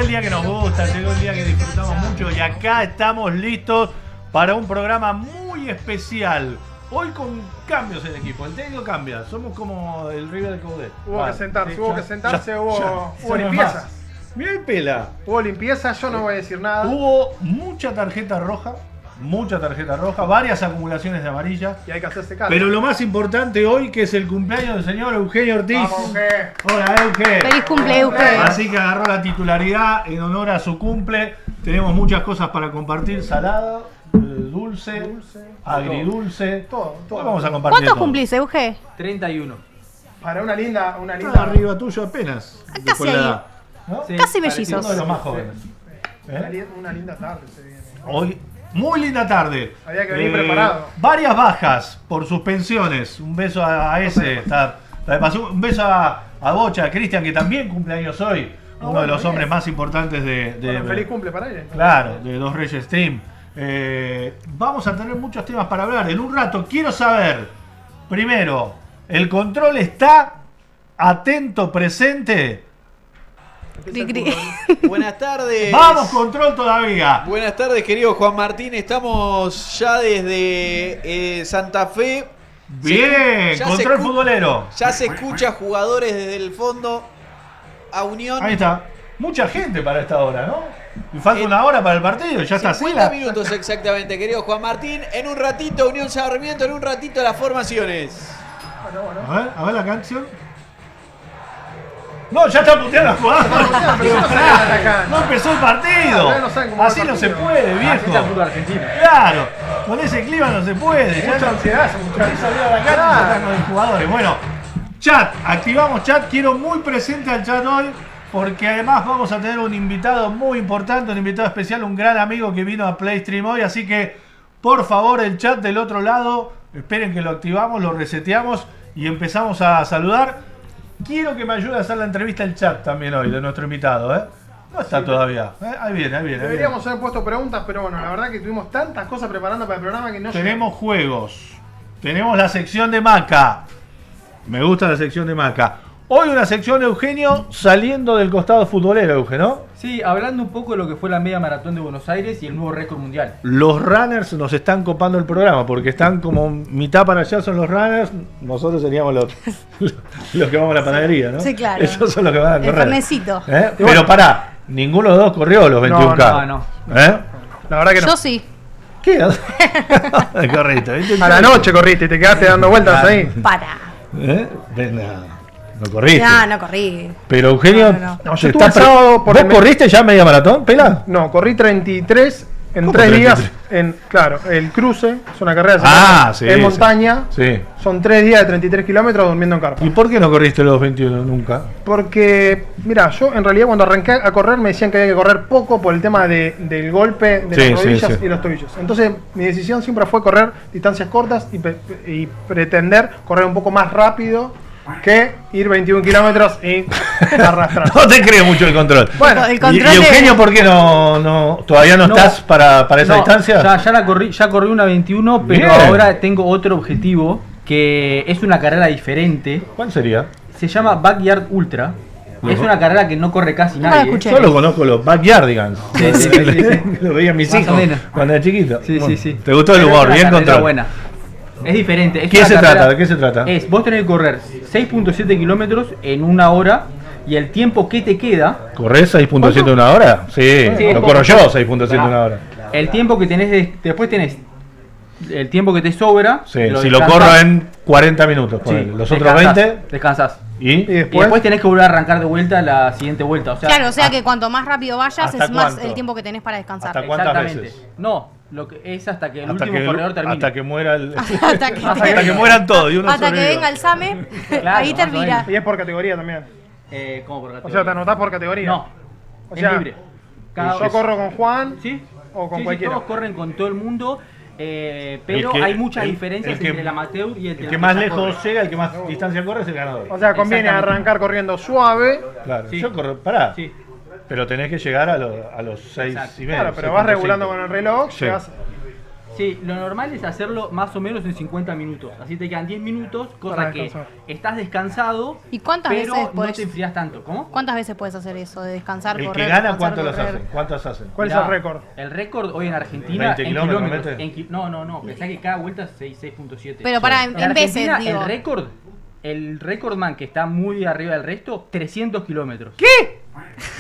el día que nos gusta, llegó el día que disfrutamos mucho y acá estamos listos para un programa muy especial. Hoy con cambios en el equipo, el técnico cambia, somos como el River de Coudet. Hubo que sentarse, hubo limpieza. Mirá el pela. Hubo limpieza, yo no voy a decir nada. Hubo mucha tarjeta roja, varias acumulaciones de amarillas. Y hay que hacerse cargo. Pero lo más importante hoy que es el cumpleaños del señor Eugenio Ortiz. Vamos, Euge. Hola, Euge. Feliz cumple, Euge. Así que agarró la titularidad en honor a su cumple. Tenemos muchas cosas para compartir, salado, dulce, agridulce. Todo. Hoy vamos a compartir ¿Cuántos todo. cumplís, Euge? 31. Para una linda. Está arriba tuyo apenas. Casi después de la ahí. edad, ¿no? Sí, Casi parecido. Uno de los mellizos. más jóvenes. Una linda tarde se viene. Hoy, muy linda tarde. Había que venir preparado. Varias bajas por suspensiones. Un beso a ese. Está de paso. Un beso a Bocha, a Cristian, que también cumple años hoy. Uno de los bien. hombres más importantes de Bueno, feliz cumple para él. Claro, de Dos Reyes Stream. Vamos a tener muchos temas para hablar. En un rato quiero saber, primero, ¿el control está atento, presente? Cri, cri. Buenas tardes. ¡Vamos, control todavía! Buenas tardes, querido Juan Martín. Estamos ya desde Santa Fe. Bien, Ya control se futbolero. Ya se escucha jugadores desde el fondo a Unión. Ahí está. Mucha gente para esta hora, ¿no? Y falta una hora para el partido, ya está así. 50 minutos exactamente, querido Juan Martín. En un ratito Unión Sarmiento, en un ratito las formaciones. Bueno. A ver la canción. No, ya está puteando la jugada. No empezó el partido. No saben cómo va el Así no se partido. puede, Así está el viejo. fútbol argentino. Claro, con ese clima no se puede. Ya Mucha no- ansiedad, ese muchacho. Querés salir a la cancha y sacar con los jugadores. Bueno, chat, activamos chat. Quiero muy presente al chat hoy porque además vamos a tener un invitado muy importante, un invitado especial, un gran amigo que vino a Playstream hoy. Así que, por favor, el chat del otro lado, esperen que lo activamos, lo reseteamos y empezamos a saludar. Quiero que me ayude a hacer la entrevista el chat también hoy de nuestro invitado, ¿eh? No está todavía. Ahí viene, ahí viene. Deberíamos haber puesto preguntas, pero bueno, la verdad que tuvimos tantas cosas preparando para el programa que no Tenemos juegos. Tenemos la sección de Maca. Me gusta la sección de Maca. Hoy una sección de Eugenio saliendo del costado futbolero, Eugenio, ¿no? Sí, hablando un poco de lo que fue la media maratón de Buenos Aires y el nuevo récord mundial. Los runners nos están copando el programa porque están como mitad para allá son los runners, nosotros seríamos los que vamos a la panadería, ¿no? Sí, claro. Esos son los que van a El correr. fernecito. Pero pará, ninguno de los dos corrió los 21K. No. ¿Eh? La verdad que no. Yo sí. ¿Qué? Correcto. A la noche corriste y te quedaste dando vueltas ahí. Para. ¿Eh? No corriste. No Pero corrí. Eugenio, No. No, yo te estuve está el sábado por ¿vos el corriste ya media maratón, Pela? No, corrí 33 en ¿Cómo 3 días. 33? Claro, el cruce es una carrera Sí, en sí. montaña. Sí. Son 3 días de 33 kilómetros durmiendo en carpa. ¿Y por qué no corriste los 21 nunca? Porque, mira, yo en realidad cuando arranqué a correr me decían que había que correr poco por el tema del golpe de Sí, las sí, rodillas sí. y los tobillos. Entonces mi decisión siempre fue correr distancias cortas y pretender correr un poco más rápido que ir 21 kilómetros y arrastrar. No te creo mucho el control. Bueno, El ¿Y control de- Eugenio, por qué todavía no estás para esa No, distancia? Ya corrí una 21, pero Bien. ahora tengo otro objetivo que es una carrera diferente. ¿Cuál sería? Se llama Backyard Ultra. Es una carrera que no corre casi Nunca la nadie. escuché. Solo conozco los Backyardigans. Sí, sí, sí, sí. Lo veían mis Más o hijos menos. cuando era chiquito. Sí, Bueno, sí. ¿Te gustó el Pero humor? es una Bien carrera control. buena. Es diferente. Es ¿Qué una se carrera- trata? ¿De qué se trata? Vos tenés que correr 6.7 kilómetros en una hora y el tiempo que te queda, ¿Corres 6.7 en una hora? Sí, Sí, lo poco. corro yo 6.7 en una hora. el tiempo que tenés, después tenés el tiempo que te sobra. Sí, si lo descansás. corro en 40 minutos, Sí, ponele. Los otros descansás, 20 Descansás. y y Y después, después tenés que volver a arrancar de vuelta la siguiente vuelta. O sea, Claro, o sea que cuanto más rápido vayas ¿hasta es más cuánto? el tiempo que tenés para descansar. ¿Hasta cuántas exactamente. veces? No, lo que es hasta que el hasta último corredor termine. hasta que muera el Hasta que, hasta que mueran todos y uno hasta que sobreviva. venga el SAME, Claro, ahí más o termina. menos. y es por categoría también. ¿Cómo por O sea, categoría? te anotás por categoría. No, O es sea, libre. Cada yo corro con Juan ¿Sí? o con Sí, cualquiera. todos corren con todo el mundo, pero El que- hay muchas el- diferencias el que- entre el amateur y el El que que más ya lejos corre. llega, el que más distancia corre es el ganador. O sea, conviene Exactamente. arrancar corriendo suave. Claro, Sí. yo corro, pará. Sí. Pero tenés que llegar a los 6 Exacto. y medio. Claro, pero vas 6.5. regulando con el reloj. Sí. Llegás Sí, lo normal es hacerlo más o menos en 50 minutos. Así te quedan 10 minutos, cosa Para que descansar. estás descansado, ¿Y cuántas pero veces no podés- te enfrías tanto. ¿Cómo? ¿Cuántas veces puedes hacer eso de descansar, El correr? que gana, descansar, ¿cuántas las correr? hacen? ¿Cuántas hacen? ¿Cuál es Mirá, el récord? El récord hoy en Argentina 20 en kilómetros, kilómetros. mete. No. Pensá que cada vuelta es 6.7. Pero para, En en veces, Argentina, digo. el recordman que está muy arriba del resto, 300 kilómetros.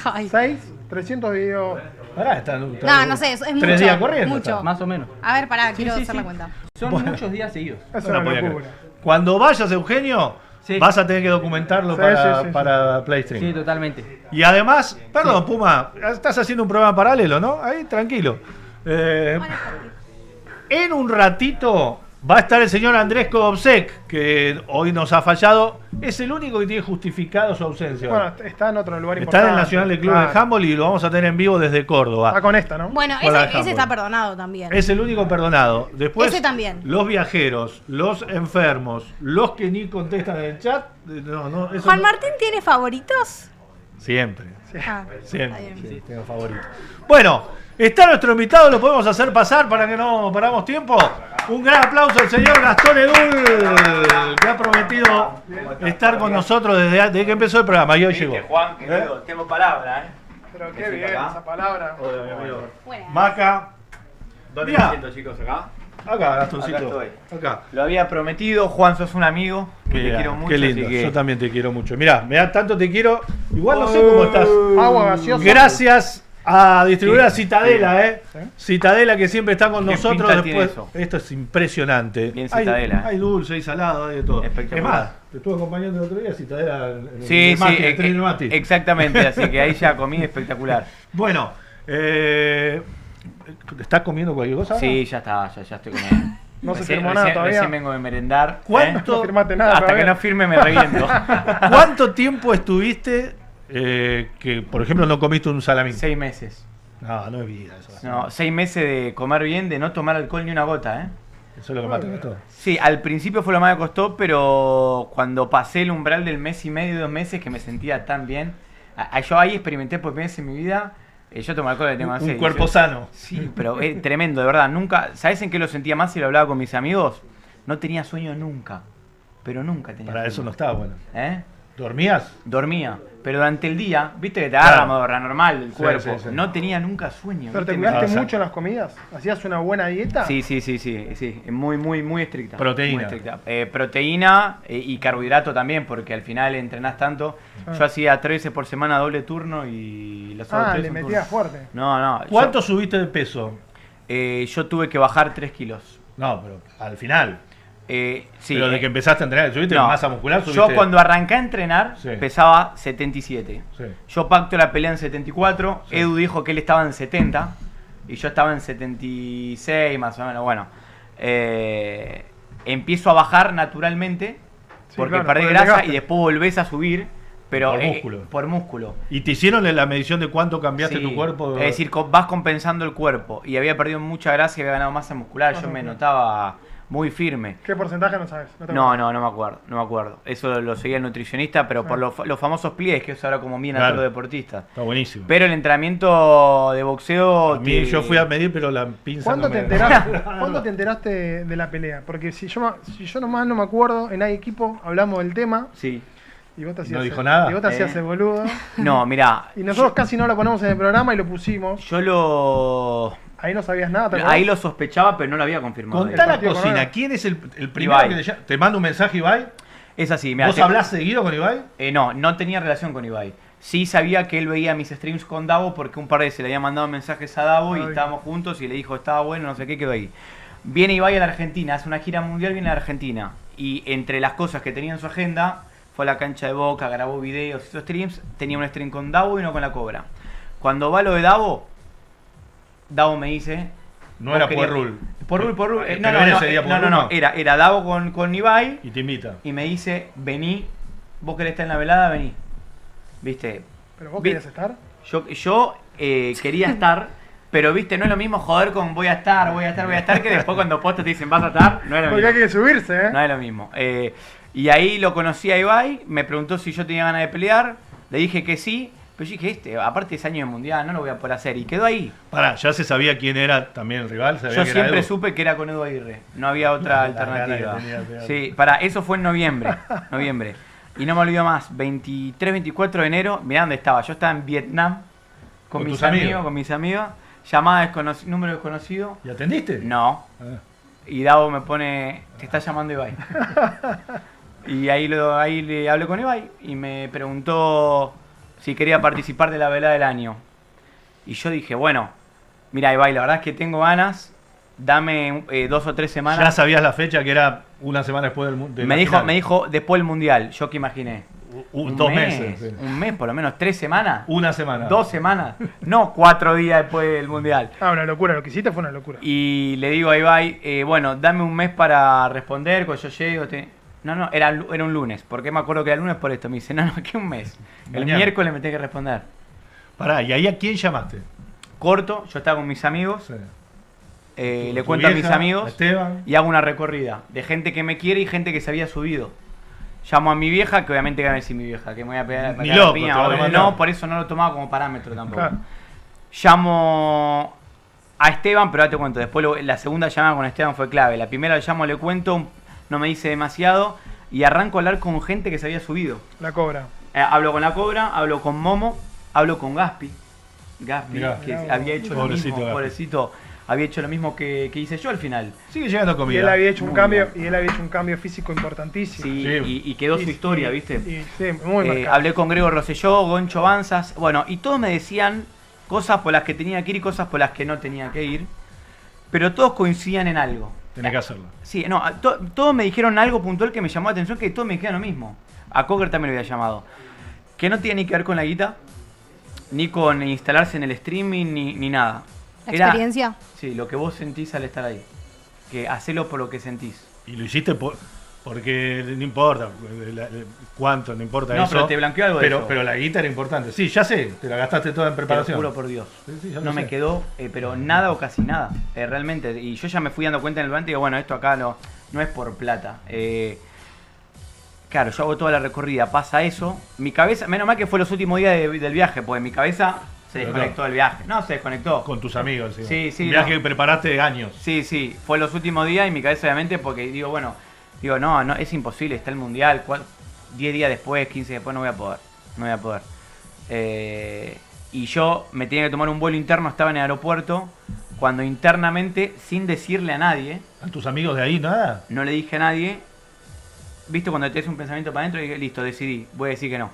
Ay. 6, 300 videos. Pará, están, No, no sé, es mucho. 3 días corriendo. Mucho. están. Más o menos. A ver, pará, quiero sí, hacer sí. la cuenta. Son Bueno. muchos días seguidos. Es No una podía locura. creer. Cuando vayas, Eugenio, Sí. vas a tener que documentarlo Sí, para, sí, sí, para PlayStream. Sí, totalmente. Y además, perdón, Puma, estás haciendo un programa paralelo, ¿no? Ahí, tranquilo. En un ratito va a estar el señor Andrés Kodobsek, que hoy nos ha fallado. Es el único que tiene justificado su ausencia. Bueno, está en otro lugar Está importante. en el Nacional del Club Claro. de Handball y lo vamos a tener en vivo desde Córdoba. Está con esta, ¿no? Bueno, Con la ese handball. está perdonado también. Es el único perdonado. Después, Ese también. los viajeros, los enfermos, los que ni contestan en el chat. No, eso ¿Juan no- Martín tiene favoritos? Siempre. Ah, Siempre, está bien. sí, tengo favorito. Bueno, está nuestro invitado, lo podemos hacer pasar para que no paramos tiempo. Un gran aplauso al señor Gastón Edul, que ha prometido estar con nosotros desde que empezó el programa y hoy llegó. Juan, querido, tengo palabra, Pero qué bien esa palabra. Buena. Maca. ¿Dónde Mirá. me siento, chicos? ¿Acá? Acá, Gastoncito. Acá estoy. Acá. Lo había prometido, Juan, sos un amigo, que Mirá, te quiero mucho, qué lindo, así que... yo también te quiero mucho. Mirá, tanto te quiero. Igual no sé cómo estás. Agua gaseosa. Gracias a distribuidora Sí, Citadela, sí. Citadela que siempre está con ¿Qué nosotros pinta tiene después. eso? Esto es impresionante. Bien Hay- Citadela. Hay dulce, hay salado, hay de todo. Espectacular. Es más, te estuve acompañando el otro día Citadela en el Sí, Mati, sí, el tren de Mati. exactamente, así que ahí ya comí espectacular. Bueno, ¿estás comiendo cualquier cosa? Sí, ya está, ya estoy comiendo. No se Recién- firmó nada recién- todavía. Recién vengo de merendar. ¿Cuánto? No firmaste nada Hasta todavía. que no firme me reviento. ¿Cuánto tiempo estuviste que, por ejemplo, no comiste un salamín? 6 meses. No es vida eso. No, 6 meses de comer bien, de no tomar alcohol ni una gota, ¿eh? Eso es lo que más te costó. Sí, al principio fue lo más que costó, pero cuando pasé el umbral del mes y medio, 2 meses, que me sentía tan bien. Yo ahí experimenté por primera vez en mi vida. Yo tomo alcohol de tengo Un cuerpo sano. Sí, pero es tremendo, de verdad. Nunca, ¿sabes en qué lo sentía más si lo hablaba con mis amigos? No tenía sueño nunca. Pero nunca tenía Para sueño. eso no estaba bueno. ¿Eh? ¿Dormías? Dormía. Pero durante el día, viste que te Claro. agarra modorra normal del Sí, cuerpo. sí, sí. No tenía nunca sueño. ¿Pero te ¿viste? cuidaste o sea- mucho en las comidas? ¿Hacías una buena dieta? Sí. Muy estricta. Proteína. Muy estricta. Proteína y carbohidrato también, porque al final entrenás tanto. Ah. Yo hacía 3 veces por semana doble turno y los otros Ah, 3 le son metías turnos. fuerte. No. ¿Cuánto subiste de peso? Yo tuve que bajar 3 kilos. No, pero al final. Sí. Pero de que empezaste a entrenar, ¿subiste no. masa muscular? Yo ¿Subiste? cuando arranqué a entrenar Sí. pesaba 77. Sí. Yo pacto la pelea en 74. Sí. Edu dijo que él estaba en 70 y yo estaba en 76 más o menos. Bueno, empiezo a bajar naturalmente Sí, porque claro, perdí por el grasa desgaste. y después volvés a subir. Pero, Por músculo. Por músculo. ¿Y te hicieron la medición de cuánto cambiaste Sí. tu cuerpo? Es decir, vas compensando el cuerpo. Y había perdido mucha grasa y había ganado masa muscular. Yo Ajá, me claro. notaba muy firme. ¿Qué porcentaje no sabes? te No acuerdas. me acuerdo. Eso lo seguía el nutricionista, pero por los famosos pliegues, que eso ahora como bien a Claro. todos los deportistas. Está buenísimo. Pero el entrenamiento de boxeo... A mí, yo fui a medir, pero la pinza ¿Cuándo, no te me... enteraste, ¿Cuándo te enteraste de la pelea? Porque si yo nomás no me acuerdo, en hay equipo hablamos del tema Sí. y vos te ¿No hacías, dijo nada? Y vos te hacías el boludo. No, mirá. Y nosotros casi no lo ponemos en el programa y lo pusimos. Yo lo... Ahí no sabías nada, ¿te acordás? Ahí lo sospechaba, pero no lo había confirmado. Contá El la partido con cocina. Ibai. ¿Quién es el primero Ibai. que te llama? ¿Te mando un mensaje, Ibai? Es así, mirá. ¿Vos hablás seguido con Ibai? No tenía relación con Ibai. Sí sabía que él veía mis streams con Davo porque un par de veces le había mandado mensajes a Davo y Ay. estábamos juntos y le dijo estaba bueno, no sé qué, quedó ahí. Viene Ibai a la Argentina, hace una gira mundial, viene a la Argentina. Y entre las cosas que tenía en su agenda, fue a la cancha de Boca, grabó videos, hizo streams, tenía un stream con Davo y uno con la Cobra. Cuando va lo de Davo me dice... No vos era querías- por Rule. Por Rule. Pero era ese día por Rule, ¿no? Era Davo con Ibai Y te invita. y me dice, vení, vos querés estar en la velada, vení. ¿Viste? ¿Pero vos Vi- querías estar? Yo quería estar, pero viste, no es lo mismo joder con voy a estar, que después cuando posta te dicen vas a estar, no es lo Porque hay mismo. que subirse, ¿eh? No es lo mismo. Y ahí lo conocí a Ibai, me preguntó si yo tenía ganas de pelear, le dije que sí, Pero yo dije, aparte es año de mundial, no lo voy a poder hacer. Y quedó ahí. Pará, ¿ya se sabía quién era también el rival? ¿Sabía Yo que era siempre Edu? supe que era con Edu Aguirre. No había otra alternativa. ganas que tenía de pegar. Sí, eso fue en noviembre. Y no me olvido más, 23, 24 de enero, mirá dónde estaba. Yo estaba en Vietnam con mis amigos. Llamada número desconocido. ¿Y atendiste? No. Ah. Y Davo me pone, te está llamando Ibai. Y ahí le hablé con Ibai y me preguntó si quería participar de la velada del año. Y yo dije, bueno, mira Ibai, la verdad es que tengo ganas, dame 2 o 3 semanas. ¿Ya sabías la fecha que era una semana después del mundial? Me dijo después del mundial, yo que imaginé. 2 meses. Sí. Un mes, por lo menos 3 semanas. Una semana. 2 semanas. No 4 días después del mundial. Una locura, lo que hiciste fue una locura. Y le digo a Ibai, bueno, dame un mes para responder, cuando yo llego. No, era un lunes. ¿Por qué me acuerdo que era lunes por esto? Me dice, no, que un mes. El Mañana. miércoles me tengo que responder. Pará, ¿y ahí a quién llamaste? Corto, yo estaba con mis amigos. Sí. Le Tu cuento a mis vieja, amigos a Esteban. y hago una recorrida de gente que me quiere y gente que se había subido. Llamo a mi vieja, que obviamente que va a decir mi vieja, que me voy a pegar Ni la loco, piña, te va a obvio, demandar. no, por eso no lo tomaba como parámetro tampoco. Claro. Llamo a Esteban, pero ahora te cuento, después la segunda llamada con Esteban fue clave. La primera lo llamo, le cuento, no me dice demasiado y arranco a hablar con gente que se había subido. La cobra. Hablo con la Cobra, hablo con Momo, hablo con Gaspi. Mirá. Que Mirá, había hecho lo pobrecito mismo, Gaspi. pobrecito, había hecho lo mismo que hice yo al final. Sigue llegando Y comida. él había hecho un Muy cambio, bien. y él había hecho un cambio físico importantísimo. Sí, Sí. y quedó su historia, ¿viste? Sí, muy marcado. Hablé con Grego Rosselló, Goncho Banzas, bueno, y todos me decían cosas por las que tenía que ir y cosas por las que no tenía que ir, pero todos coincidían en algo. Tenés que hacerlo. Sí, no, todos me dijeron algo puntual que me llamó la atención, que todos me dijeron lo mismo. A Cocker también lo había llamado. Que no tiene ni que ver con la guita, ni con instalarse en el streaming, ni nada. ¿La experiencia? Sí, lo que vos sentís al estar ahí. Que hacelo por lo que sentís. Y lo hiciste porque no importa cuánto, no importa No, eso. pero te blanqueó algo de eso. Pero la guita era importante. Sí, ya sé, te la gastaste toda en Te lo preparación. juro por Dios. Sí, ya lo No me sé. quedó, pero nada o casi nada, realmente. Y yo ya me fui dando cuenta en el volante y digo, bueno, esto acá no es por plata. Claro, yo hago toda la recorrida, pasa eso. Mi cabeza, menos mal que fue los últimos días del viaje, pues mi cabeza se Pero desconectó no. del viaje. No, se desconectó. Con tus amigos. Sí, sí, Un viaje no. que preparaste años. Sí, fue los últimos días y mi cabeza obviamente porque digo, no, es imposible, está el mundial, 10 días después, 15 después no voy a poder. Y yo me tenía que tomar un vuelo interno, estaba en el aeropuerto, cuando internamente, sin decirle a nadie, ¿A tus amigos de ahí nada? no le dije a nadie, viste cuando te des un pensamiento para adentro y dije, listo, decidí, voy a decir que no.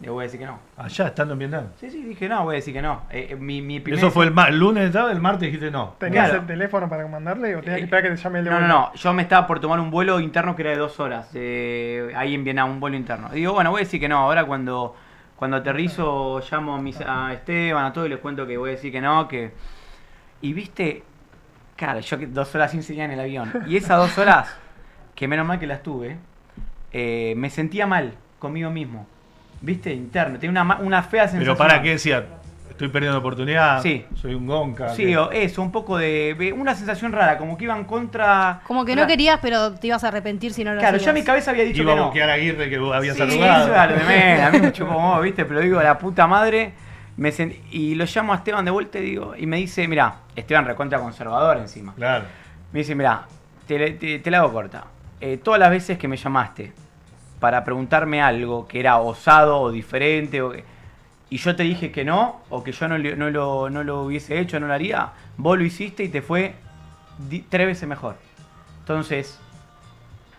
Le voy a decir que no. Allá, estando en Vietnam. Sí, dije no, voy a decir que no. Mi primer... Eso fue el lunes, ¿sabes? El martes dijiste no. ¿Tenías claro. el teléfono para mandarle o tenías que esperar que te llame el de No, vuelta? no, yo me estaba por tomar un vuelo interno que era de 2 horas, ahí en Vietnam, un vuelo interno. Y digo, bueno, voy a decir que no, ahora cuando aterrizo llamo a Esteban, a todos y les cuento que voy a decir que no, que... Y viste, claro, yo 2 horas sin señal en el avión. Y esas 2 horas, que menos mal que las tuve, me sentía mal conmigo mismo. ¿Viste? Interno, tenía una fea sensación. Pero para qué decía, estoy perdiendo oportunidad, Sí. soy un gonca. Sí, o eso, un poco de una sensación rara, como que iban contra... Como que no querías, pero te ibas a arrepentir si no lo Claro, hacías. yo en mi cabeza había dicho Iba que a no. buquear a Aguirre que vos habías Sí, saludado. eso era lo de menos, a mí me chupó como, ¿viste? Pero digo, la puta madre, y lo llamo a Esteban de vuelta y me dice, mirá, Esteban recontra conservador encima. Claro. Me dice, mirá, te la hago corta. Todas las veces que me llamaste para preguntarme algo que era osado o diferente, y yo te dije que no, o que yo no lo hubiese hecho, no lo haría, vos lo hiciste y te fue 3 veces mejor. Entonces,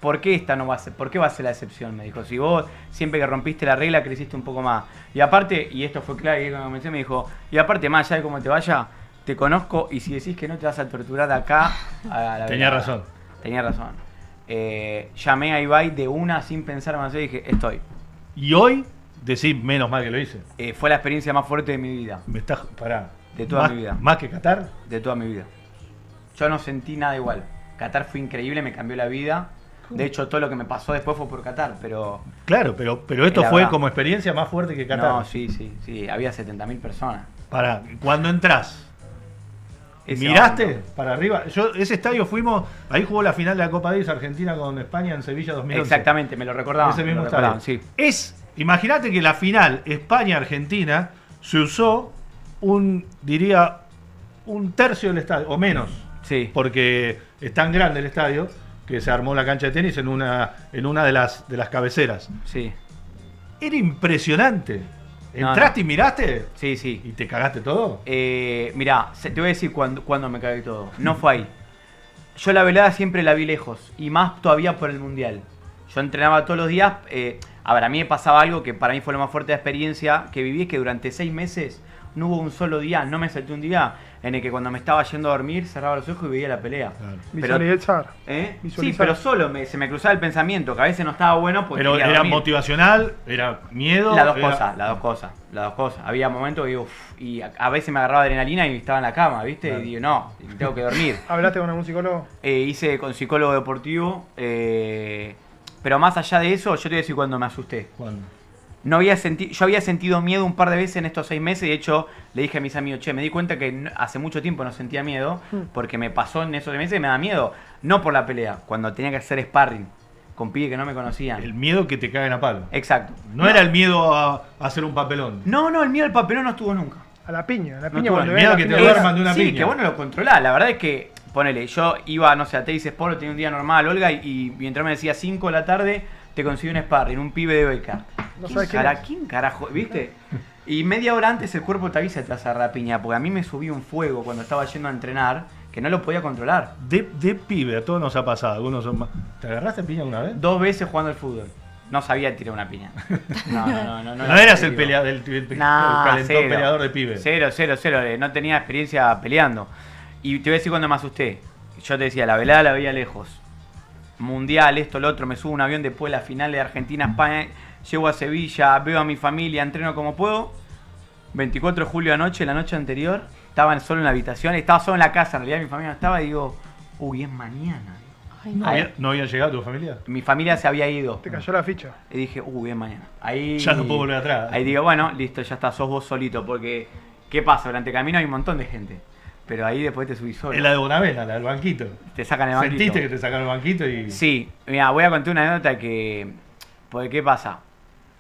¿por qué esta no va a ser? ¿Por qué va a ser la excepción? Me dijo, si vos siempre que rompiste la regla creciste un poco más. Y aparte, y esto fue claro, y cuando comencé me dijo, y aparte, más allá de cómo te vaya, te conozco y si decís que no te vas a torturar de acá a la Tenía velada". razón. Tenía razón. Llamé a Ibai de una sin pensar más y dije, estoy. Y hoy decís, menos mal que lo hice. Fue la experiencia más fuerte de mi vida. Me estás. Pará. De toda Más- mi vida. Más que Qatar. De toda mi vida. Yo no sentí nada igual. Qatar fue increíble, me cambió la vida. De hecho, todo lo que me pasó después fue por Qatar, pero... Claro, pero esto La fue verdad. como experiencia más fuerte que Qatar. No, sí. Había 70.000 personas. Pará, cuando entras, Ese ¿miraste momento. para arriba? Ese estadio fuimos, ahí jugó la final de la Copa Davis Argentina con España en Sevilla 2011. Exactamente, me lo recordaban. Ese me lo mismo recordaban, estadio. sí. Es Imagínate que la final España-Argentina se usó diría, un tercio del estadio, o menos. Sí. Porque es tan grande el estadio que se armó la cancha de tenis en una de las cabeceras. Sí. Era impresionante. ¿Entraste y miraste? Sí, sí. ¿Y te cagaste todo? Mirá, te voy a decir cuándo me cagué todo. No fue ahí. Yo la velada siempre la vi lejos, y más todavía por el Mundial. Yo entrenaba todos los días. A ver, a mí me pasaba algo que para mí fue lo más fuerte de la experiencia que viví, es que durante 6 meses no hubo un solo día, no me salté un día en el que cuando me estaba yendo a dormir cerraba los ojos y veía la pelea. Claro. Visualizar. Sí, Visualizar. pero solo se me cruzaba el pensamiento, que a veces no estaba bueno porque Pero quería era dormir. motivacional, era miedo. Las dos era- cosas. Había momentos que digo, y a veces me agarraba adrenalina y estaba en la cama, ¿viste? Claro. Y digo, no, tengo que dormir. ¿Hablaste con un musicólogo? Hice con psicólogo deportivo, pero más allá de eso, yo te voy a decir cuando me asusté. ¿Cuándo? Yo había sentido miedo un par de veces en estos 6 meses, y de hecho le dije a mis amigos, che, me di cuenta que hace mucho tiempo no sentía miedo, porque me pasó en esos 6 meses y me da miedo, no por la pelea, cuando tenía que hacer sparring con pibes que no me conocían. El miedo que te caguen a palo. Exacto. No era el miedo a hacer un papelón. No, el miedo al papelón no estuvo nunca. A la piña. A la No piña tuvo cuando el veas miedo la que te piña- duerman de una sí, piña. que vos no lo controlás. La verdad es que, ponele, yo iba, no sé, a Teis Sport, tenía un día normal, Olga, y mientras me decía 5 de la tarde, te conseguí un sparring, un pibe de beca. No sabes quién es. ¿Quién carajo? ¿Viste? Y media hora antes el cuerpo te avisa, te vas a agarrar piña, porque a mí me subió un fuego cuando estaba yendo a entrenar, que no lo podía controlar. De pibe, a todos nos ha pasado. Algunos son más. ¿Te agarraste piña una vez? 2 veces jugando al fútbol. No sabía tirar una piña. No. No eras el peleador, el calentón cero. peleador de pibe. Cero. No tenía experiencia peleando. Y te voy a decir cuando me asusté. Yo te decía, la velada la veía lejos. Mundial, esto, lo otro. Me subo a un avión después de la final de Argentina-España. Llego a Sevilla, veo a mi familia, entreno como puedo. 24 de julio anoche, la noche anterior. Estaba solo en la habitación. Estaba solo en la casa. En realidad mi familia no estaba. Y digo, uy, es mañana. Ay, ¿No, no. no había llegado tu familia? Mi familia se había ido. Te cayó la ficha. Y dije, uy, es mañana. Ahí Ya no puedo volver atrás. Ahí digo, bueno, listo, ya está, sos vos solito. Porque, ¿qué pasa? Durante el camino hay un montón de gente. Pero ahí después te subís solo. Es la de Bonavena, la del banquito. Te sacan el banquito. ¿Sentiste que te sacaron el banquito y...? Sí, mira, voy a contar una anécdota que... Porque, ¿qué pasa?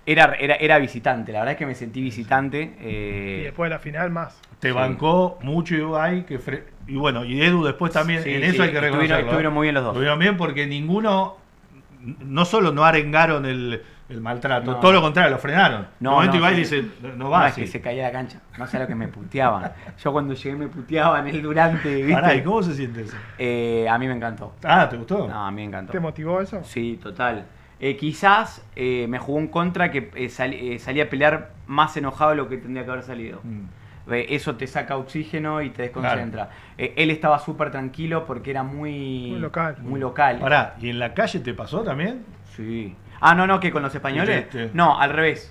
Era visitante, la verdad es que me sentí visitante. Y después de la final más. Te Sí. bancó mucho Ibai, y bueno, y Edu después también, Sí, en eso sí, hay que reconocerlo. estuvieron muy bien los dos. Estuvieron bien porque ninguno, no solo no arengaron el maltrato, No. todo lo contrario, lo frenaron. No, En un momento no, Ibai sí. dice, no No, va es que así. se caía la cancha. No sé lo que me puteaban. Yo cuando llegué me puteaban, él durante, ¿viste? Pará, ¿y cómo se siente eso? A mí me encantó. Ah, ¿te gustó? No, a mí me encantó. ¿Te motivó eso? Sí, total. Quizás me jugó en contra que salí a pelear más enojado de lo que tendría que haber salido. Eso te saca oxígeno y te desconcentra. Él estaba súper tranquilo porque era muy local. Muy local. Pará, ¿y en la calle te pasó también? Sí. Ah, no, que con los españoles. Sí. No, al revés.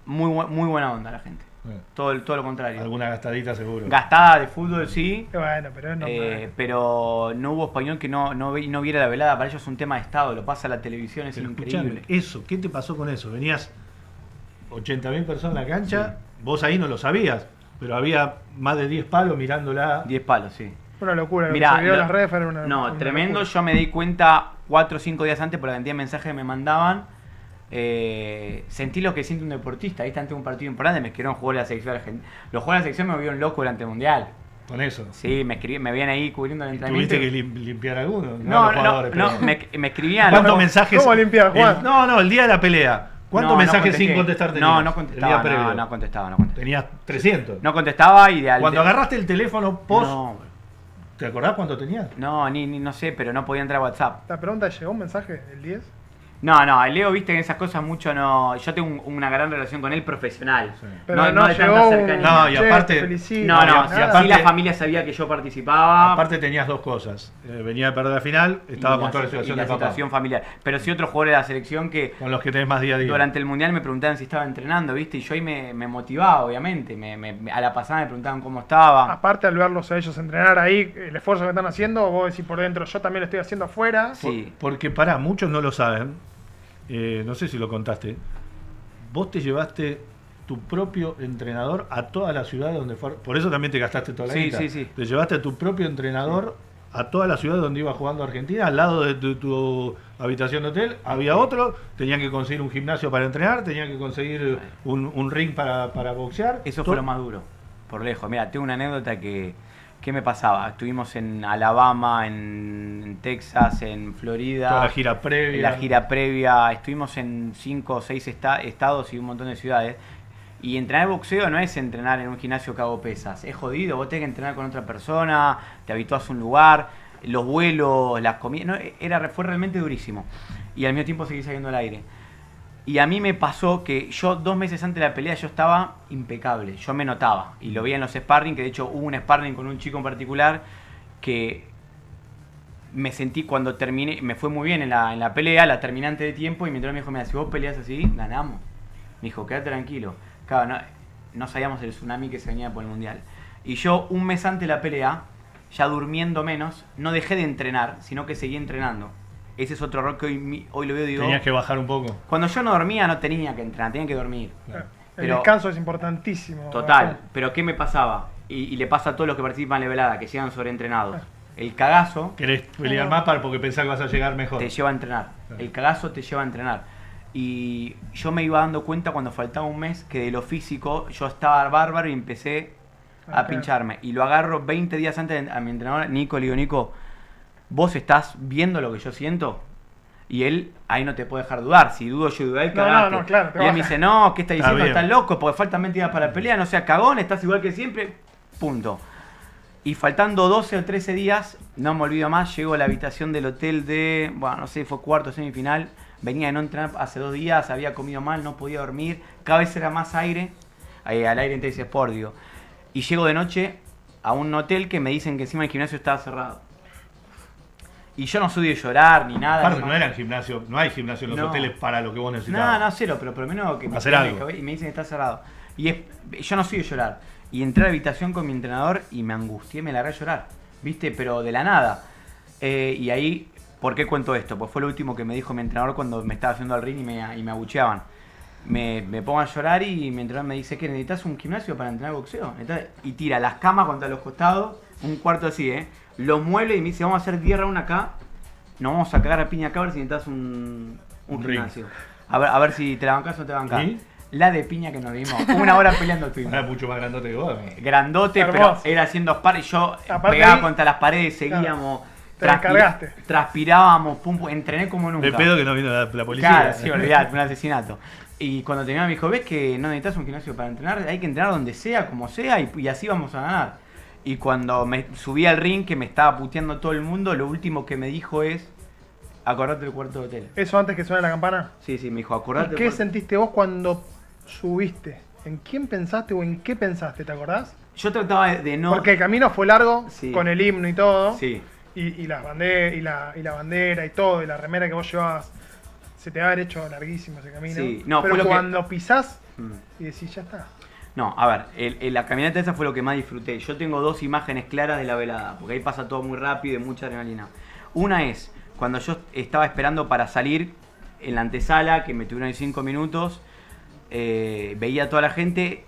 Muy buena onda la gente. Todo lo contrario. Alguna gastadita seguro. Gastada de fútbol, sí. Bueno, pero es normal. Pero no hubo español que no viera la velada. Para ellos es un tema de Estado. Lo pasa a la televisión, es Pero increíble. escuchame, eso, ¿qué te pasó con eso? Venías 80.000 personas en la cancha, vos ahí no lo sabías, pero había más de 10 palos mirándola. 10 palos, sí. Una locura. Lo que Mirá, se vio en las redes fue una no, una tremendo. locura. Yo me di cuenta 4 o 5 días antes por la cantidad de mensajes que me mandaban. Sentí lo que siente un deportista. Ahí está ante un partido importante, me escribieron jugar la selección argentina. Los jugadores de la selección me volvieron loco durante el mundial. Con eso. Sí, me veían ahí cubriendo el entrenamiento. ¿Tuviste que limpiar alguno? No, los jugadores, pero- me escribían. ¿Cuántos loco. mensajes? ¿Cómo limpiar, Juan? No, el día de la pelea. ¿Cuántos No, mensajes contesté. sin contestar tenías? No El contestaba, día previo. no contestaba. Tenías 300. No contestaba y de Cuando agarraste el teléfono post, No, ¿te acordás cuánto tenías? ni no sé, pero no podía entrar a WhatsApp. La pregunta es, ¿llegó un mensaje el 10? No, el Leo, viste que en esas cosas mucho no. Yo tengo una gran relación con él profesional. Sí. Pero no no de llegó tanta un... cercanía. No, y "Che, aparte- te felicito", No, y nada. aparte- sí la familia sabía que yo participaba. Aparte tenías dos cosas. Venía de perder la final, estaba con toda la situación de papá. situación familiar. Pero sí otros jugadores de la selección que Con los que tenés más día a día. durante el mundial me preguntaban si estaba entrenando, viste, y yo ahí me motivaba, obviamente. A la pasada me preguntaban cómo estaba. Aparte al verlos a ellos entrenar ahí, el esfuerzo que están haciendo, vos decís por dentro, yo también lo estoy haciendo afuera. Sí. Porque muchos no lo saben. No sé si lo contaste. Vos te llevaste tu propio entrenador a toda la ciudad donde fue. Por eso también te gastaste toda la Sí, guita. sí. Te llevaste a tu propio entrenador a toda la ciudad donde iba jugando Argentina. Al lado de tu habitación de hotel había otro. Tenían que conseguir un gimnasio para entrenar, tenían que conseguir un ring para boxear. Eso fue lo más duro, por lejos. Mira, tengo una anécdota que me pasaba. Estuvimos en Alabama, en Texas, en Florida. Toda la gira previa. La gira previa. Estuvimos en 5 o 6 estados y un montón de ciudades. Y entrenar boxeo no es entrenar en un gimnasio que hago pesas. Es jodido. Vos tenés que entrenar con otra persona, te habituás a un lugar, los vuelos, las comidas. No, fue realmente durísimo. Y al mismo tiempo seguí saliendo al aire. Y a mí me pasó que yo 2 meses antes de la pelea yo estaba impecable. Yo me notaba. Y lo veía en los sparring, que de hecho hubo un sparring con un chico en particular que me sentí cuando terminé, me fue muy bien en la pelea, la terminé antes de tiempo y mi entrenador me dijo, mira, si vos peleas así, ganamos. Me dijo, quédate tranquilo. Claro, no sabíamos el tsunami que se venía por el mundial. Y yo, un mes antes de la pelea, ya durmiendo menos, no dejé de entrenar, sino que seguí entrenando. Ese es otro error que hoy lo veo y digo... Tenías que bajar un poco. Cuando yo no dormía, no tenía que entrenar, tenía que dormir. El Pero- descanso es importantísimo. Total, pero ¿qué me pasaba? Y le pasa a todos los que participan en la velada, que llegan sobreentrenados. El cagazo Querés pelear más porque pensás que vas a llegar mejor. te lleva a entrenar. Claro. El cagazo te lleva a entrenar. Y yo me iba dando cuenta cuando faltaba un mes que de lo físico yo estaba bárbaro y empecé a Ok. pincharme. Y lo agarro 20 días antes a mi entrenador, Nico, le digo, Nico, ¿vos estás viendo lo que yo siento? Y él ahí no te puede dejar dudar. Si dudo yo, dudé, No, cagaste. no, claro, te y él me baja. dice, no, ¿qué estás Está diciendo? bien. Estás loco porque faltan 20 días para la pelea, no seas cagón, estás igual que siempre. Punto. Y faltando 12 o 13 días, no me olvido más, llego a la habitación del hotel de, bueno, no sé, fue cuarto, semifinal. Venía de no entrenar hace 2 días, había comido mal, no podía dormir. Cada vez era más aire, al aire en TS Sport, digo. Y llego de noche a un hotel que me dicen que encima el gimnasio estaba cerrado. Y yo no soy de llorar ni nada. Aparte, ni no era el gimnasio, no hay gimnasio en los No. hoteles para lo que vos necesitabas. No, cero, pero por lo menos que Hacer algo. y me dicen que está cerrado. Yo no soy de llorar. Y entré a la habitación con mi entrenador y me angustié, me largué a llorar. ¿Viste? Pero de la nada. Y ahí, ¿por qué cuento esto? Pues fue lo último que me dijo mi entrenador cuando me estaba haciendo al ring y me abucheaban. Me pongo a llorar y mi entrenador me dice que necesitas un gimnasio para entrenar boxeo. Y tira las camas contra los costados, un cuarto así, los muebles y me dice, vamos a hacer 10 rounds acá. Nos vamos a cagar a piña acá a ver si necesitas un Un gimnasio. A ver si te la bancás o no te la bancás. ¿Y? La de piña que nos dimos. 1 hora peleando estuvimos. Era mucho más grandote que vos. Grandote, Hermoso. pero era haciendo spar y yo Aparte pegaba ahí- contra las paredes, seguíamos. Te descargaste. Transpirábamos, pum, pum, entrené como nunca. De pedo que no vino la policía. Claro, sí, olvidate, un asesinato. Y cuando terminaba me dijo, ¿ves que no necesitas un gimnasio para entrenar? Hay que entrenar donde sea, como sea, y así vamos a ganar. Y cuando me subí al ring, que me estaba puteando todo el mundo, lo último que me dijo es, acordate del cuarto de hotel. ¿Eso antes que suene la campana? Sí, me dijo, acordate ¿Y del qué cuarto. sentiste vos cuando subiste? ¿En quién pensaste o en qué pensaste? ¿Te acordás? Yo trataba de no... Porque el camino fue largo, Sí. con el himno y todo. Sí. Y la bandera y todo, y la remera que vos llevabas. Se te va a haber hecho larguísimo ese camino. Sí, no, pero fue lo que- cuando pisás Mm. y decís, ya está. No, a ver, la caminata esa fue lo que más disfruté. Yo tengo 2 imágenes claras de la velada, porque ahí pasa todo muy rápido y mucha adrenalina. Una es cuando yo estaba esperando para salir en la antesala, que me tuvieron ahí 5 minutos, veía a toda la gente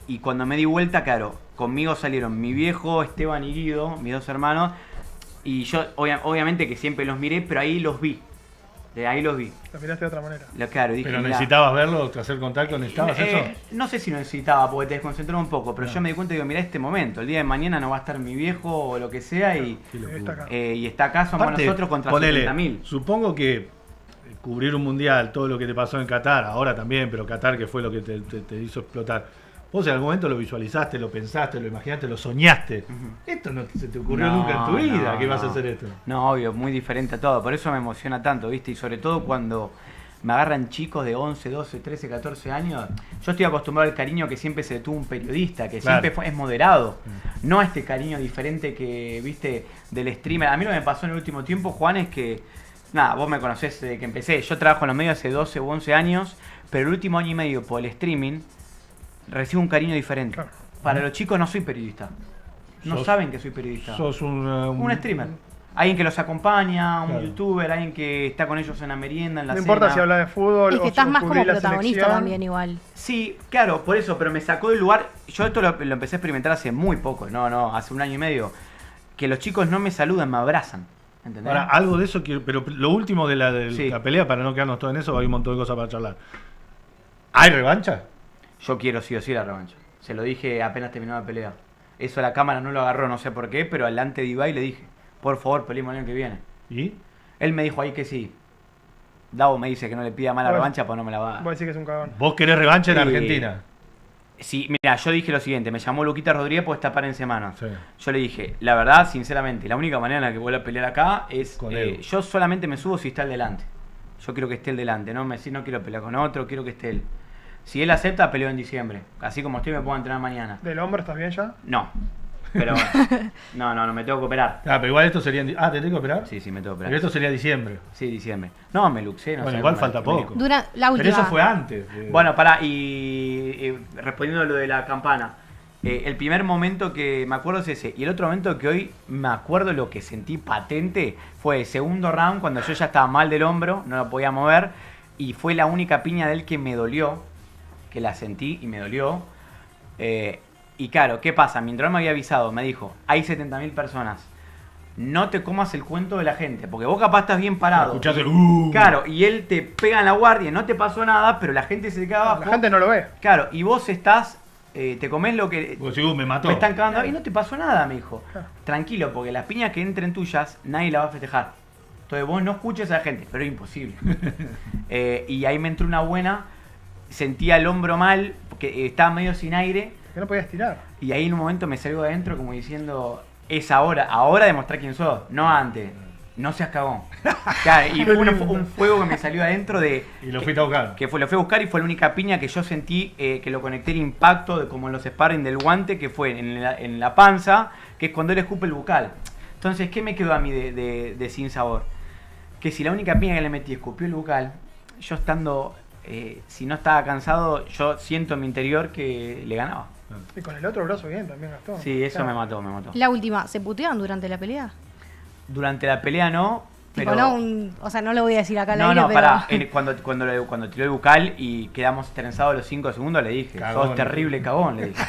y cuando me di vuelta, claro, conmigo salieron mi viejo, Esteban y Guido, mis 2 hermanos, y yo obviamente que siempre los miré, pero ahí los vi. De ahí los vi. Lo miraste de otra manera. Claro, dije, Pero mirá. necesitabas verlo, hacer contacto, necesitabas eso. No sé si lo necesitaba porque te desconcentró un poco, pero yo me di cuenta y digo, mira este momento, el día de mañana no va a estar mi viejo o lo que sea y, Qué locura. Está acá. y está acá, somos Aparte, nosotros contra ponele, 70.000. Supongo que cubrir un mundial, todo lo que te pasó en Qatar, ahora también, pero Qatar que fue lo que te hizo explotar. Vos en algún momento lo visualizaste, lo pensaste, lo imaginaste, lo soñaste. Esto no se te ocurrió No, nunca en tu vida, no, que ibas a no. hacer esto. No, obvio, muy diferente a todo, por eso me emociona tanto, ¿viste? Y sobre todo cuando me agarran chicos de 11, 12, 13, 14 años. Yo estoy acostumbrado al cariño que siempre se le tuvo un periodista, que Claro. siempre es moderado. No a este cariño diferente que, viste, del streamer. A mí lo que me pasó en el último tiempo, Juan, es que, nada, vos me conocés desde que empecé. Yo trabajo en los medios hace 12 u 11 años, pero el último año y medio por el streaming recibo un cariño diferente. Claro. Para los chicos no soy periodista. No Sos- saben que soy periodista. Sos Un streamer. Alguien que los acompaña, un Claro. youtuber, alguien que está con ellos en la merienda, en la No cena. importa si habla de fútbol Es que o estás si más como cubrís la protagonista selección. también igual. Sí, claro, por eso, pero me sacó del lugar. Yo esto lo empecé a experimentar hace muy poco, no, hace un año y medio. que los chicos no me saludan, me abrazan. ¿Entendés? Ahora, algo de eso, pero lo último de Sí. la pelea, para no quedarnos todo en eso, hay un montón de cosas para charlar. ¿Hay revancha? Yo quiero sí o sí la revancha. Se lo dije apenas terminó la pelea. Eso la cámara no lo agarró, no sé por qué, pero delante de Ibai le dije, por favor, peleemos el año que viene. ¿Y? Él me dijo ahí que sí. Davo me dice que no le pida más la Bueno. revancha, pues no me la va a dar. Voy a decir que es un cagón. ¿Vos querés revancha en Sí. Argentina? Sí, mira, yo dije lo siguiente, me llamó Luquita Rodríguez por estar en semana. Sí. Yo le dije, la verdad, sinceramente, la única manera en la que vuelva a pelear acá es, Con Edu. yo solamente me subo si está el delante. Yo quiero que esté el delante, no quiero pelear con otro, quiero que esté él. Si él acepta, peleo en diciembre. Así como estoy, me puedo entrenar mañana. ¿Del hombro estás bien ya? No, pero no, me tengo que operar. Ah, pero igual esto sería... ¿Ah, te tengo que operar? Sí, me tengo que Pero operar. esto sería diciembre. Sí, diciembre. No, me luxé. No Bueno, sé igual cómo falta me- poco. Dura la última. Pero eso fue antes. Bueno, pará, y respondiendo a lo de la campana. El primer momento que me acuerdo es ese. Y el otro momento que hoy me acuerdo lo que sentí patente fue el segundo round cuando yo ya estaba mal del hombro, no lo podía mover. Y fue la única piña de él que me dolió. Que la sentí y me dolió. Y claro, ¿qué pasa? Mi entrenador me había avisado, me dijo, hay 70.000 personas. No te comas el cuento de la gente, porque vos capaz estás bien parado. Escuchaste, Claro, y él te pega en la guardia, no te pasó nada, pero la gente se te queda abajo. La gente no lo ve. Claro, y vos estás, te comés lo que... Vos decís, me mató. Me están cagando y no te pasó nada, me dijo. Claro. Tranquilo, porque las piñas que entren tuyas, nadie la va a festejar. Entonces vos no escuches a la gente, pero es imposible. Y ahí me entró una buena, sentía el hombro mal, porque estaba medio sin aire, Que no podías tirar. y ahí en un momento me salió de adentro como diciendo, es ahora demostrar quién sos, no antes. No seas cagón. Claro, y fue un fuego que me salió adentro de... Y lo fuiste a buscar. Que lo fui a buscar y fue la única piña que yo sentí que lo conecté el impacto de como en los sparring del guante, que fue en la panza, que es cuando él escupe el bucal. Entonces, ¿qué me quedó a mí de sin sabor? Que si la única piña que le metí escupió el bucal, yo estando, si no estaba cansado, yo siento en mi interior que le ganaba. Y con el otro brazo bien también gastó. Sí, eso Claro. me mató. La última, ¿se puteaban durante la pelea? Durante la pelea no, Tipo, pero... no, o sea, no lo voy a decir acá al No, aire, no, pero... pará. Cuando tiró el bucal y quedamos trenzados los 5 segundos, le dije, Cagón. sos terrible cagón, le dije.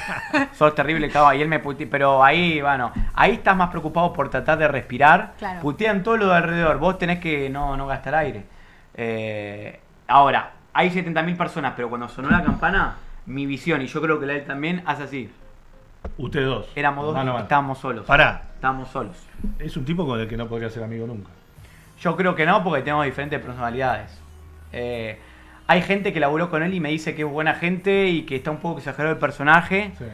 Sos terrible cagón. Y él me puteó, pero ahí, bueno, ahí estás más preocupado por tratar de respirar. Claro. Putean todo lo de alrededor, vos tenés que no gastar aire. Ahora, hay 70.000 personas, pero cuando sonó la campana, mi visión, y yo creo que la de él también, hace así. Ustedes dos. Éramos dos, Mano a mano. estábamos solos. Pará. Estábamos solos. Es un tipo con el que no podría ser amigo nunca. Yo creo que no, porque tenemos diferentes personalidades. Hay gente que laburó con él y me dice que es buena gente y que está un poco exagerado el personaje, Sí.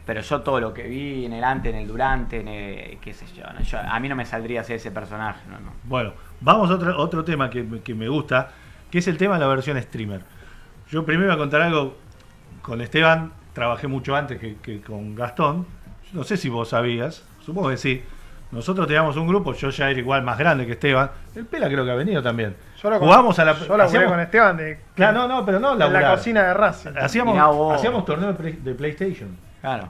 pero yo todo lo que vi en el antes, en el durante, qué sé yo, a mí no me saldría ser ese personaje. No. Bueno, vamos a otro tema que me gusta, que es el tema de la versión streamer. Yo primero voy a contar algo. Con Esteban trabajé mucho antes que con Gastón. No sé si vos sabías, supongo que sí. Nosotros teníamos un grupo, yo ya era igual más grande que Esteban. El Pela creo que ha venido también. Yo lo Jugamos a la... Yo laburé hacíamos- con Esteban de, Claro, no, pero no en la laburar. cocina de Racing. Mirá Hacíamos, vos. hacíamos torneos de PlayStation. Claro.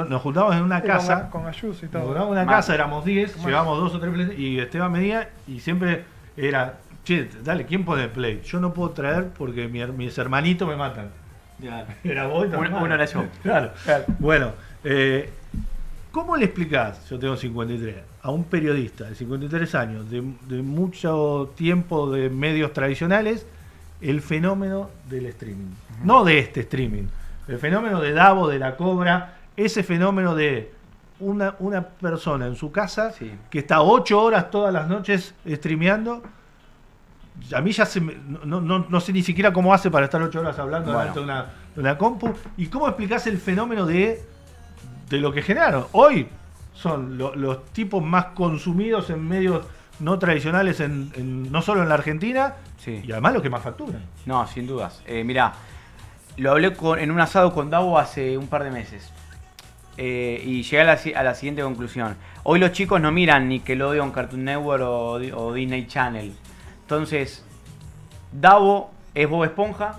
Nos juntábamos en una Sí, casa. con Ayuso y Nos todo. juntábamos en una Mal. casa, éramos 10, llevábamos 2 o 3 Play, y Esteban venía y siempre era, che, dale, ¿quién pone Play? Yo no puedo traer porque mis hermanitos me matan. Era vos y tu hermano. Uno era yo. Claro. Bueno, ¿cómo le explicás, yo tengo 53, a un periodista de 53 años, de mucho tiempo de medios tradicionales, el fenómeno del streaming? No de este streaming, el fenómeno de Davo, de la Cobra, ese fenómeno de una persona en su casa Sí. que está 8 horas todas las noches streameando. A mí ya no sé ni siquiera cómo hace para estar 8 horas hablando Bueno. delante de una compu. ¿Y cómo explicás el fenómeno de lo que generaron? Hoy son los tipos más consumidos en medios no tradicionales, no solo en la Argentina, Sí. y además los que más facturan. No, sin dudas. Mirá, lo hablé en un asado con Davo hace un par de meses. Y llegué a la siguiente conclusión. Hoy los chicos no miran Nickelodeon, Cartoon Network o Disney Channel. Entonces, Davo es Bob Esponja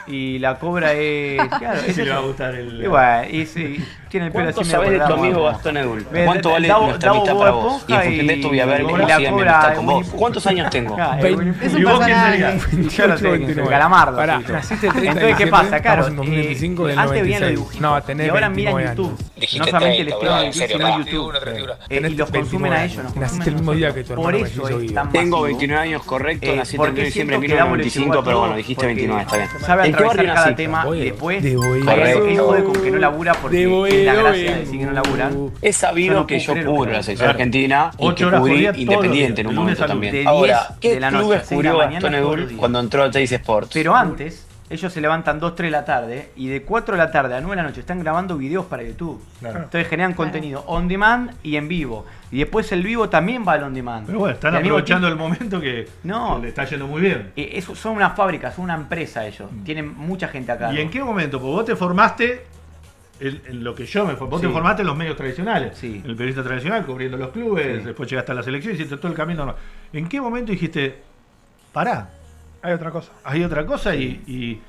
Y la cobra es. Claro, Sí, le va a gustar el. Y bueno, y sí, tiene el pelo ¿Cuánto así sabés de tu medio amigo colorado. Gastón Edul? Ve, ¿Cuánto vale Davo- nuestra Davo amistad Bob para vos? Y en Esponja función de esto voy a ver y cómo la sigue mi cobra amistad es con Winnie vos. Pooh. ¿Cuántos años tengo? Ah, Es un ¿Y vos quién personaje. serías? Yo no sé quién soy, 29. Calamardo. Pará, soy yo. naciste el 30 de Entonces, ¿qué diciembre, pasa? Claro, estamos en 2025 del antes veían los 96. dibujitos. No, tenés y ahora miran 29 YouTube. años. Dijiste No solamente 30, el boludo, streaming en de serio, YouTube, sino pará. YouTube. Tenés Y los 29 consumen a años. ellos. nos Naciste consumen el mismo a día nosotros. que tu Por hermano eso mellizo es Guido. tan Tengo masivo. 29 años, correcto. Nací el ¿Por 31 qué de diciembre de siento que Davo le 1995, llegó a pero bueno, todo? dijiste Porque 29, está bien. sabe ¿En qué barrio atravesar cada naciste? tema y Boedo. después De Boedo. él jode con que no labura porque es la gracia de decir que no laburan. Es Yo sabido no que puedo yo creer cubro que- la selección Claro. argentina y 8 que horas por cubrí día, todos los Independiente días, en un de lunes momento a lunes. también. De Ahora, 10 ¿qué de la noche a clubes 6 de la cubrió mañana Gastón todos Edul los días. cuando entró a Teis Sports? Pero antes, ellos se levantan 2, 3 de la tarde y de 4 de la tarde a 9 de la noche están grabando videos para YouTube. Claro. Entonces generan contenido on demand y en vivo. Y después el vivo también va al on demand. Pero bueno, están Y al mismo aprovechando tiempo- el momento que No. le está yendo muy bien. Son una fábrica, son una empresa ellos. Tienen mucha gente acá. ¿Y en qué momento? Porque vos te formaste en lo que yo me formé. Vos Sí. te formaste en los medios tradicionales. Sí. En el periodista tradicional, cubriendo los clubes, Sí. después llegaste a la selección, hiciste todo el camino. ¿En qué momento dijiste, pará, Hay otra cosa. hay otra cosa y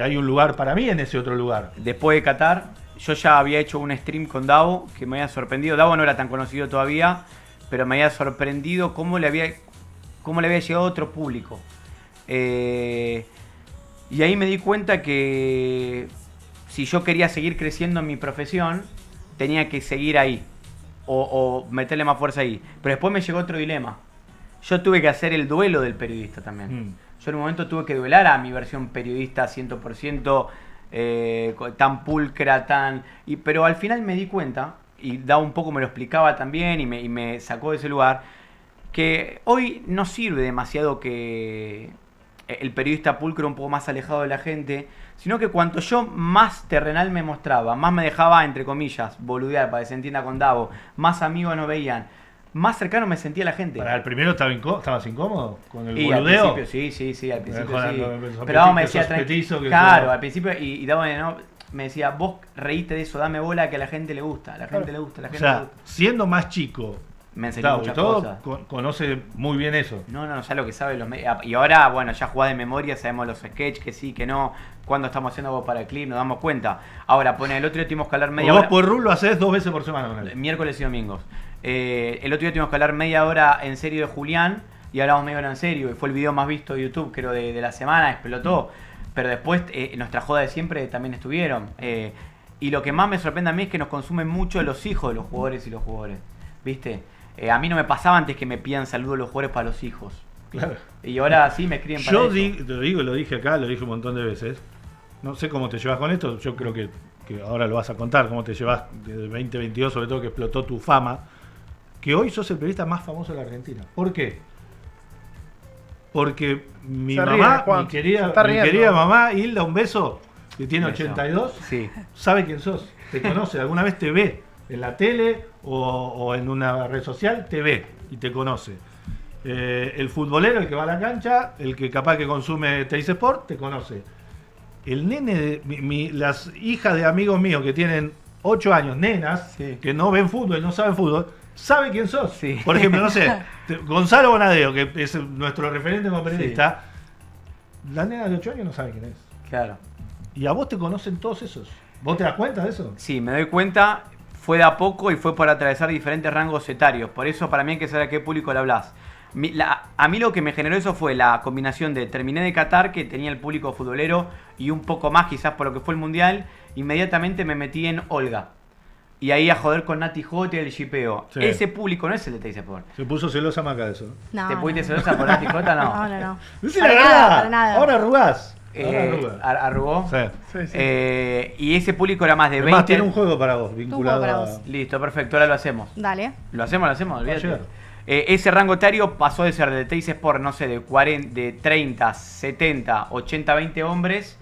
hay un lugar para mí en ese otro lugar? Después de Qatar, yo ya había hecho un stream con Davo que me había sorprendido. Davo no era tan conocido todavía, pero me había sorprendido cómo le había llegado a otro público. Y ahí me di cuenta que si yo quería seguir creciendo en mi profesión, tenía que seguir ahí o meterle más fuerza ahí. Pero después me llegó otro dilema. Yo tuve que hacer el duelo del periodista también. Mm. Yo en un momento tuve que duelar a mi versión periodista 100%, tan pulcra, pero al final me di cuenta, y Davo un poco me lo explicaba también y me sacó de ese lugar, que hoy no sirve demasiado que el periodista pulcro un poco más alejado de la gente, sino que cuanto yo más terrenal me mostraba, más me dejaba, entre comillas, boludear para que se entienda con Davo, más amigos no veían, más cercano me sentía la gente. Para el primero estabas incómodo con el Y al boludeo. principio sí, al principio jodas, sí. no, me sos Pero Davo me petizo, decía, sos petizo, que claro, sos- al principio, y Davo me decía, vos reíste de eso, dame bola que a la gente le gusta, a la gente le gusta, a la O gente le sea, gusta. siendo más chico, Me enseñó Davo, y muchas todo, cosas. conoce muy bien eso. No, ya lo que sabe los medios. Y ahora, bueno, ya jugás de memoria, sabemos los sketches, que sí, que no, cuando estamos haciendo algo para el clip, nos damos cuenta. Ahora, pone el otro día tuvimos que hablar media Vos hora. por rule lo haces 2 veces por semana con él. Miércoles y domingos. El otro día tuvimos que hablar media hora en serio de Julián y hablamos media hora en serio. Y fue el video más visto de YouTube, creo, de la semana, explotó. Pero después, nuestra joda de siempre también estuvieron. Y lo que más me sorprende a mí es que nos consumen mucho los hijos de los jugadores y los jugadores. ¿Viste? A mí no me pasaba antes que me pidan saludos los jugadores para los hijos. Claro. Y ahora sí me escriben para Yo eso. te digo, lo dije acá, lo dije un montón de veces. No sé cómo te llevas con esto, yo creo que ahora lo vas a contar, cómo te llevas desde 2022, sobre todo que explotó tu fama, que hoy sos el periodista más famoso de la Argentina. ¿Por qué? Porque mi Se ríe, mamá, Juan, mi se está riendo. querida mamá, Hilda, un beso, que tiene Beso. 82, Sí. sabe quién sos, te conoce, alguna vez te ve en la tele o en una red social, te ve y te conoce. El futbolero, el que va a la cancha, el que capaz que consume Teis Sport, te conoce. El nene, las hijas de amigos míos que tienen 8 años, nenas, Sí. que no ven fútbol, no saben fútbol, sabe quién sos. Sí. Por ejemplo, no sé, Gonzalo Bonadeo, que es nuestro referente como periodista, la nena de 8 años no sabe quién es. Claro. Y a vos te conocen todos esos. ¿Vos te das cuenta de eso? Sí, me doy cuenta, fue de a poco y fue por atravesar diferentes rangos etarios. Por eso para mí hay que saber a qué público le hablas. A mí lo que me generó eso fue la combinación de terminé de Qatar, que tenía el público futbolero y un poco más quizás por lo que fue el Mundial. Inmediatamente me metí en Olga. Y ahí a joder con Nati J y el shipeo. Sí. Ese público no es el de Teis Sport. Se puso celosa Maca de eso. No, ¿Te pudiste no. celosa por Nati J? No. No. Decí Para la nada, verdad. para nada. Ahora arrugás. Ahora arrugás. ¿Arrugó? Sí. Sí, sí. Y ese público era más de 20. Además, tiene un juego para vos, vinculado para a... vos. Listo, perfecto, ahora lo hacemos. Dale. Lo hacemos, olvídate. llegar. Ese rango etario pasó de ser de Teis Sport, no sé, de 30, 70, 80, 20 hombres,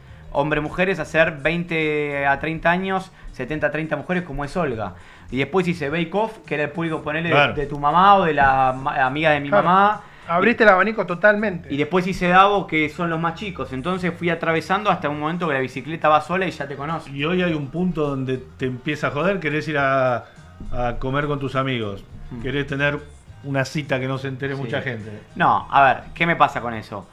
mujeres, a ser 20 a 30 años, 70 a 30 mujeres, como es Olga. Y después hice Bake Off, que era el público, ponerle Claro. de tu mamá o de la amiga de mi Claro. mamá. Abriste el abanico totalmente. Y después hice Davo, que son los más chicos. Entonces fui atravesando hasta un momento que la bicicleta va sola y ya te conoce. Y hoy hay un punto donde te empieza a joder, querés ir a comer con tus amigos, querés tener una cita que no se entere Sí. mucha gente. No, a ver, ¿qué me pasa con eso?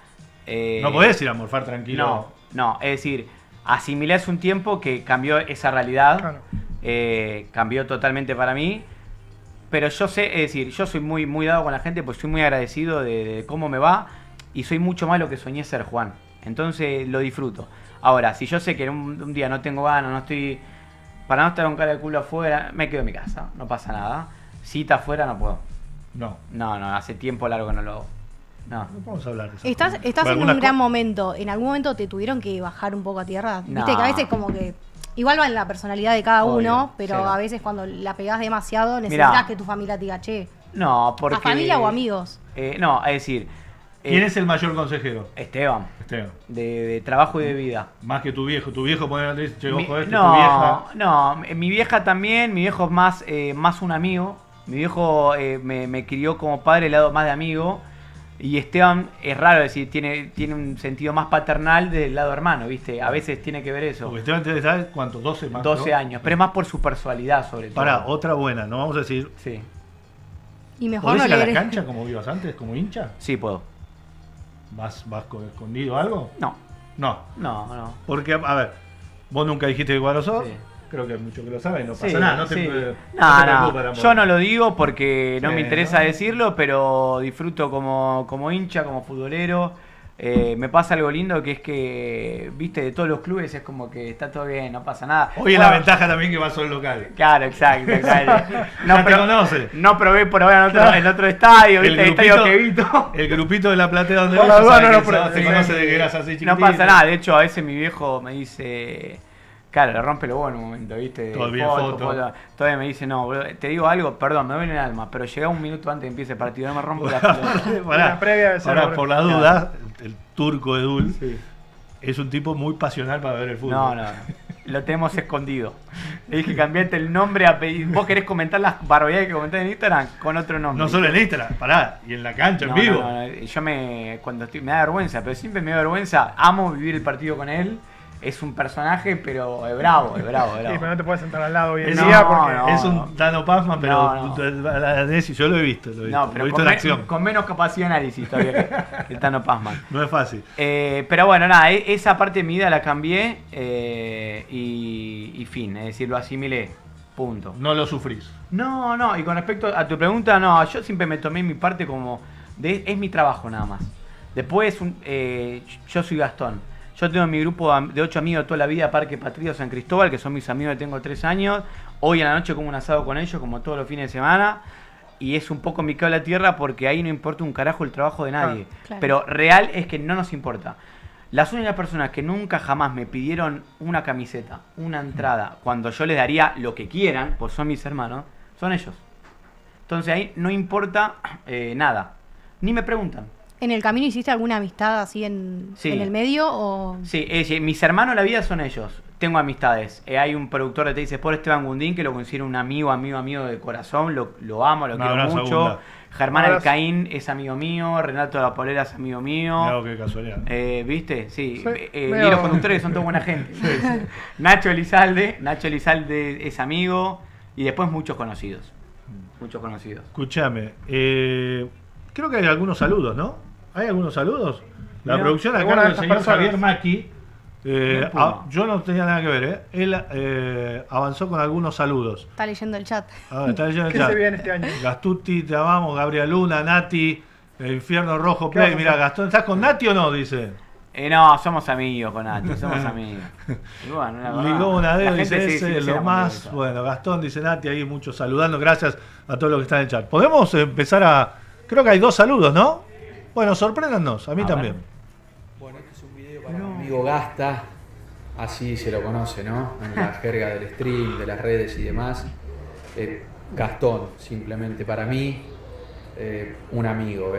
No podés ir a morfar tranquilo. No, No, es decir, asimilé hace un tiempo que cambió esa realidad. Claro. Cambió totalmente para mí. Pero yo sé, es decir, yo soy muy dado con la gente, pues soy muy agradecido de cómo me va. Y soy mucho más lo que soñé ser, Juan. Entonces lo disfruto. Ahora, si yo sé que un día no tengo ganas, no estoy... Para no estar con cara de culo afuera, me quedo en mi casa, no pasa nada. Cita afuera no puedo. No, No, hace tiempo largo no lo hago. No. no podemos hablar de eso. Estás en un gran momento. ¿En algún momento te tuvieron que bajar un poco a tierra? No. Viste que a veces como que... Igual va en la personalidad de cada Obvio, uno, pero cero. a veces cuando la pegás demasiado necesitas Mirá. que tu familia te diga, che, No, porque... ¿a familia o amigos? No, es decir... ¿Quién es el mayor consejero? Esteban, Esteban. de trabajo y de vida. Más que tu viejo. Tu viejo pone dice, che, ojo esto, tu No, vieja. no, mi vieja también, mi viejo es más un amigo. Mi viejo me crió como padre el lado más de amigo. Y Esteban es raro decir, tiene un sentido más paternal del lado hermano, ¿viste? A veces tiene que ver eso. Porque Esteban te da, ¿cuánto? 12 más. 12 ¿no? años, pero es más por su personalidad sobre todo. Pará, otra buena, no vamos a decir. Sí, Y mejor ¿Podés no ir a la leer. cancha como ibas antes, como hincha? sí puedo. ¿Vas escondido o algo? No, No. no. Porque, a ver, vos nunca dijiste que cuadro sos. Sí. Creo que hay muchos que lo saben, no pasa Sí, nada. No sí. te, No, no te preocupes, amor. yo no lo digo porque no Sí, me interesa ¿no? decirlo, pero disfruto como hincha, como futbolero. Me pasa algo lindo que es que, viste, de todos los clubes es como que está todo bien, no pasa nada. Hoy es Bueno, la ventaja también que vas solo local. Claro, exacto. Ya te conoce. No probé por ahora en otro estadio, El viste, el estadio que grupito, evito. el grupito de la platea donde Por vas, la duda sabe no que lo se pruebes. conoce de que eras así chiquitito. No pasa nada, de hecho a veces mi viejo me dice, claro, le rompe lo bueno en un momento, viste. Todavía foto. Todavía me dice, no, boludo, te digo algo, perdón, me duele el alma, pero llega un minuto antes que empiece el partido, no me rompo la pelota. Pará, La previa de ser pará, hombre. por la duda, el turco Edul Sí. es un tipo muy pasional para ver el fútbol. No, lo tenemos escondido. Le dije, cambiate el nombre, vos querés comentar las barbaridades que comentás en Instagram con otro nombre. No solo en Instagram, pará, y en la cancha, No, en vivo. no. Yo me da vergüenza, pero siempre me da vergüenza. Amo vivir el partido con él. Es un personaje, pero es bravo. Sí, pero no te puedes sentar al lado hoy en No, día porque... no. Es un Tano Pazman, pero No. yo lo he visto, No, lo he pero visto en acción. con menos capacidad de análisis todavía que el Tano Pazman. No es fácil. Pero bueno, nada, esa parte de mi vida la cambié y fin, es decir, lo asimilé. Punto. No lo sufrís. No, y con respecto a tu pregunta, no, yo siempre me tomé mi parte como es mi trabajo nada más. Después, yo soy Gastón. Yo tengo mi grupo de 8 amigos de toda la vida, Parque Patricio San Cristóbal, que son mis amigos que tengo 3 años. Hoy a la noche como un asado con ellos, como todos los fines de semana. Y es un poco mi cable a tierra porque ahí no importa un carajo el trabajo de nadie. Claro. Pero real es que no nos importa. Las únicas personas que nunca jamás me pidieron una camiseta, una entrada, cuando yo les daría lo que quieran, pues son mis hermanos, son ellos. Entonces ahí no importa nada. Ni me preguntan. ¿En el camino hiciste alguna amistad así en el medio o...? Sí, mis hermanos en la vida son ellos. Tengo amistades. Hay un productor de Teis Sport, Esteban Gundín, que lo considero un amigo de corazón. Lo amo, lo Un quiero abrazo, mucho. Gunda. Germán Un abrazo. Alcaín es amigo mío. Renato de la Polera es amigo mío. Mirá, qué casualidad. ¿Viste? Sí. Sí, Y medio- los conductores que son toda buena gente. Nacho Elizalde es amigo. Y después muchos conocidos. Muchos conocidos. Escúchame, creo que hay algunos saludos, ¿no? ¿Hay algunos saludos? La Mirá, producción a alguna cargo de del estas señor personas. Javier Maki. Mirá, Puma. Yo no tenía nada que ver, ¿eh? Él avanzó con algunos saludos. Está leyendo el chat. A ver, está leyendo el ¿Qué chat. se viene este año? Gastuti, te amamos. Gabriel Luna, Nati, el Infierno Rojo ¿Qué Play. vas a Mira, hacer? Gastón, ¿estás con Nati o no? Dice. No, somos amigos con Nacho, somos amigos. Y bueno, la verdad, Ligó una la dedo, gente dice sí, ese, sí, lo éramos más. amigos. Bueno, Gastón dice Nati, ahí muchos saludando. Gracias a todos los que están en el chat. Podemos empezar a. Creo que hay 2 saludos, ¿no? Bueno, sorpréndanos, a mí A también. Bueno, este es un video para mi amigo Gasta, así se lo conoce, ¿no? En la jerga del stream, de las redes y demás. Gastón, simplemente para mí, un amigo,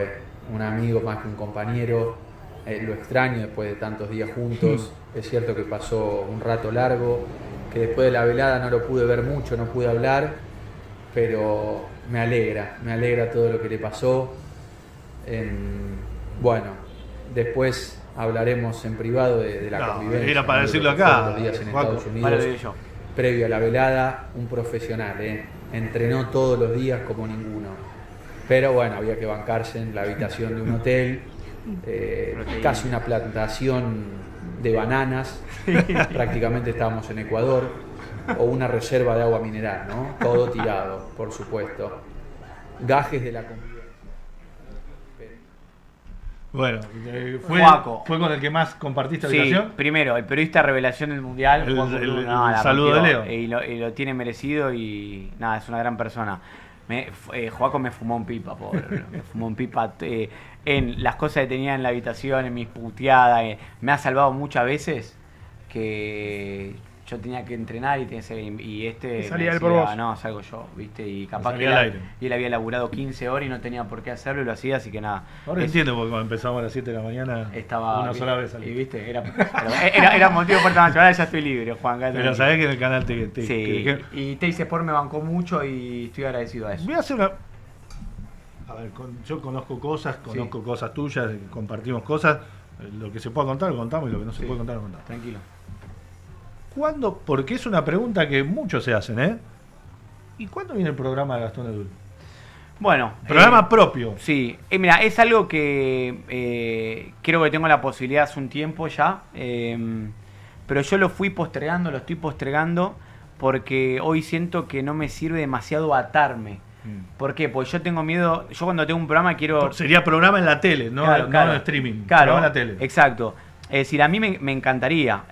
un amigo más que un compañero. Lo extraño después de tantos días juntos. Es cierto que pasó un rato largo, que después de la velada no lo pude ver mucho, no pude hablar, pero me alegra todo lo que le pasó. Bueno, después hablaremos en privado de la No, convivencia. era para ¿no? decirlo Lo que fueron acá, los días en Juaco. Estados Ahora lo Unidos, digo yo. previo a la velada, un profesional, entrenó todos los días como ninguno. Pero bueno, había que bancarse en la habitación de un hotel, casi una plantación de bananas, prácticamente estábamos en Ecuador, o una reserva de agua mineral, ¿no? Todo tirado, por supuesto. Gajes de la convivencia. Bueno, Juaco. fue con el que más compartiste Sí, habitación. primero, el periodista revelación del mundial. El- Juan el- Fortuna, el la saludo rompió, de y lo tiene merecido y nada, es una gran persona. Juaco me fumó un pipa, pobre. Me fumó un pipa en las cosas que tenía en la habitación, en mis puteadas. Me ha salvado muchas veces que yo tenía que entrenar y este Salía me él por decía, vos. no, salgo yo, ¿viste? Y capaz que salía al aire. y él había laburado 15 horas y no tenía por qué hacerlo y lo hacía, así que nada. Ahora Es- entiendo porque cuando empezamos a las 7 de la mañana, estaba una sola vez y salí. viste, era motivo para estar ahora ya estoy libre, Juan. Pero sabés que en el canal te Sí, que- y Teis Sport me bancó mucho y estoy agradecido a eso. Voy a hacer una. A ver, yo conozco cosas tuyas, compartimos cosas. Lo que se pueda contar, lo contamos y lo que no se Sí. puede contar, lo contamos. Tranquilo. ¿Cuándo? Porque es una pregunta que muchos se hacen, ¿eh? ¿Y cuándo viene el programa de Gastón Edul? Bueno, Programa propio. sí, mira, es algo que creo que tengo la posibilidad hace un tiempo ya, pero yo lo fui postergando, lo estoy postergando porque hoy siento que no me sirve demasiado atarme. ¿Por qué? Pues yo tengo miedo, yo cuando tengo un programa quiero... Sería programa en la tele, no, Claro, no claro. en streaming. Claro, Programa en la tele. exacto. Es decir, a mí me encantaría,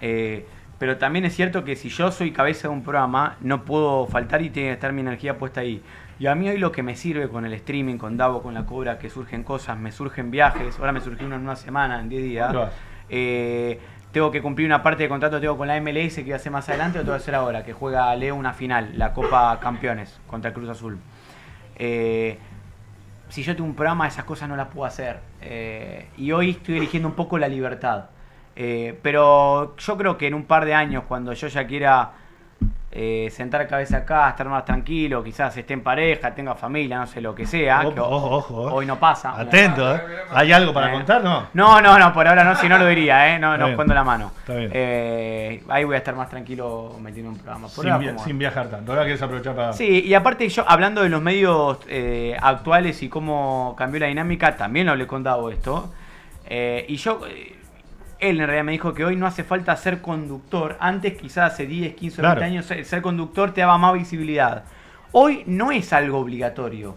pero también es cierto que si yo soy cabeza de un programa, no puedo faltar y tiene que estar mi energía puesta ahí. Y a mí hoy lo que me sirve con el streaming, con Davo, con la Cobra, que surgen cosas, me surgen viajes, ahora me surgió uno en una semana, en 10 días. ¿Dónde vas? Tengo que cumplir una parte de contrato, tengo con la MLS que voy a hacer más adelante, o tengo que hacer ahora, que juega Leo una final, la Copa Campeones contra el Cruz Azul. Si yo tengo un programa, esas cosas no las puedo hacer. Y hoy estoy eligiendo un poco la libertad. Pero yo creo que en un par de años, cuando yo ya quiera sentar cabeza acá, estar más tranquilo, quizás esté en pareja, tenga familia, no sé, lo que sea. Ojo, que ojo, hoy no pasa. Atento, ¿eh? ¿Hay algo para contar? No. No, por ahora no, si no lo diría, no Está nos bien. cuento la mano. Está bien. Ahí voy a estar más tranquilo metiendo un programa. Por Sin, ahora, como- sin viajar tanto. Ahora quieres aprovechar para. Sí, y aparte yo, hablando de los medios actuales y cómo cambió la dinámica, también lo hablé con Davo esto. Él en realidad me dijo que hoy no hace falta ser conductor. Antes, quizás hace 10, 15 o 20 Claro. años, ser conductor te daba más visibilidad. Hoy no es algo obligatorio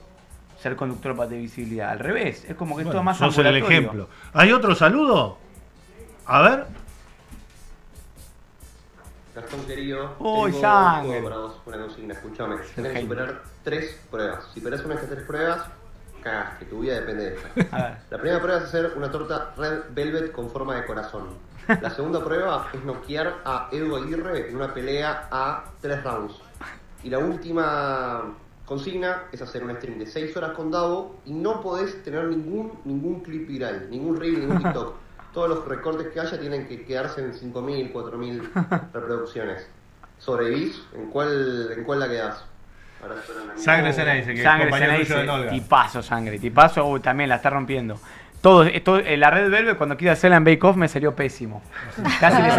ser conductor para tener visibilidad. Al revés, es como que es todo más sos el ambulatorio. ejemplo. ¿Hay otro saludo? A ver. Gastón querido, Uy, tengo sangre. un juego para vos, una consigna, escúchame. Tenés que genio. superar 3 pruebas. Si superas una de estas 3 pruebas, cagaste, tu vida depende de esta. A ver. La primera prueba es hacer una torta Red Velvet con forma de corazón. La segunda prueba es noquear a Edu Aguirre en una pelea a 3 rounds. Y la última consigna es hacer un stream de 6 horas con Davo y no podés tener ningún clip viral, ningún reel, ningún TikTok. Todos los recortes que haya tienen que quedarse en 5.000, 4.000 reproducciones. ¿Sobrevivís? ¿En cuál la quedás? Ahora suena una- Sangre Sena dice que Sangre es compañero Sena tuyo de dice, Nolga. tipazo, Sangre, tipazo, también la está rompiendo. La Red Velvet cuando quise hacerla en Bake Off me salió pésimo.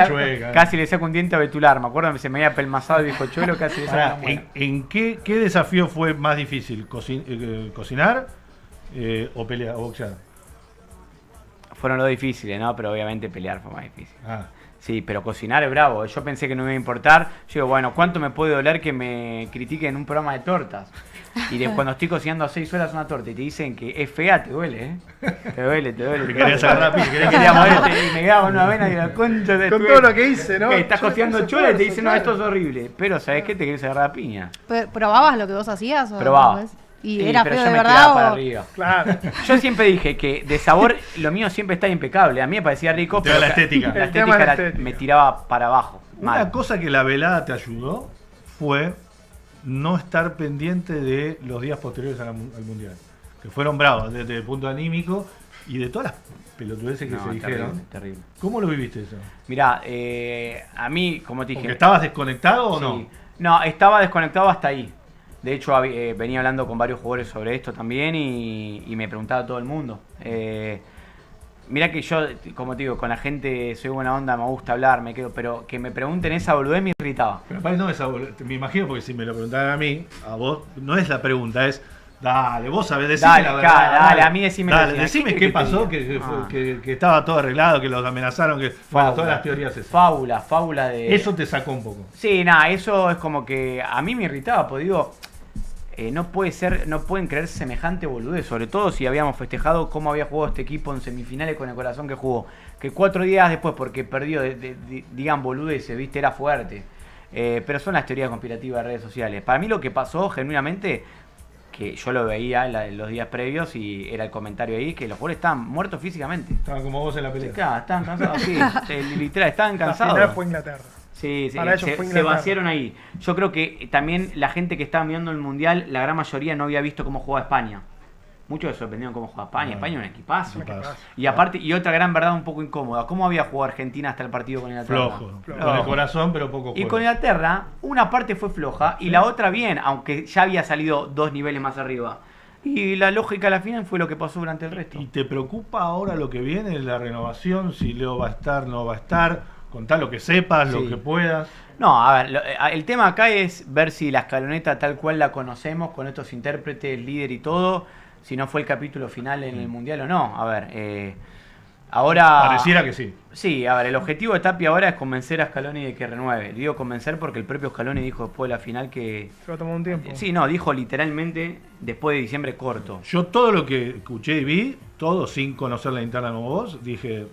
Chueca. Casi le saco un diente a Betular, me acuerdo que se me había pelmazado el bizcochuelo, casi le saco Pará, una muela. ¿en qué desafío fue más difícil? ¿Cocinar o pelear o boxear? Fueron los difíciles, ¿no? Pero obviamente pelear fue más difícil. Ah, Sí, pero cocinar es bravo. Yo pensé que no me iba a importar. Yo digo, bueno, ¿cuánto me puede doler que me critiquen en un programa de tortas? Y cuando estoy cocinando a 6 horas una torta y te dicen que es fea, te duele, ¿eh? Te duele. Te querías agarrar, Quería moverte y me quedaba con una vena y la concha de Con tu- todo lo que hice, ¿no? Ok, estás Yo cocinando hice chola y te esfuerzo, dicen, no, claro. esto es horrible. Pero, ¿sabes qué? Te querés agarrar a piña. ¿Probabas lo que vos hacías? Probaba. ¿Y Sí, era pero feo yo de me quedaba para verdad? arriba. Claro. Yo siempre dije que de sabor lo mío siempre está impecable. A mí me parecía rico, Te da la ca- estética. La El tema estética, es la la- estética. me tiraba para abajo. una Mal. cosa que la velada te ayudó fue no estar pendiente de los días posteriores al Mundial. Que fueron bravos desde el punto anímico y de todas las pelotudeces que No, se dijeron. terrible, terrible. ¿Cómo lo viviste eso? Mirá, a mí, como te ¿Porque dije... estabas desconectado o sí. no? No, estaba desconectado hasta ahí. De hecho, venía hablando con varios jugadores sobre esto también y me preguntaba todo el mundo. Mirá que yo, como te digo, con la gente soy buena onda, me gusta hablar, me quedo, pero que me pregunten esa boludez me irritaba. Pero aparte no es me imagino porque si me lo preguntaran a mí, a vos, no es la pregunta, es Dale, vos sabés, decime Dale, la verdad. dale, a mí decime Dale, la decime verdad. qué ¿Qué pasó, querés que te diga? que estaba todo arreglado, que los amenazaron, que... Bueno, Fábula. todas las teorías esas. Fábula de... Eso te sacó un poco. Sí, nada, eso es como que a mí me irritaba, porque digo, no puede ser, no pueden creer semejante boludez, sobre todo si habíamos festejado cómo había jugado este equipo en semifinales con el corazón que jugó, que 4 días después, porque perdió, digan boludeces, viste, era fuerte. Pero son las teorías conspirativas de redes sociales. Para mí lo que pasó, genuinamente, que yo lo veía en los días previos y era el comentario ahí, que los jugadores estaban muertos físicamente. Estaban como vos en la pelea. Claro, estaban cansados, sí, literal, estaban La cansados. final fue Inglaterra. Sí, sí, Para ellos fue se Inglaterra. vaciaron ahí. Yo creo que también la gente que estaba mirando el Mundial, la gran mayoría no había visto cómo jugaba España. Muchos se sorprendieron cómo jugaba España. No. España es un equipazo. Equipazo. Y aparte, y otra gran verdad un poco incómoda. ¿Cómo había jugado Argentina hasta el partido con Inglaterra? Flojo. Con el corazón, pero poco Y juego. con Inglaterra, una parte fue floja y la otra bien, aunque ya había salido 2 niveles más arriba. Y la lógica de la final fue lo que pasó durante el resto. ¿Y te preocupa ahora lo que viene, la renovación? Si Leo va a estar, no va a estar. Contá lo que sepas, lo Sí. que puedas. No, a ver, el tema acá es ver si la escaloneta tal cual la conocemos, con estos intérpretes, líder y todo, si no fue el capítulo final en el Mundial o no. A ver, ahora... Pareciera que sí. Sí, a ver, el objetivo de Tapia ahora es convencer a Scaloni de que renueve. Digo convencer porque el propio Scaloni dijo después de la final que... Se va a tomar un tiempo. Sí, no, dijo literalmente después de diciembre corto. Yo todo lo que escuché y vi, todo sin conocer la interna como vos, dije,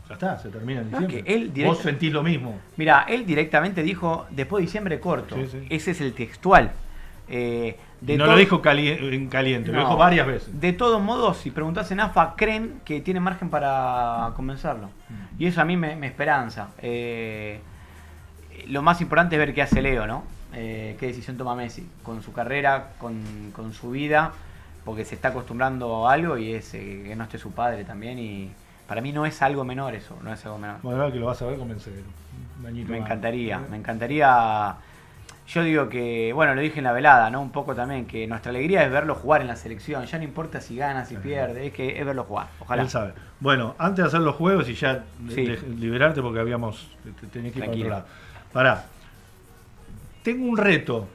ya está, se termina en No, es diciembre. que él Vos sentís lo mismo. Mira, él directamente dijo después de diciembre corto. Sí, sí. Ese es el textual. No lo dijo en caliente, lo No. dijo varias veces. De todos modos, si preguntás en AFA, creen que tiene margen para convencerlo. Y eso a mí me esperanza. Lo más importante es ver qué hace Leo, ¿no? Qué decisión toma Messi con su carrera, con su vida, porque se está acostumbrando a algo y es que no esté su padre también. Y para mí no es algo menor eso, no es algo menor. Bueno, ahora que lo vas a ver, convencer. Un añito Me más. encantaría. Yo digo que, bueno, lo dije en la velada, ¿no? Un poco también, que nuestra alegría es verlo jugar en la selección. Ya no importa si gana, si pierde, es verlo jugar. Ojalá. Él sabe. Bueno, antes de hacer los juegos y ya Sí. liberarte porque tenés que ir para Tranquilo. otro lado. Pará. Tengo un reto.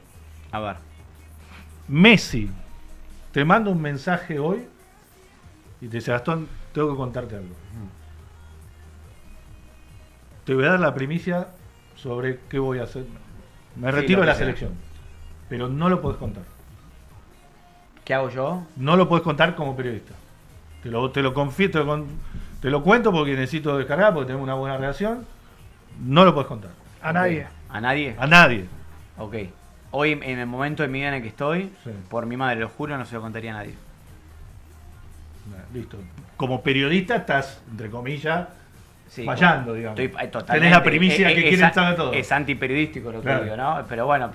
A ver. Messi, te mando un mensaje hoy y te dice, Gastón, tengo que contarte algo. Te voy a dar la primicia sobre qué voy a hacer. Me Sí, retiro lo de la que sea. selección, pero no lo podés contar. ¿Qué hago yo? No lo podés contar como periodista. Te lo confío, te lo cuento porque necesito descargar, porque tenemos una buena relación. No lo podés contar. A nadie. ¿A nadie? A nadie. Ok. Hoy, en el momento de mi vida en el que estoy, Sí. por mi madre, lo juro, no se lo contaría a nadie. Listo. Como periodista estás, entre comillas, Sí, fallando, digamos. totalmente. Tenés la primicia que quieren es- saber todo. Es antiperiodístico lo que Claro. digo, ¿no? Pero bueno,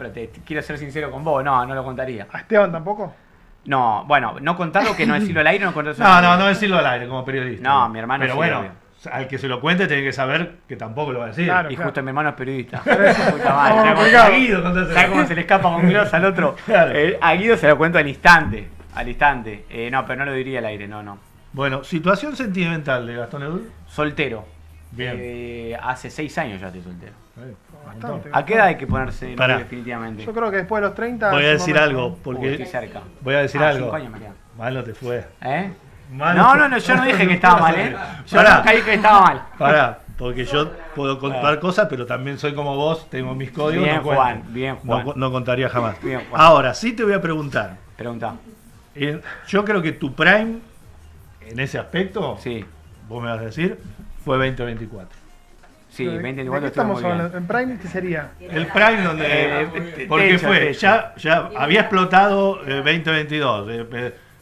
quiero ser sincero con vos, no lo contaría. ¿A Esteban tampoco? No, bueno, no contarlo que no decirlo al aire, no contarlo No decirlo al aire como periodista. No, mi hermano Pero sí, bueno, obvio. al que se lo cuente tiene que saber que tampoco lo va a decir. Claro. Y justo mi hermano es periodista. Pero eso- Puta madre, Vamos, ¿sabes cómo- complicado. A Guido, contáselo. ¿sabes cómo se le escapa con gloss al otro? Claro. A Guido se lo cuento al instante. Al instante. No, pero no lo diría al aire, no. Bueno, situación sentimental de Gastón Edul. Soltero. Bien. Hace 6 años ya estoy soltero. Bastante. ¿A qué edad hay que ponerse novio Pará. definitivamente? Yo creo que después de los 30. Voy a es un decir momento. algo, porque Estoy cerca. voy a decir 5 algo. años me quedan. Mal no te fue. ¿Eh? Mal No, yo no dije que estaba mal, ¿eh? Yo Pará. nunca dije que estaba mal. Pará, porque yo puedo contar cosas, pero también soy como vos, tengo mis códigos. Bien, no cuento. Juan, bien, Juan. No contaría jamás. Bien, Juan. Ahora, sí te voy a preguntar. Pregunta. Yo creo que tu prime, en ese aspecto, Sí, vos me vas a decir, fue 2024. sí, ¿De qué 2024 estuvo estamos muy bien. hablando? ¿En Prime qué sería? El prime donde... porque techo, fue, techo. ya había explotado 2022.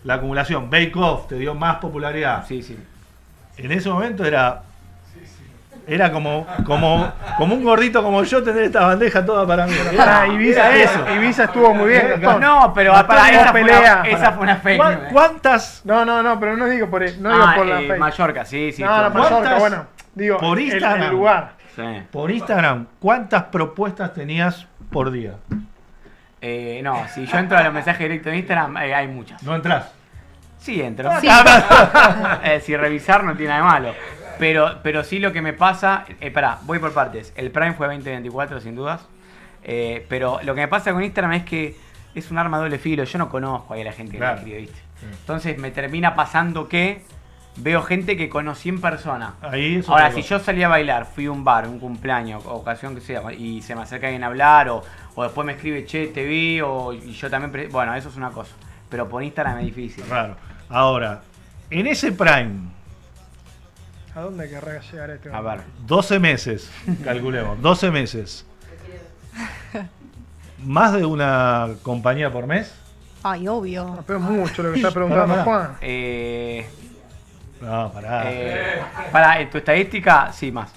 La acumulación, Bake Off te dio más popularidad. Sí, sí. En ese momento era como un gordito como yo tener esta bandeja toda para mí. Para Era Ibiza, eso. Ibiza estuvo muy bien. Gastón. No, pero Gastón para tuvo esa pelea. fue una fake news, eh. ¿Cuántas No, pero no digo por no digo por la fake. Mallorca, sí. No, la estuvo- Mallorca, ¿Cuántas bueno. Digo, por Instagram? el lugar. Sí. por Instagram, cuántas propuestas tenías por día? No, si yo entro a los mensajes directos de Instagram, hay muchas. No entras. Sí, entro. Sí. Si revisar no tiene nada de malo. Pero sí lo que me pasa... pará, voy por partes. El Prime fue 2024, sin dudas. Pero lo que me pasa con Instagram es que es un arma de doble filo. Yo no conozco ahí a la gente que Claro. me escribe, ¿viste? Entonces me termina pasando que veo gente que conocí en persona. Ahí es Ahora, otra si cosa. yo salí a bailar, fui a un bar, un cumpleaños, ocasión que sea, y se me acerca alguien a hablar, o después me escribe, che, te vi, y yo también... Bueno, eso es una cosa. Pero por Instagram es difícil. Raro. Ahora, en ese Prime, ¿A dónde querrá llegar este A hombre? ver. 12 meses, calculemos, 12 meses. ¿Más de una compañía por mes? Ay, obvio. No, pero es mucho lo que está preguntando Pará, pará. Juan. No, pará. Para, en tu estadística, sí, más.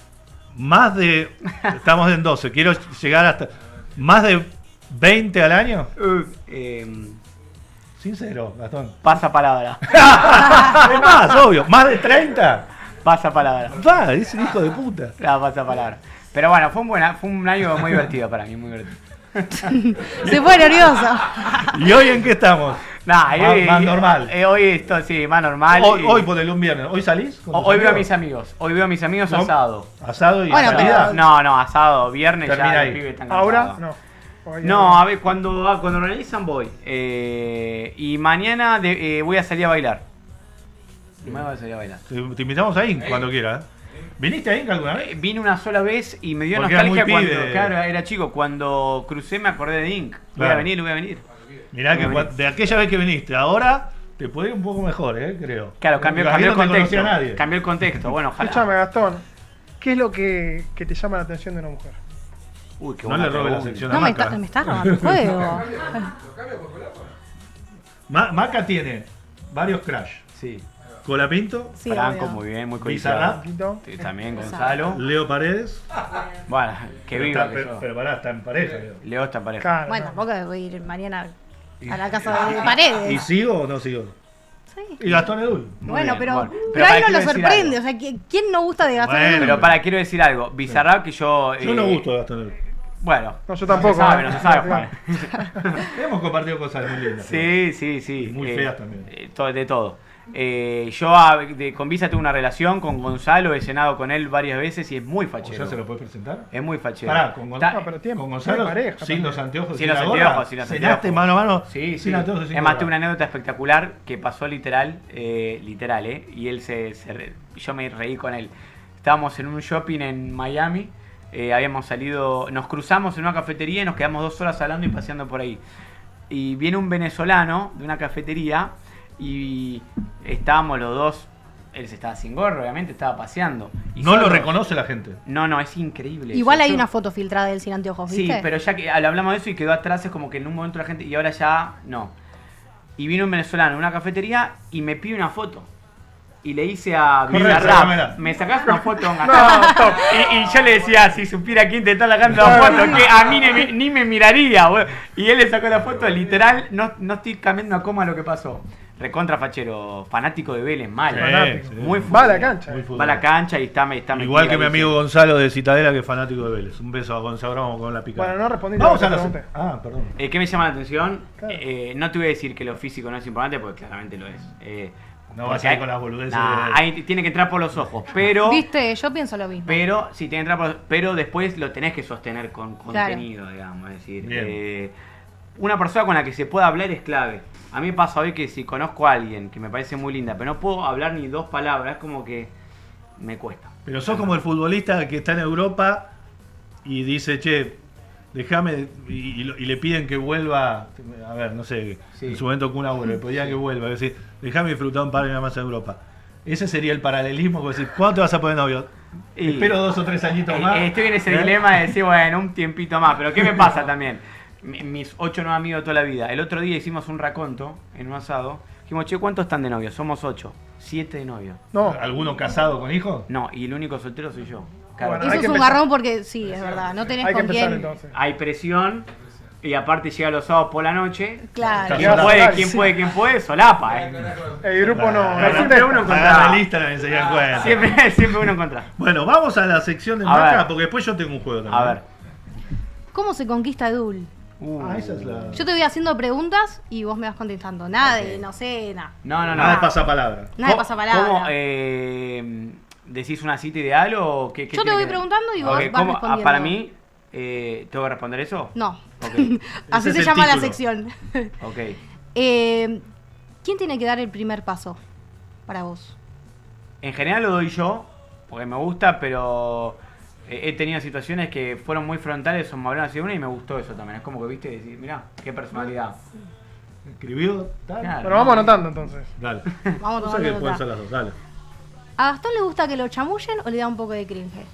Más de... Estamos en 12, quiero llegar hasta... ¿Más de 20 al año? Sincero, Gastón. Pasa palabra. Es más, obvio. ¿Más de 30? Pasa palabra. Va, es un hijo de puta. No, pasa palabra. Pero bueno, fue un año muy divertido para mí, muy divertido. Se fue nervioso. ¿Y hoy en qué estamos? Nah, Más normal. Hoy esto sí, más normal. Hoy ponele un viernes. ¿Hoy salís? con tus Hoy veo a amigos? mis amigos. Hoy veo a mis amigos ¿No? asado. ¿Asado y Bueno, salida? No, asado. Viernes Termina ya ahí. los pibes están ¿Ahora? cansados. No. Hoy No, a ver, cuando organizan voy. Y mañana voy a salir a bailar. Mañana voy a salir a bailar. Te invitamos a Inc. cuando quieras. ¿Viniste a Inc. alguna vez? Vine una sola vez y me dio Porque era nostalgia muy cuando pibe. claro, era chico. Cuando crucé me acordé de Inc. Voy Claro. a venir. Mirá que Bueno. de aquella vez que viniste, ahora te puede ir un poco mejor, creo. Claro, cambió Porque el ahí no te contexto. conocía nadie. Cambió el contexto. Bueno, ojalá. Escúchame, Gastón. ¿Qué es lo que te llama la atención de una mujer? Uy, qué No buena le robe la pregunta. sección No, a Maca. me estás robando el juego. Maca tiene varios crash. Sí. Colapinto, Sí, Franco, obvio. muy bien, muy Bizarrap. codiciado. Sí, también Gonzalo. Leo Paredes. Bueno, que Pero viva está- que pero, yo. pero pará, está en pareja. Leo. Leo está en pareja. Claro. Bueno, no. tampoco voy a ir mañana a la casa de Paredes. ¿Y sigo o no sigo? Sí. ¿Y Gastón Edul? Muy Bueno, bien, pero, bueno. pero para, ahí no quiero lo decir sorprende. algo. O sea, ¿quién no gusta de Gastón Bueno, Edul? Pero para, quiero decir algo. Bizarrap que yo... Yo no gusto de Gastón Edul. Bueno. No, yo tampoco. No se sabe, Juan. Hemos compartido cosas muy lindas. Sí. Y muy feas también. De todo. Yo con Visa tengo una relación, con Gonzalo he cenado con él varias veces y es muy ¿O fachero. ya se lo puedes presentar? Es muy fachero. Pará, con Gonzalo. No, pero tiene- Con Gonzalo, tiene pareja sin también. los anteojos, Sin la los gorra, anteojos, sin los cenaste anteojos. mano a mano, Sí, sin sí. anteojos, sin Es más, gorra. tengo una anécdota espectacular que pasó literal, y él yo me reí con él. Estábamos en un shopping en Miami, habíamos salido, nos cruzamos en una cafetería y nos quedamos 2 horas hablando y paseando por ahí. Y viene un venezolano de una cafetería y estábamos los dos, él se estaba sin gorro, obviamente, estaba paseando. Y No lo solo- reconoce la gente. No, es increíble. Igual eso. hay Yo- una foto filtrada de él sin anteojos, ¿viste? Sí, pero ya que hablamos de eso y quedó atrás, es como que en un momento la gente, y ahora ya no. Y vino un venezolano en una cafetería y me pide una foto. Y le hice a Correcto, Bizarrap, sácamela. ¿me sacás una foto? y yo le decía, si supiera quién te está sacando la foto, que a mí ni me miraría, boludo. Y él le sacó la foto, literal, no estoy cambiando a coma lo que pasó. Recontra fachero, fanático de Vélez, mal. Sí, Fanático. sí. Muy Va a la fútbol. cancha. Muy fútbol. Va a la cancha y está Igual que mi metido ahí, amigo sí. Gonzalo de Citadela, que es fanático de Vélez. Un beso a Gonzalo, ahora vamos con la picada. Bueno, no respondí Vamos lo a que la... te pregunté. Ah, perdón. ¿Qué me llama la atención? Claro. No te voy a decir que lo físico no es importante, porque claramente lo es. No porque vas a ir hay- con las boludeces Nah, de- ahí tiene que entrar por los ojos, pero... ¿Viste? Yo pienso lo mismo. Pero sí, tiene que entrar pero después lo tenés que sostener con Claro. contenido, digamos. Es decir, Bien. una persona con la que se pueda hablar es clave. A mí me pasa hoy que si conozco a alguien que me parece muy linda, pero no puedo hablar ni 2 palabras, es como que me cuesta. Pero sos como el futbolista que está en Europa y dice, che, déjame, y le piden que vuelva, a ver, no sé, Sí. en su momento Kun Agüero, le pedían que vuelva, es decir, déjame disfrutar un par de años más en Europa. Ese sería el paralelismo, como decir, ¿cuándo te vas a poner novio? Y- Espero 2 o 3 añitos más. Estoy en ese ¿Eh? dilema de decir, bueno, un tiempito más. Pero ¿qué me pasa también? Mis 8 nuevos amigos de toda la vida. El otro día hicimos un raconto en un asado. Dijimos, che, ¿cuántos están de novios? Somos 8. 7 de novios. No, ¿Alguno casado con hijos? No, y el único soltero soy yo. Claro. Bueno, Eso hay es que un empezar. garrón porque sí, es verdad. No tenés hay que con empezar quién. entonces. Hay presión. Y aparte llega los sábados por la noche. Claro. Está solapa. ¿Quién puede? Solapa, El grupo no. Pero no siempre uno contesta. encuentra. Agarra el Instagram y se dan cuenta. Siempre uno encuentra. Bueno, vamos a la sección de A Maca, ver. porque después yo tengo un juego también. A ver. ¿Cómo se conquista Edul? Ah, esa es la... Yo te voy haciendo preguntas y vos me vas contestando. Nada de, no sé, nada. No. Nada de pasapalabra. Nada de pasapalabra. ¿Cómo decís una cita ideal o qué? Yo te voy preguntando y vos vas respondiendo. Para mí, ¿Tengo que responder eso? No. Ok. Así Ese se es el llama la título. sección. Ok. ¿Quién tiene que dar el primer paso para vos? En general lo doy yo, porque me gusta, pero he tenido situaciones que fueron muy frontales o me hablaron así de una y me gustó eso también. Es como que viste y decís, mirá, qué personalidad. ¿Escribió? Dale. Claro. Bueno, vamos anotando entonces. Dale. Vamos O sea que tomando pueden nota. ser las dos, dale. ¿A Gastón le gusta que lo chamullen o le da un poco de cringe?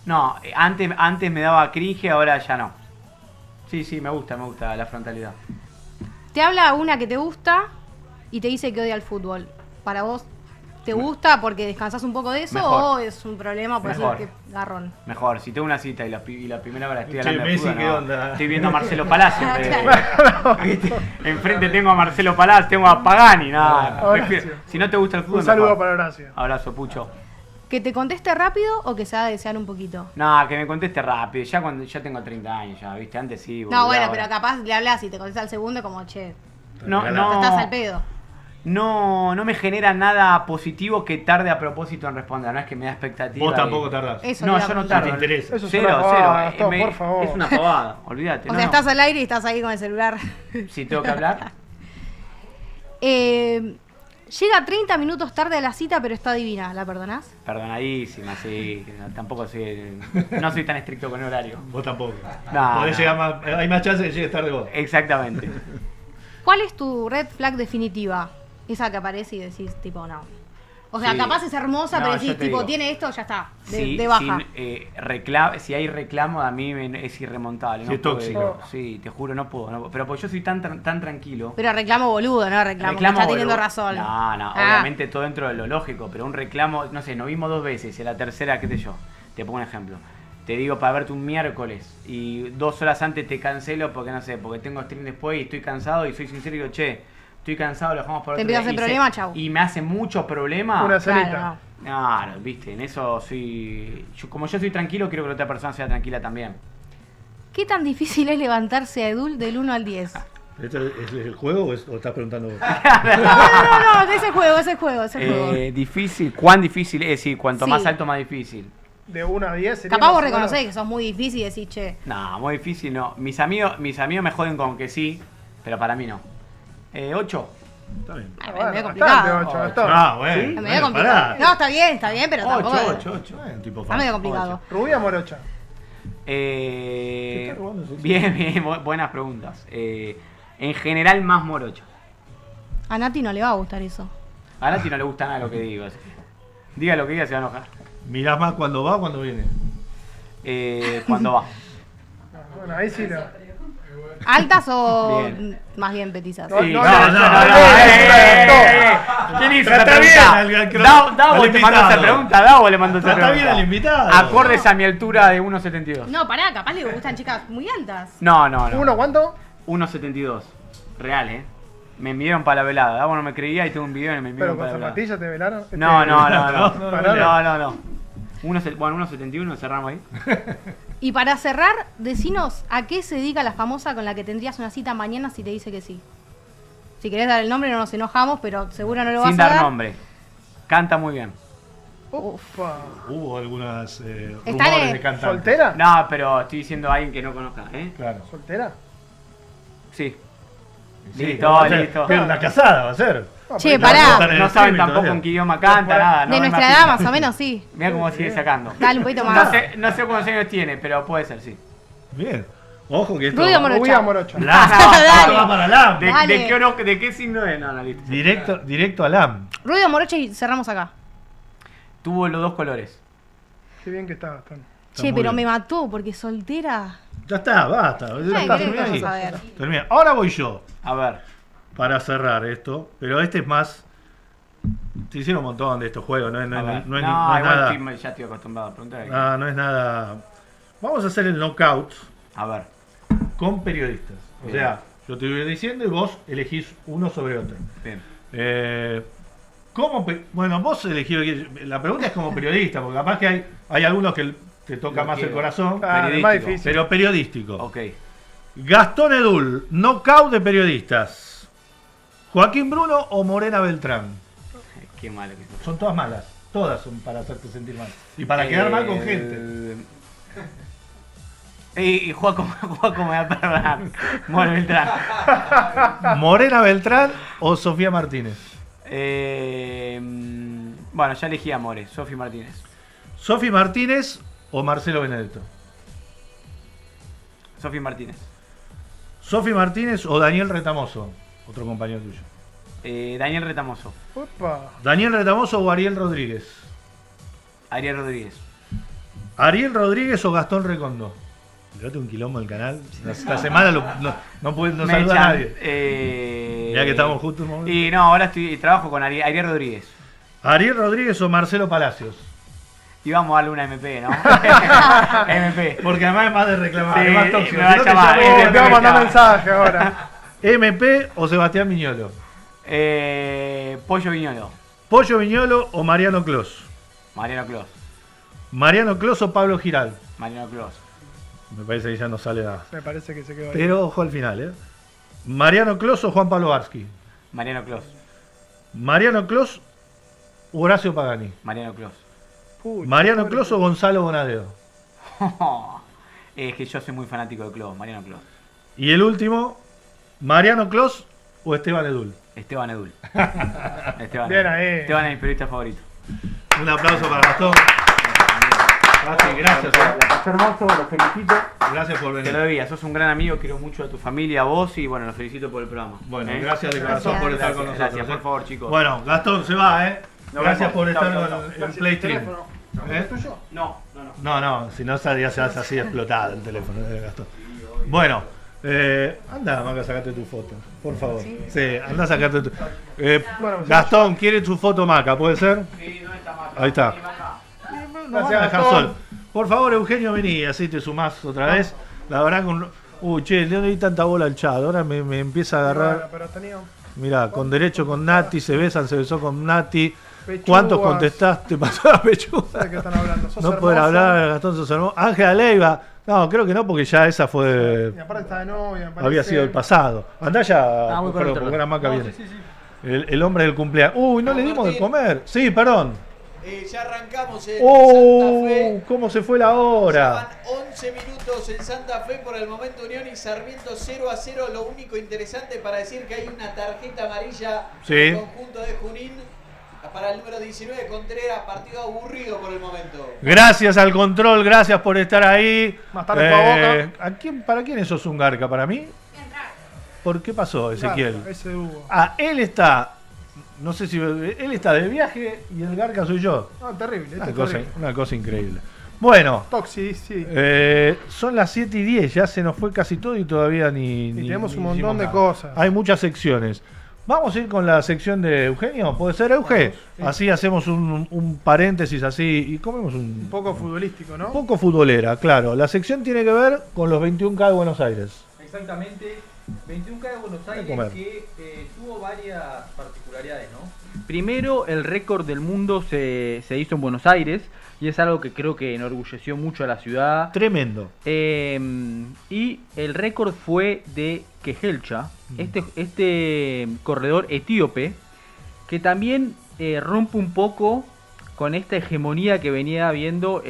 No, antes me daba cringe, ahora ya no. Sí, me gusta la frontalidad. Te habla una que te gusta y te dice que odia el fútbol. ¿Para vos te gusta porque descansás un poco de eso Mejor. o es un problema por Mejor. decir que garrón? Mejor, si tengo una cita y la primera hora estoy Che, hablando de Messi, fútbol, ¿qué no. onda? Estoy viendo a Marcelo Palacio. ¿Viste? Enfrente tengo a Marcelo Palacio, tengo a Pagani, nada. Horacio. Si no te gusta el fútbol, Un saludo mejor. para Horacio. Abrazo, Pucho. ¿Que te conteste rápido o que se haga desear un poquito? No, que me conteste rápido, ya cuando ya tengo 30 años, ya, ¿viste? Antes sí, boludo, No, bueno, ahora. pero capaz le hablas y te contesta al segundo como, che, No, estás al pedo. no me genera nada positivo que tarde a propósito en responder, no es que me da expectativa. Vos y- tampoco tardás. Eso No, te iba yo a no preguntar. tardo. te interesa. Eso es Cero, una cero. pavada, Gastón, por favor. Es una pavada, olvídate. O no, sea, no. estás al aire y estás ahí con el celular. Si tengo que hablar. Llega 30 minutos tarde a la cita, pero está divina. ¿La perdonás? Perdonadísima, sí. Tampoco soy. No soy tan estricto con el horario. Vos tampoco. No, Podés no. llegar más, hay más chance de que llegues tarde vos. Exactamente. ¿Cuál es tu red flag definitiva? Esa que aparece y decís, tipo, no. O sea, Sí. capaz es hermosa, No, pero yo decís, te tipo, digo. tiene esto, ya está. De, Sí, de baja. si hay reclamo, a mí es irremontable. Sí, no es puedo. tóxico. Sí, te juro, no puedo. Pero pues yo soy tan tranquilo. Pero reclamo boludo, ¿no? Reclamo que está teniendo boludo. razón. No, Ah. obviamente todo dentro de lo lógico, pero un reclamo, no sé, nos vimos 2 veces y a la tercera, qué sé yo, te pongo un ejemplo. Te digo para verte un miércoles y 2 horas antes te cancelo porque no sé, porque tengo stream después y estoy cansado y soy sincero y digo, che, estoy cansado, lo dejamos por Te otro día. empieza a hacer Y problema, chau. Y me hace mucho problema. Una Claro, cenita. no. Claro, viste, en eso soy. Como yo soy tranquilo, quiero que la otra persona sea tranquila también. ¿Qué tan difícil es levantarse a Edul del 1 al 10? ¿Esto es el juego o estás preguntando vos? No, ese juego, ese juego. Difícil, ¿cuán difícil es? Sí, cuanto Sí. más alto, más difícil. De 1 a 10 sería Capaz más vos o menos. reconocés que sos muy difícil y decís, che. No, muy difícil no. Mis amigos me joden con que sí, pero para mí no. 8. Está bien. Es Bueno, medio bastante, complicado. 8, Gastón. Ah, bueno. Es medio bueno, complicado. pará. No, está bien, pero tampoco. 8. Un tipo Está medio complicado. Rubia Morocha. está robando eso? Bien, buenas preguntas. En general, más morocho. A Nati no le va a gustar eso. A Nati no le gusta nada lo que digo. Así que diga lo que diga, se va a enojar. ¿Mirás más cuando va o cuando viene? Cuando va. Bueno, ahí sí lo. ¿Altas o Bien. más bien petizas? No, Sí, no, ¿Quién hizo Trata esa bien pregunta? al Davo al te mandó esa invitado. pregunta. Davo le mandó esa Trata pregunta. bien al invitado. Acordes a mi altura de 1.72. No, pará, capaz le gustan chicas muy altas. No. ¿Uno cuánto? 1.72. Real, Me midieron para la velada. Davo no me creía y tengo un video y me Pero midieron con para la velada. zapatillas te velaron. No. Bueno, 1.71 cerramos ahí. Y para cerrar, decinos a qué se dedica la famosa con la que tendrías una cita mañana si te dice que sí. Si querés dar el nombre no nos enojamos, pero seguro no lo vas Sin a dar dar. nombre. Canta muy bien. Ufa. Hubo algunas Está rumores en- de cantantes. ¿Soltera? No, pero estoy diciendo a alguien que no conozca, Claro. ¿Soltera? Sí. Sí, Listo, va a ser- listo. Pero una casada va a ser. No, Che, pero- pará. Estar en el No saben streaming tampoco todavía. en qué idioma canta, nada. De no hay nuestra más edad pista. más o menos, sí. Mira cómo sigue sacando. Dale un poquito más. No sé cuántos años tiene, pero puede ser, sí. Bien. Ojo que esto. Rubio Morocha. Rubia Morocha. LAM. Dale. Esto va para LAM. Dale. ¿De qué signo es? No, listo. Directo a LAM. Ruido Morocha y cerramos acá. Tuvo los 2 colores. Qué bien que está Gastón. Está Che, muy pero bien. me mató porque soltera. Ya está, basta. Ya Ay, está, querés termina ahí. saber. Termina. Ahora voy yo. A ver. Para cerrar esto. Pero este es más. Se hicieron un montón de estos juegos. No es, A ver. no es igual nada. ya estoy acostumbrado a preguntar. No es nada. Vamos a hacer el knockout A ver. con periodistas. O Bien. sea, yo te voy diciendo y vos elegís uno sobre otro. Bien. Bueno, vos elegís. La pregunta es como periodista, porque capaz que hay algunos que te toca Lo más el quiero. corazón. Ah, es más difícil. Pero periodístico. Ok. Gastón Edul, knockout de periodistas. Joaquín Bruno o Morena Beltrán. Qué malo que sos. Son todas malas. Todas son para hacerte sentir mal. Y para quedar mal con gente. Y Juaco me va a perdonar. More Beltrán. ¿Morena Beltrán o Sofía Martínez? Bueno, ya elegí a More, Sofi Martínez. ¿Sofi Martínez o Marcelo Benedetto? Sofi Martínez. ¿Sofi Martínez o Daniel Retamoso? Otro compañero tuyo. Daniel Retamoso. Opa. ¿Daniel Retamoso o Ariel Rodríguez? Ariel Rodríguez. ¿Ariel Rodríguez o Gastón Recondo? Mirate un quilombo el canal. Esta semana no saluda a nadie. Ya que estamos justo un momento. Y no, ahora trabajo con Ariel Rodríguez. ¿Ariel Rodríguez o Marcelo Palacios? Y vamos a darle una MP, ¿no? MP. Porque además es más de reclamar, Sí, es más tóxico. me va a Si no te llamar, llamo, Te voy a mandar mensaje ahora. ¿MP o Sebastián Viñolo? Pollo Viñolo. ¿Pollo Viñolo o Mariano Clos? Mariano Clos. ¿Mariano Clos o Pablo Giral? Mariano Clos. Me parece que ya no sale nada. Me parece que se quedó ahí. Pero ojo al final, ¿eh? ¿Mariano Clos o Juan Pablo Varsky? Mariano Clos. ¿Mariano Clos o Horacio Pagani? Mariano Clos. Pucha, ¿Mariano pobre. Clos o Gonzalo Bonadeo? Es que yo soy muy fanático de Clos, Mariano Clos. Y el último, ¿Mariano Clos o Esteban Edul? Esteban Edul. Esteban Bien Edul. ahí. Esteban es mi periodista favorito. Un aplauso para Gastón. Gracias. Pasó hermoso, los felicito. Gracias por Te venir. lo debía, sos un gran amigo, quiero mucho a tu familia, a vos y bueno, los felicito por el programa. Bueno, ¿Eh? gracias de corazón por estar con nosotros. Gracias, por favor, chicos. Bueno, Gastón se va, ¿eh? Nos Gracias vemos. por estar Chau, chau, en Playstream. ¿Eh? ¿Es tuyo? No. No, si no ya se hace así explotado el teléfono, Gastón. Bueno, anda, Maca, sacate tu foto, por favor. Sí, anda a sacarte tu. Gastón, quiere tu foto, Maca, ¿puede ser? Sí, ¿dónde está Maca? Ahí está. Gracias, No van a dejar Gastón. sol. Por favor, Eugenio, vení, así te sumás otra vez. La verdad con. Uy, che, le doy tanta bola al chat. Ahora me empieza a agarrar. Bueno, pero tenía Mirá, con derecho con Nati, se besó con Nati. pechugas. ¿Cuántos contestaste? Pasó la pechuga. No sé de qué están hablando. Sos No poder hermoso. hablar, Gastón sos hermoso. Ángela Leiva. No, creo que no, porque ya esa fue. Y aparte está de novia. me parece. Había sido el pasado. Andá ya, voy con perdón, otro. porque la Maca No, viene. sí. El hombre del cumpleaños. Uy, no le dimos de comer. Sí, perdón. Ya arrancamos en Santa Fe. ¿Cómo se fue la Ya hora? van 11 minutos en Santa Fe por el momento. Unión y Sarmiento 0-0. Lo único interesante para decir que hay una tarjeta amarilla Sí. en el conjunto de Junín para el número 19 Contreras. Partido aburrido por el momento. Gracias al control, gracias por estar ahí. Más tarde fue a Boca. ¿Para quién es sos un garca? ¿Para mí? ¿Por qué pasó, Ezequiel? Claro, ese Hugo. Él está, no sé si, él está de viaje y el garca soy yo. No, terrible. Esto es terrible. Una cosa increíble. Bueno, Toxi, sí. son las 7:10, ya se nos fue casi todo y todavía ni tenemos un ni montón hicimos de nada. cosas. Hay muchas secciones. Vamos a ir con la sección de Eugenio, ¿puede ser, Euge? Sí. Así hacemos un paréntesis así y comemos Un poco futbolístico, ¿no? un poco futbolera, claro. La sección tiene que ver con los 21K de Buenos Aires. Exactamente. 21K de Buenos comer. Aires que tuvo varias particularidades, ¿no? Primero, el récord del mundo se hizo en Buenos Aires y es algo que creo que enorgulleció mucho a la ciudad. Tremendo. Y el récord fue de Kehelcha, este corredor etíope, que también rompe un poco con esta hegemonía que venía habiendo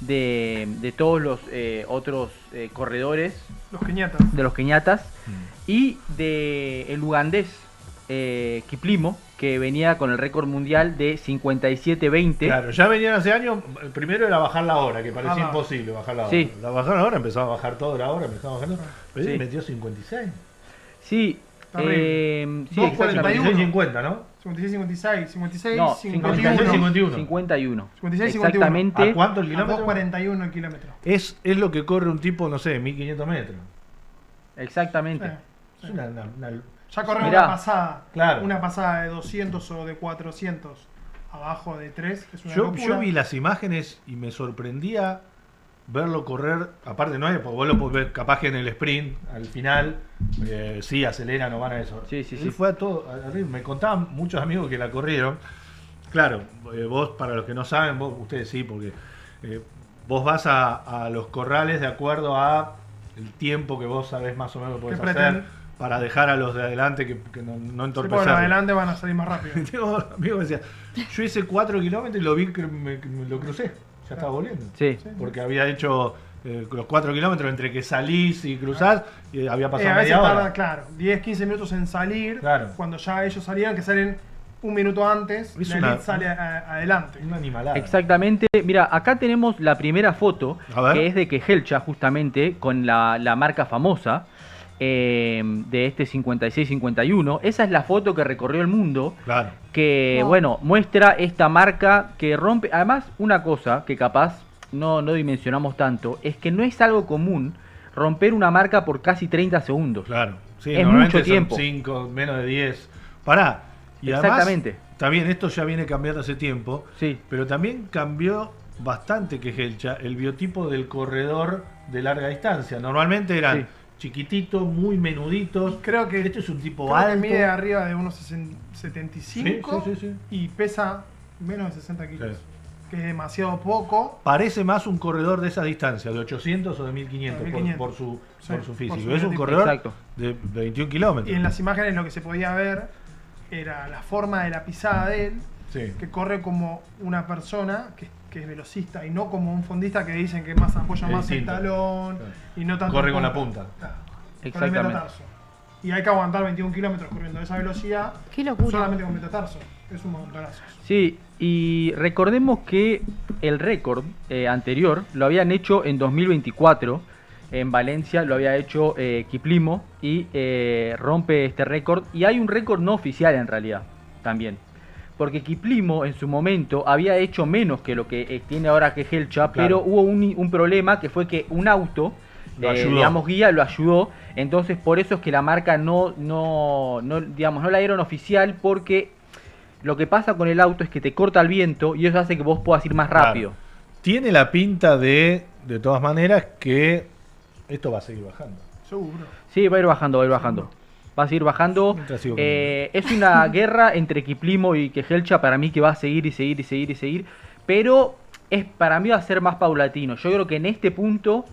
de todos los otros corredores Los Queñatas. de los keñatas y de el ugandés Kiplimo, que venía con el récord mundial de 57-20. Claro, ya venían hace años. El primero era bajar la hora, que parecía Ah. imposible bajar la hora. Sí. La bajaron la hora, empezaba a bajar todo la hora, empezaba bajando. Pero Sí. él metió 56. Sí, Terrible. sí, 2.41. 56-50, ¿no? 56, 56, 56, No, 51. 51. 51. 56, 51. Exactamente. ¿A cuánto el A kilómetro? 2.41 el kilómetro. Es lo que corre un tipo, no sé, 1500 metros. Exactamente. Sí. Es una Ya corrió Mirá. una pasada. Claro. Una pasada de 200 o de 400 abajo de 3. Es una Yo locura. vi las imágenes y me sorprendía verlo correr. Aparte, no es, porque vos lo podés ver capaz que en el sprint, al final, sí, acelera, no van a eso. Sí, sí, Él sí. fue a todo. Me contaban muchos amigos que la corrieron. Claro, vos, para los que no saben, ustedes sí, porque vos vas a los corrales de acuerdo a el tiempo que vos sabés más o menos que podés ¿Qué hacer pretende? para dejar a los de adelante que no Sí, porque entorpecerlos. los adelante van a salir más rápido. Tengo un amigo que decía, yo hice 4 kilómetros y lo vi que me lo crucé, ya estaba volviendo. Sí. Porque había hecho los 4 kilómetros entre que salís y cruzás, había pasado a veces media hora. tarda, claro, 10-15 minutos en salir, Claro. cuando ya ellos salían, que salen un minuto antes, Es la una- elite sale adelante. Una animalada. Exactamente. Mira, acá tenemos la primera foto, A ver. que es de Kejelcha, justamente, con la marca famosa de este 56-51. Esa es la foto que recorrió el mundo, Claro. que, Oh. bueno, muestra esta marca que rompe. Además, una cosa que capaz no dimensionamos tanto, es que no es algo común romper una marca por casi 30 segundos. Claro. Sí, Es normalmente mucho tiempo. son 5, menos de 10. Pará. Y Exactamente. Además, está bien, esto ya viene cambiando hace tiempo. Sí. Pero también cambió bastante Kejelcha el biotipo del corredor de larga distancia. Normalmente eran Sí. chiquititos, muy menuditos. Creo que Este es un tipo creo que alto. mide arriba de unos 75 Sí, sí, sí, sí. y pesa menos de 60 kilos. Sí. Que es demasiado poco. Parece más un corredor de esa distancia, de 800 o de 1500, De 1500. por su Sí, físico. por su Es un biotipo. corredor Exacto. de 21 kilómetros. Y en las imágenes lo que se podía ver era la forma de la pisada de él, Sí. que corre como una persona que es velocista y no como un fondista que dicen que más apoya Es más el distinto. talón Claro. y no tanto Corre en con la punta. Claro, con el Exactamente. metatarso. Y hay que aguantar 21 kilómetros corriendo a esa velocidad Qué locura. solamente con metatarso. Es un montonazo. Sí, y recordemos que el récord anterior lo habían hecho en 2024 en Valencia, lo había hecho Kiplimo y rompe este récord. Y hay un récord no oficial en realidad también, porque Kiplimo en su momento había hecho menos que lo que tiene ahora Kejelcha, pero hubo un problema que fue que un auto, Lo ayudó. digamos guía, lo ayudó. Entonces por eso es que la marca no la dieron oficial, porque lo que pasa con el auto es que te corta el viento y eso hace que vos puedas ir más Claro. rápido. Tiene la pinta de todas maneras, que esto va a seguir bajando. Seguro. Sí, va a ir bajando, va a ir bajando. Va a seguir bajando. Mientras sigo Es una guerra entre Kiplimo y Kejelcha, para mí, que va a seguir y seguir y seguir y seguir. Pero para mí va a ser más paulatino. Yo creo que en este punto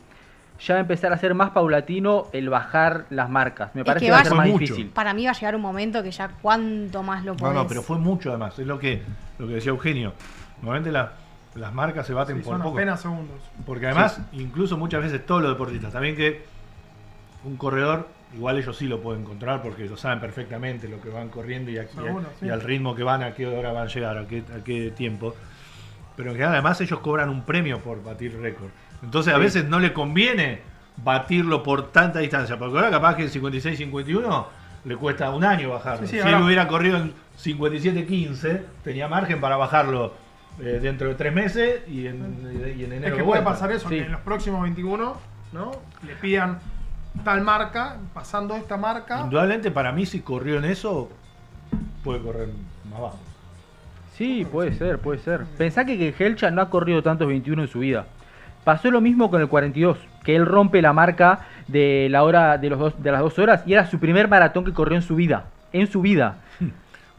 ya va a empezar a ser más paulatino el bajar las marcas. Me Es parece que que va a vaya- ser más Fue mucho. difícil. Para mí va a llegar un momento que ya cuanto más lo podés. No, pero fue mucho además. Es lo que decía Eugenio. Normalmente las marcas se baten Sí, por son poco. apenas segundos. Porque además, incluso muchas veces todos los deportistas, también que un corredor, igual ellos sí lo pueden encontrar porque ellos saben perfectamente lo que van corriendo Seguro, sí. y al ritmo que van, a qué hora van a llegar, a qué tiempo. Pero en general además ellos cobran un premio por batir récord. Entonces a veces no le conviene batirlo por tanta distancia, porque ahora capaz que en 56-51 le cuesta un año bajarlo. Sí, sí, si ahora- él hubiera corrido en 57-15, tenía margen para bajarlo dentro de 3 meses y en enero. Es que de puede vuelta. pasar eso, Sí. que en los próximos 21, ¿no? Le pidan tal marca, pasando esta marca. Indudablemente para mí, si corrió en eso, puede correr más bajo. Sí, puede ser, puede ser. Pensá que Kejelcha no ha corrido tantos 21 en su vida. Pasó lo mismo con el 42, que él rompe la marca de la hora de las 2 horas y era su primer maratón que corrió en su vida. En su vida.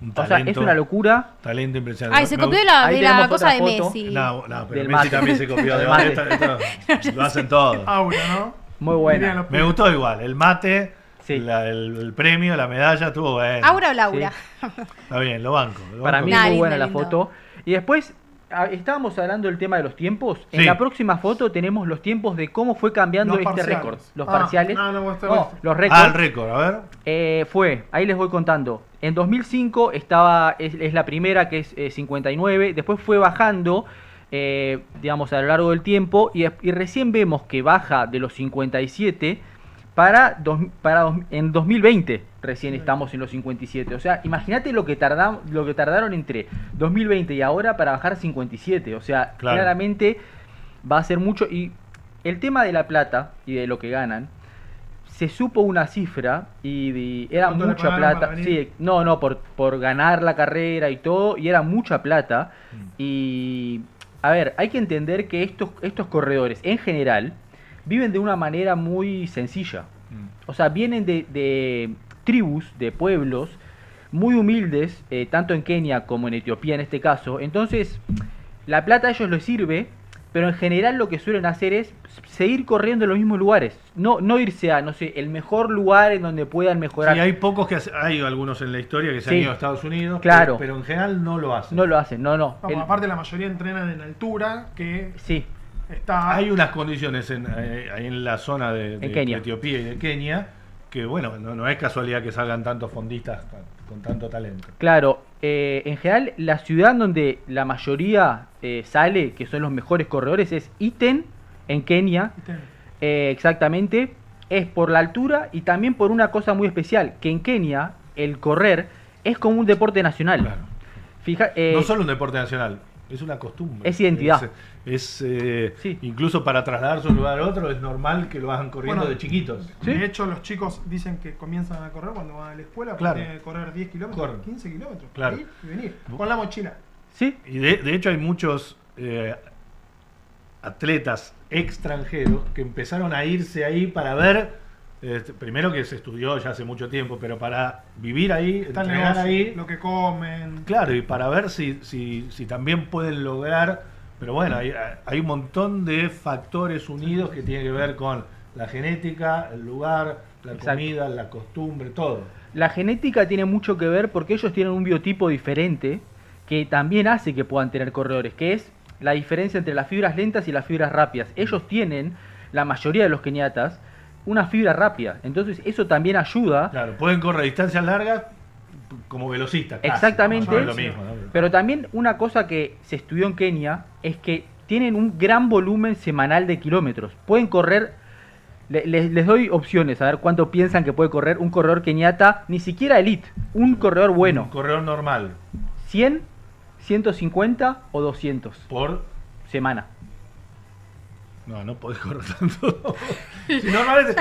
Un O sea, es una locura. Talento impresionante. Ay, se Me copió gusta- la, Ahí de la tenemos cosa otra de foto. Messi. No, pero Del Messi mate. también se copió de Del mate. lo hacen todos. Aura, ¿no? Muy Dirían buena. los Me gustó igual. El mate, Sí. el premio, la medalla, estuvo bueno. ¿Aura o Laura? Está bien, lo banco. Para mí Nah, muy lindo, buena la lindo. foto. Y después estábamos hablando del tema de los tiempos. Sí. En la próxima foto tenemos los tiempos de cómo fue cambiando Los este parciales. récord. Los Ah, parciales. no, esto- No, los récords. Ah, el récord, a ver. Fue, ahí les voy contando. En 2005 es la primera, que es 59. Después fue bajando, digamos, a lo largo del tiempo. Y recién vemos que baja de los 57 en 2020. Recién estamos en los 57. O sea, imagínate lo que tardaron entre 2020 y ahora para bajar 57. O sea, Claro. claramente va a ser mucho. Y el tema de la plata y de lo que ganan, se supo una cifra y era ¿Cuánto le mucha pagaron plata. para venir? Sí, no, por ganar la carrera y todo, y era mucha plata. Y a ver, hay que entender que estos corredores en general viven de una manera muy sencilla. O sea, vienen de tribus, de pueblos muy humildes, tanto en Kenia como en Etiopía en este caso. Entonces, la plata a ellos les sirve, pero en general lo que suelen hacer es seguir corriendo en los mismos lugares. No irse a, no sé, el mejor lugar en donde puedan mejorar. Sí, hay pocos hay algunos en la historia que se han Sí. ido a Estados Unidos, Claro. pero en general no lo hacen. No lo hacen, no. Vamos, aparte la mayoría entrenan en altura, que Sí, hay unas condiciones ahí en la zona de Kenia. Etiopía y de Kenia que, bueno, no es casualidad que salgan tantos fondistas con tanto talento. Claro, en general la ciudad donde la mayoría sale, que son los mejores corredores, es Iten, en Kenia. Exactamente, es por la altura y también por una cosa muy especial, que en Kenia el correr es como un deporte nacional. Claro. No solo un deporte nacional, es una costumbre. Es identidad. Incluso para trasladarse de un lugar a otro es normal que lo hagan corriendo de chiquitos. De hecho, los chicos dicen que comienzan a correr cuando van a la escuela, Claro. tienen que correr 10 kilómetros, 15 kilómetros, Claro. ir y venir, con la mochila. Sí. Y de hecho hay muchos atletas extranjeros que empezaron a irse ahí para ver, primero que se estudió ya hace mucho tiempo, pero para vivir ahí, Está el entrenar negocio, ahí, lo que comen. claro, y para ver si también pueden lograr, pero bueno, hay un montón de factores unidos que tienen que ver con la genética, el lugar, la comida, la costumbre, todo. La genética tiene mucho que ver porque ellos tienen un biotipo diferente que también hace que puedan tener corredores, que es la diferencia entre las fibras lentas y las fibras rápidas. Ellos tienen, la mayoría de los keniatas, una fibra rápida. Entonces eso también ayuda. Claro, pueden correr distancias largas como velocistas. casi. Exactamente. No es lo mismo, ¿no? Pero también una cosa que se estudió en Kenia es que tienen un gran volumen semanal de kilómetros. Pueden correr, les doy opciones, a ver cuánto piensan que puede correr un corredor keniata, ni siquiera elite, un corredor bueno. Un corredor normal. 100, 150 o 200 por semana. No podés correr tanto. Si normalmente,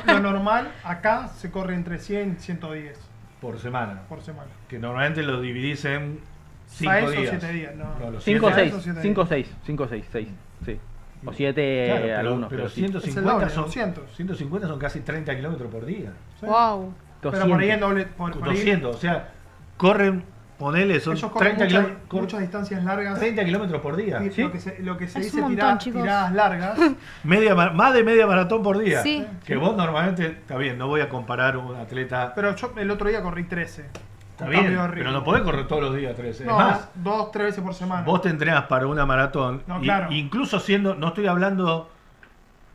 Lo normal acá se corre entre 100 y 110 por semana. por semana. Que normalmente lo dividís en 5 6 o días. 7 días, no. los 5 o 7 6, siete 5 o 6, 5 o 6, 6, sí. O 7 Claro, algunos. pero sí. 150 son 200. 150 son casi 30 kilómetros por día. Wow. Pero por ahí en doble. Por ahí 200, o sea, corren, ponele, son ellos corren 30 muchas distancias largas. 30 kilómetros por día. Y lo que se Es dice un montón, chicos. tiradas largas. Más de media maratón por día. Sí. Que vos normalmente, está bien, no voy a comparar un atleta. Pero yo el otro día corrí 13. Está con bien, cambio de ritmo. pero no podés correr todos los días 13. No, es más, 2-3 veces por semana. vos te entrenás para una maratón, No, claro. incluso siendo, no estoy hablando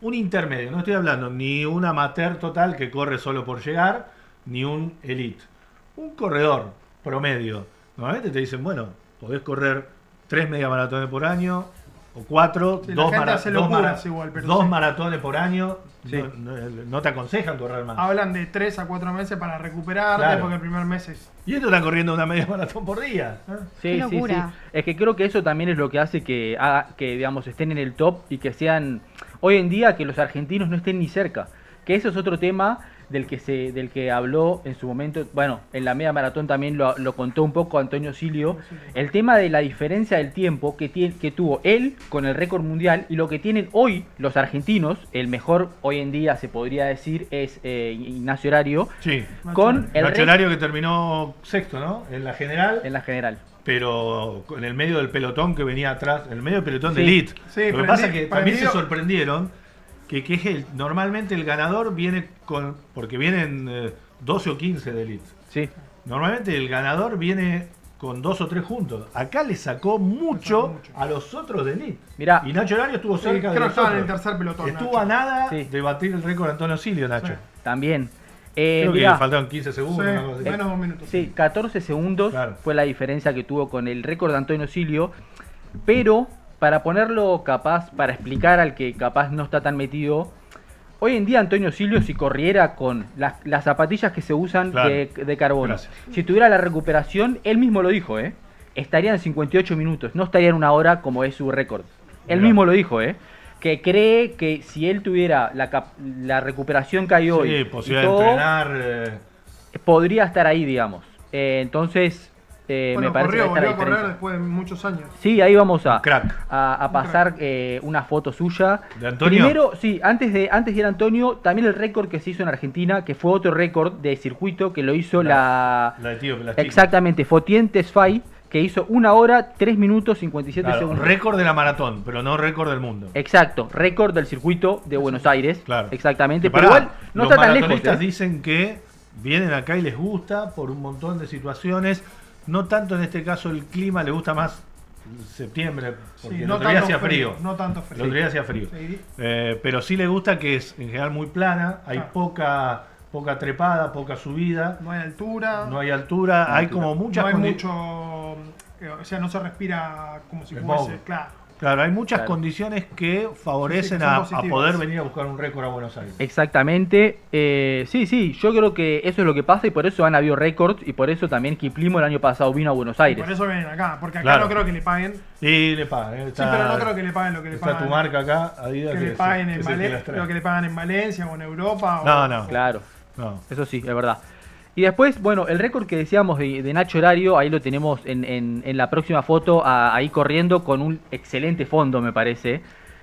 un intermedio, no estoy hablando ni un amateur total que corre solo por llegar, ni un elite. Un corredor promedio. Normalmente te dicen, bueno, podés correr 3 media maratones por año, o 4, Sí, la gente hace locuras igual, pero 2 sí. maratones por año. Sí. No te aconsejan correr más. Hablan de 3 a 4 meses para recuperarte, Claro. porque el primer mes es. Y esto está corriendo una media maratón por día. Sí, Qué locura. sí. Es que creo que eso también es lo que hace que digamos, estén en el top y que sean, hoy en día, que los argentinos no estén ni cerca. Que eso es otro tema del que habló en su momento, bueno, en la media maratón también lo contó un poco Antonio Silio, el tema de la diferencia del tiempo que tuvo él con el récord mundial y lo que tienen hoy los argentinos, el mejor hoy en día se podría decir es Ignacio Horario, Sí. con el Nacho Horario que terminó sexto, ¿no? En la general. en la general. Pero en el medio del pelotón que venía atrás, en el medio del pelotón de Sí. elite. Sí, Lo que pasa es que también se prendido. sorprendieron que normalmente el ganador viene porque vienen 12 o 15 de elite. Sí. Normalmente el ganador viene con 2 o 3 juntos. Acá le sacó mucho a los otros de elite. Mirá. Y Nacho Horario estuvo Sí, cerca de creo que los estaba en el otros. tercer pelotón. Estuvo Nacho. a nada Sí. de batir el récord de Antonio Silio, Nacho. Sí. También. Creo que Mirá, le faltaron 15 segundos. Sí, una cosa así. menos de un minuto. sí, 14 segundos Claro. fue la diferencia que tuvo con el récord de Antonio Silio, pero para ponerlo capaz, para explicar al que capaz no está tan metido, hoy en día Antonio Silio, si corriera con las zapatillas que se usan Claro. de carbono, Gracias. si tuviera la recuperación, él mismo lo dijo, estaría en 58 minutos, no estaría en una hora como es su récord. Él Mirá. mismo lo dijo, que cree que si él tuviera la recuperación que hay hoy, Sí, y posibilidad de todo, entrenar. podría estar ahí, digamos. Entonces, Bueno, me parece volvió que está la a correr diferencia. después de muchos años. Sí, ahí vamos a Crack. pasar una foto suya. ¿De Antonio? Primero, sí, antes de ir a Antonio, también el récord que se hizo en Argentina, que fue otro récord de circuito que lo hizo La etíope, la chica. exactamente, Fotien Tesfaye, que hizo 1 hora, 3 minutos, 57 Claro, segundos. récord de la maratón, pero no récord del mundo. Exacto, récord del circuito de Buenos Aires. Claro. Exactamente, Que pero pará, igual no los está tan lejos. maratonistas dicen que vienen acá y les gusta por un montón de situaciones. No tanto en este caso el clima, les gusta más septiembre, porque Sí, el no otro día tanto hacía frío. No tanto El frío. otro día hacía frío. Sí. Pero sí le gusta que es en general muy plana, hay Ah. poca trepada, poca subida, No hay altura. no hay altura, hay como muchas No hay condi- mucho. O sea, no se respira como si Smog. fuese. Claro. Claro, hay muchas Claro. condiciones que favorecen Sí, que son a positivas. poder venir a buscar un récord a Buenos Aires. Exactamente. Sí, yo creo que eso es lo que pasa y por eso han habido récords y por eso también Kiplimo el año pasado vino a Buenos Y Aires. por eso vienen acá. Porque acá Claro. no creo que le paguen. Y le pagan. Sí, pero no creo que le paguen lo que le Está pagan. tu marca acá, Adidas, Que le es- paguen es en el que las Valencia. trae. Lo que le pagan en Valencia o en Europa. No, no. Claro, No. eso sí, es verdad. Y después, bueno, el récord que decíamos de Nacho Horario, ahí lo tenemos en la próxima foto, ahí corriendo con un excelente fondo, me parece.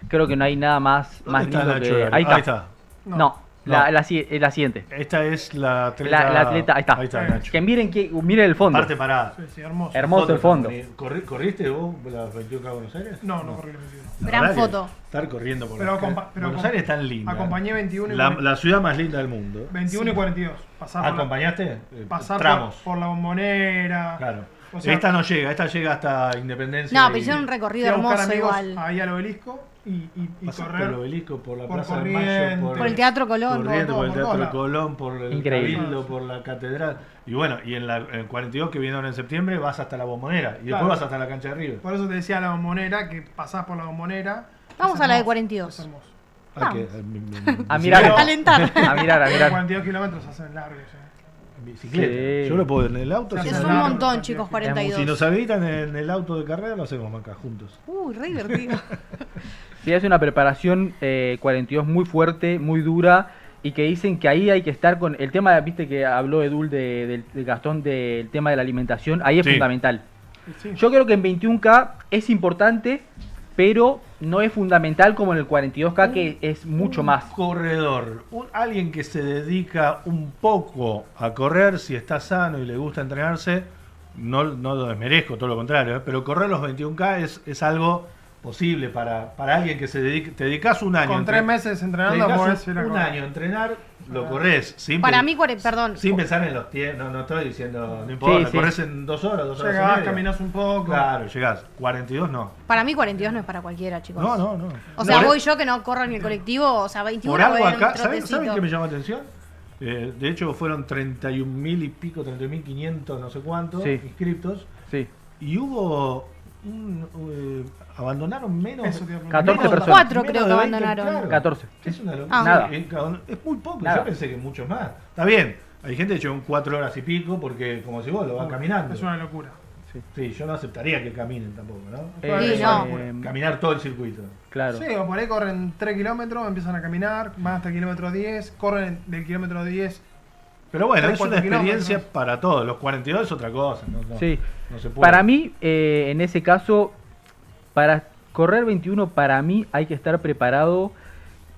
Creo que no hay nada más ¿Dónde está lindo Nacho que... Horario? Ahí está. Ahí está. No, No. La siguiente. Esta es la atleta. La atleta, ahí está. Ahí está, Nacho. Que miren el fondo. Parte parada. Sí, sí, hermoso. Hermoso el fondo. ¿Corriste vos las 21K de Buenos Aires? No corrí el 21. La Gran verdad que foto. Estar corriendo por Pero las calles. acompa- pero Buenos acom- Aires es tan linda. Acompañé 21 y La ciudad más linda del mundo. 21 y 42. Pasar por la- ¿Acompañaste? pasar Tramos. por la Bombonera. Claro. O sea, esta no llega, esta llega hasta Independencia. No, y- pero hicieron un fui recorrido a buscar hermoso amigos igual. ahí al obelisco y Pasaste correr por el obelisco, por la por Plaza de Corrientes, Mayo, Por el Teatro Colón. Corrientes, por el por Teatro todos Colón, por el Increíble. Cabildo, por la Catedral. Y bueno, y en el 42 que viene ahora en septiembre vas hasta la Bombonera y después Claro. vas hasta la cancha de River. Por eso te decía la Bombonera, que pasás por la Bombonera. Vamos Es a la de hermoso, 42. Es hermoso. Hay A mirar. A calentar. A mirar. 42 kilómetros hacen largos. bicicleta. Sí. Yo lo puedo en el auto. Es si Es no- un largo, montón, chicos, Si 42. nos habilitan en el auto de carrera, lo hacemos acá juntos. Uy, re divertido. Sí, es una preparación 42 muy fuerte, muy dura y que dicen que ahí hay que estar con el tema, viste que habló Edul de Gastón del tema de la alimentación, ahí es Sí. fundamental. Sí. Yo creo que en 21K es importante, pero no es fundamental como en el 42K que es mucho Un más. corredor, alguien que se dedica un poco a correr, si está sano y le gusta entrenarse, no lo desmerezco, todo lo contrario, pero correr los 21K es algo posible para alguien que se dedique. Te dedicas un año. Con 3 meses entrenando, dedicás podés ir a un correr. año a entrenar, lo corres. Sin Para pe- mí, perdón. Sin pensar en los tiempos, no estoy diciendo, no importa, Sí, sí. corres en 2 horas, 2 horas y Llegás, media. caminás un poco. Claro, llegás. 42 no. Para mí 42 no es para cualquiera, chicos. No, no, no. O sea, Por- voy yo que no corro ni el colectivo, o sea, 21 Por algo voy en un acá, ¿saben trotecito. qué me llamó la atención? De hecho, fueron 31.000 y pico, 31.500, no sé cuántos Sí. inscriptos. Sí. Y hubo abandonaron menos. Eso te iba a preguntar. 14 menos- personas. 4 creo menos que de 20, abandonaron. claro. 14. Es una locura. Ah. Nada. Es muy poco. Nada. Yo pensé que muchos más. Está bien. Hay gente que lleva 4 horas y pico porque, como si vos, lo va caminando. Es una locura. Sí, yo no aceptaría que caminen tampoco, ¿no? Sí, no. Caminar todo el circuito. Claro. Sí, o por ahí corren 3 kilómetros, empiezan a caminar, van hasta el kilómetro 10, corren del kilómetro 10. Pero bueno, 3, es una 4 experiencia kilómetros. para todos. Los 42 es otra cosa. No, Sí. no se puede. Para mí, en ese caso, para correr 21, para mí hay que estar preparado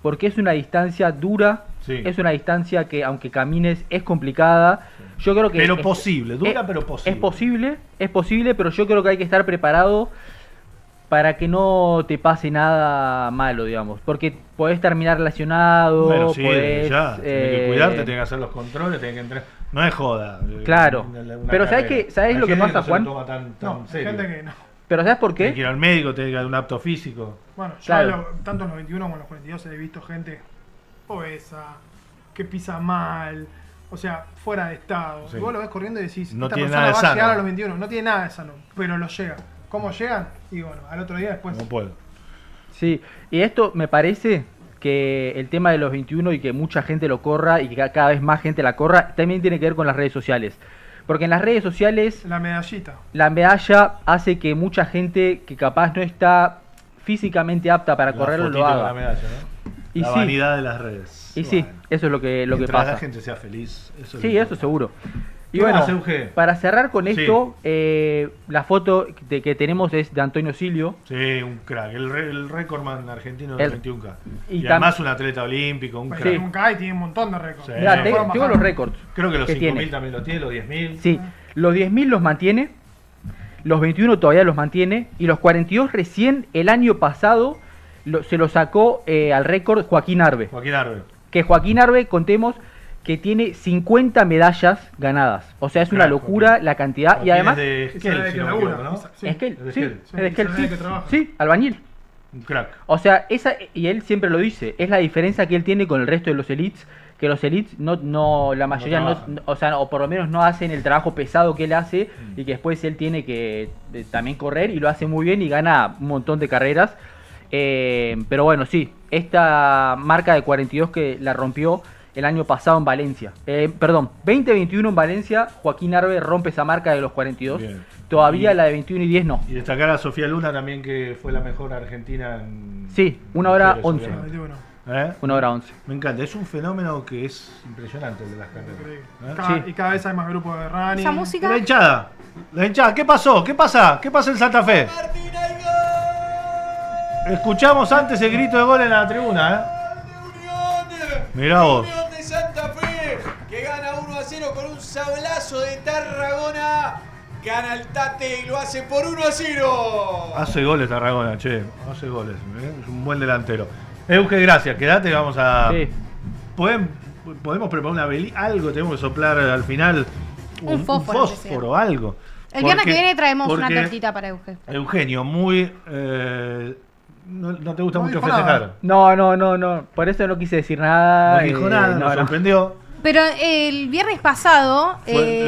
porque es una distancia dura, Sí. es una distancia que aunque camines es complicada. Yo creo que Pero es- posible, dura es- pero posible. es posible, pero yo creo que hay que estar preparado para que no te pase nada malo, digamos, porque podés terminar lesionado, Bueno, sí, podés, ya. Tienes que cuidarte, tienes que hacer los controles, tienes que entrenar. No es joda. Claro. Una Pero ¿sabés carrera. qué? ¿Sabés Hay lo que gente pasa, no se Juan? lo toma tan No, hay serio. gente que no. Pero ¿sabes por Tienes que qué? ir al médico, tienes que dar un apto físico. Bueno, yo Claro. tanto en los 21 como en los 42 he visto gente obesa, que pisa mal, o sea, fuera de estado. Sí. Y vos lo ves corriendo y decís, No esta tiene persona nada de va a sano. llegar a los 21, no tiene nada de sano, pero lo llega. ¿Cómo llegan? Y bueno, al otro día después. No puedo. Sí, y esto me parece que el tema de los 21 y que mucha gente lo corra y que cada vez más gente la corra, también tiene que ver con las redes sociales. Porque en las redes sociales La medallita. la medalla hace que mucha gente que capaz no está físicamente apta para La correrlo lo fotito de la haga. medalla, ¿no? Y la sí. vanidad de las redes. Y sí, Bueno, eso es lo que mientras pasa. la gente sea feliz. Eso es Sí, lo eso importante. seguro. Y ¿Qué bueno, más, Euge? para cerrar con Sí. esto, la foto que tenemos es de Antonio Silio. Sí, un crack. El récordman argentino El- del 21K. y Y, tam- además un atleta olímpico, un Pues crack. Sí. nunca hay, tiene un montón de récords. Sí. Mirá, Fueron tengo los récords. Creo que los que 5.000 tiene. también los tiene, los 10.000. Sí, los 10.000 los mantiene, los 21 todavía los mantiene y los 42 recién el año pasado se lo sacó al récord Joaquín Arbe. Joaquín Arbe. Que Joaquín Arbe, contemos, que tiene 50 medallas ganadas. O sea, es una locura la cantidad. Y además... de Ese Esquel, es el si que no me labura, equivoco, ¿no? sí. Esquel, Es de sí, Esquel. es de Esquel, Sí, sí. que trabaja. Sí, albañil. Un crack. O sea, y él siempre lo dice, es la diferencia que él tiene con el resto de los elites, que los elites la mayoría trabajan. o sea, o por lo menos no hacen el trabajo pesado que él hace y que después él tiene que también correr y lo hace muy bien y gana un montón de carreras. Pero bueno, sí, esta marca de 42 que la rompió el año pasado en Valencia. Perdón, 2021 en Valencia, Joaquín Arbe rompe esa marca de los 42. Bien. Todavía la de 21 y 10 no. Y destacar a Sofía Luna también, que fue la mejor argentina en... Sí, 1 hora mujeres, 11. obviamente. 21. ¿Eh? 1 hora 11. Me encanta, es un fenómeno que es impresionante el de las carreras. Increíble. ¿Eh? Sí. Y cada vez hay más grupos de running. Esa música. La hinchada, ¿qué pasó? ¿Qué pasa? ¿Qué pasa en Santa Fe? Martín, hay gol. Escuchamos antes el grito de gol en la tribuna, Unión. Mirá vos. Unión de Santa Fe que gana 1-0 con un sablazo de Tarragona. Gana el Tate y lo hace por 1-0. Hace goles Tarragona, che. Hace goles. Es un buen delantero. Euge, gracias. Quédate, vamos a... Sí. ¿Podemos preparar una veli? Algo tenemos que soplar al final. Un fósforo, algo. El viernes que Porque- viene traemos una porque tortita para Euge. Eugenio, muy... no te gusta No mucho dijo nada. festejar. No. Por eso no quise decir nada. No dijo nada, nos sorprendió. Pero el viernes pasado.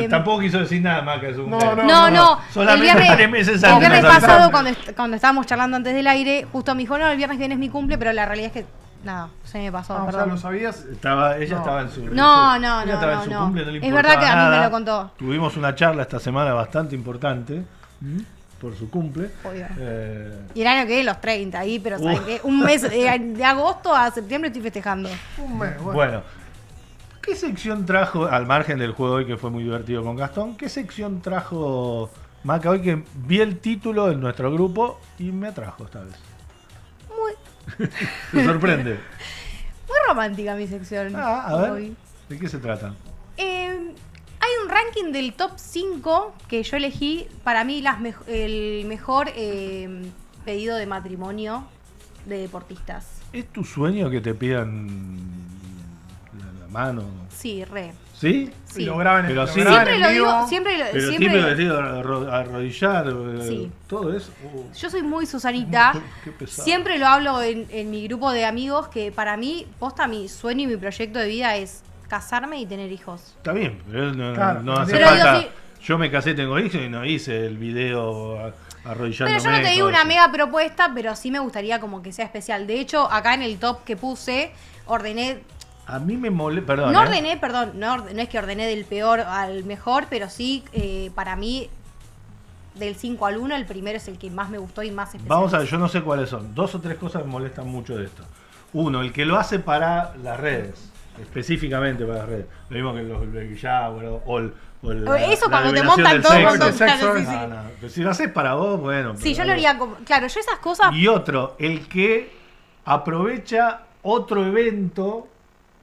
Tampoco quiso decir nada más que es un... No. Solamente el viernes, 3 meses el antes viernes nos pasado, avisaron. cuando estábamos charlando antes del aire, justo me dijo, no, el viernes que viene es mi cumple, pero la realidad es que. Nada, se me pasó, Ah, o sea, perdón. ¿lo sabías? Ella estaba en su... No, ella estaba en su no. cumple, no le Es verdad que a mí importaba me nada. lo contó. Tuvimos una charla esta semana bastante importante por su cumple. Obvio. Eh, Y el año que viene los 30 ahí, pero ¿saben qué? Un mes, de agosto a septiembre estoy festejando. Un mes, bueno, ¿qué sección trajo, al margen del juego hoy que fue muy divertido con Gastón, qué sección trajo Maca hoy que vi el título en nuestro grupo y me atrajo esta vez? Me sorprende. Muy romántica mi sección. A ver, hoy. ¿de qué se trata? Hay un ranking del top 5 que yo elegí para mí el mejor pedido de matrimonio de deportistas. ¿Es tu sueño que te pidan la mano? Sí, re. ¿Sí? Sí. Y lo graben, Pero lo sí. graben Siempre en lo vivo. digo, siempre lo- Pero siempre- siempre vestido a arrodillar, Sí. todo eso. Yo soy muy Susanita. Qué pesado. Siempre lo hablo en mi grupo de amigos que para mí, posta, mi sueño y mi proyecto de vida es casarme y tener hijos. Está bien, pero no, Claro, no hace pero digo, falta. sí. Yo me casé, tengo hijos y no hice el video arrodillándome. Pero yo no te digo todo una eso. mega propuesta, pero sí me gustaría como que sea especial. De hecho, acá en el top que puse, ordené. A mí me molesta. Perdón. No ordené, perdón, no es que ordené del peor al mejor, pero sí, para mí, del 5 al 1, el primero es el que más me gustó y más especial. Vamos a ver, yo no sé cuáles son. 2 o 3 cosas me molestan mucho de esto. Uno, el que lo hace para las redes. Específicamente para las redes. Lo mismo que los baby shower o Eso cuando te revelación montan del todo un sexo. montón, claro, sexo, sí, sí. No, no. Pero si lo haces para vos, bueno. Sí, pero yo lo algo. haría como. Claro, yo esas cosas. Y otro, el que aprovecha otro evento,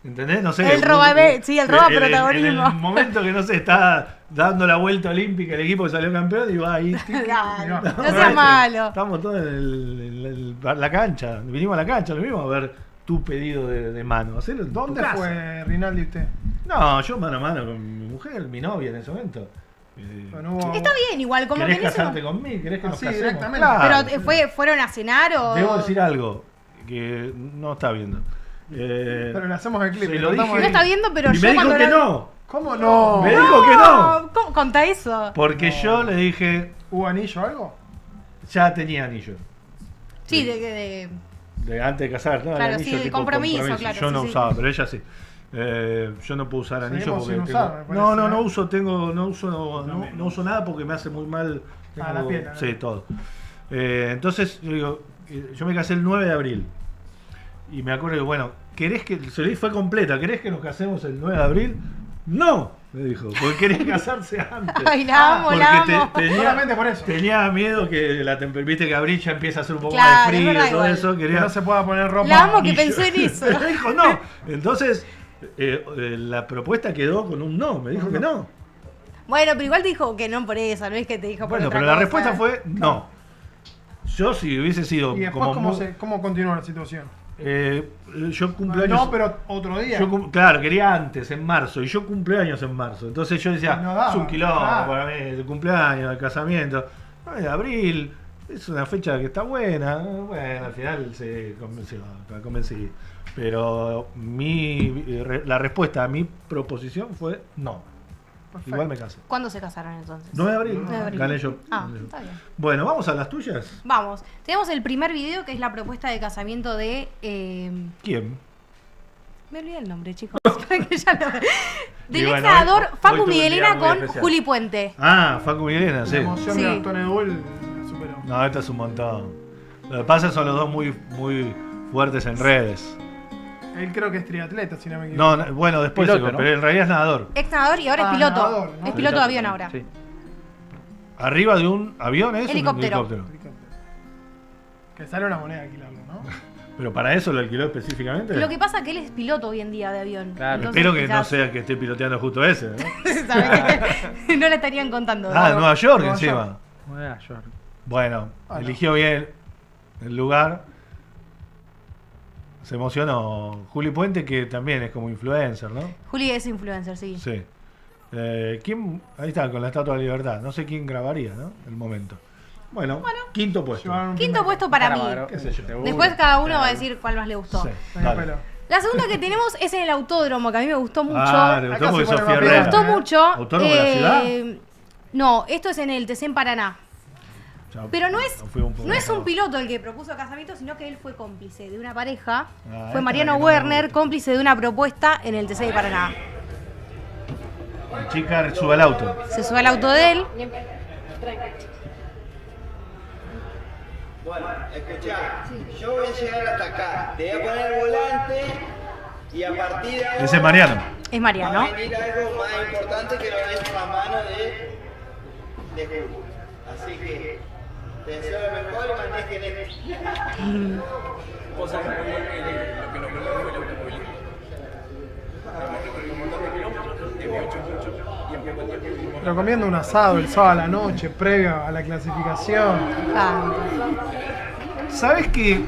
¿entendés? No sé. El roba protagonismo. En el momento que no se está dando la vuelta olímpica el equipo que salió campeón y va ahí. Dale, no No, seas malo. Estamos todos en la cancha. Vinimos a la cancha, lo mismo a ver tu pedido de mano. Hacelo en tu ¿Dónde casa. fue Rinaldi usted? No, yo mano a mano con mi mujer, mi novia en ese momento. Bueno, hubo- Está bien, igual, como ¿Querés que en eso- casarte conmigo? ¿Querés que nos Así, casemos? directamente. Claro. Pero ¿fueron a cenar o.? Debo decir algo que no está viendo. Pero le hacemos el clip. se le lo contamos dije. No ahí. está viendo, pero y yo me dijo cuando que lo- no. ¿Cómo no? Me dijo que no. ¿Cómo? Contá eso. Porque yo le dije, ¿Hubo anillo o algo? ya tenía anillo. Sí, de Antes de casar, ¿no? Claro, anillo sí, el tipo compromiso, claro, Yo sí, no sí. usaba, pero ella sí. Yo no puedo usar anillo Seguimos porque sin tengo- usar, me parece, no ¿eh? uso, no uso nada porque me hace muy mal. Ah, la piel, ¿no? Sí, todo. Entonces, yo digo, yo me casé el 9 de abril. Y me acuerdo que, bueno, ¿querés que, se lo dije, fue completa, ¿querés que nos casemos el 9 de abril? No, me dijo, porque quería casarse antes. Ay, la amo, la Porque amo. Solamente por eso. tenía miedo que la temperatura, viste que abril ya empieza a hacer un poco Claro, más es de frío verdad, y todo igual. eso. Que Quería, no se pueda poner ropa. La amo que y pensó yo- en eso. Me dijo no. Entonces, la propuesta quedó con un no. Me dijo que no. Bueno, pero igual te dijo que no por eso, no es que te dijo por Bueno, otra pero la cosa. respuesta fue no. Yo si hubiese sido Y después, como ¿cómo, muy- ¿cómo continuó la situación? Yo cumpleaños. No, pero otro día. Claro, quería antes, en marzo, y yo cumpleaños en marzo. Entonces yo decía, No daba, es un quilombo claro. para mí, el cumpleaños, el casamiento. No, en abril, es una fecha que está buena. Bueno, al final se convenció, la convencí. Pero la respuesta a mi proposición fue no. Perfecto. Igual me casé. ¿Cuándo se casaron entonces? 9 de abril, 9 de abril. gané yo. Ah, Gané yo. está bien. Bueno, vamos a las tuyas. Vamos. Tenemos el primer video que es la propuesta de casamiento de. ¿Quién? Me olvidé el nombre, chicos. Para que ya lo... Del Y ex bueno, nadador hoy Facu tuve un día Miguelena muy con especial. Juli Puente. Ah, Facu Miguelena, sí. La emoción Sí. de Antonio Bull superó. No, esto es un montón. Lo que pasa son los dos muy fuertes en redes. Él creo que es triatleta, si no me equivoco. No, bueno, después Piloto, se- ¿no? pero en realidad es nadador. Ex nadador y ahora es piloto. nadador, ¿no? Es piloto de avión ahora. Sí. Arriba de un avión es Helicóptero. un helicóptero. Que sale una moneda alquilarlo, ¿no? Pero para eso lo alquiló específicamente. Lo que pasa es que él es piloto hoy en día de avión. Claro. Entonces, Espero que no quizás- sea que esté piloteando justo ese, ¿no? ¿sabes? No le estarían contando. Ah, en Nueva York Nueva encima. Nueva York. Bueno, Ah, no. eligió bien el lugar. Se emocionó. Juli Puente, que también es como influencer, ¿no? Juli es influencer, sí. Sí. ¿Quién? Ahí está, con la Estatua de la Libertad. No sé quién grabaría, ¿no? El momento. Bueno, quinto puesto. Llevaron un Quinto primer- puesto para mí. ¿Qué sé yo? Después cada uno va a decir cuál más le gustó. Sí, Venga, dale. pero. La segunda que tenemos es en el autódromo, que a mí me gustó mucho. Ah, le Acá gustó porque se pone Sofía más Me Herrera. gustó mucho. ¿Autódromo de la ciudad? No, esto es en el TC en Paraná. Ya, Pero no fui un poco no es un lejos. piloto el que propuso casamiento, sino que él fue cómplice de una pareja. esta Fue Mariano es la que no me Werner, gusta. cómplice de una propuesta en el TC de Paraná. La chica sube al auto. Se sube al auto de él. Bueno, escuchá, yo voy a llegar hasta acá, te voy a poner el volante y a partir de ahora Ese es Mariano. Es va Mariano. a venir algo más importante que lo ves en la mano de Julio. Así que te deseo lo mejor y manejen esto. Pero comiendo un asado el sábado a la noche, previo a la clasificación. Ah, ¿Sabes qué?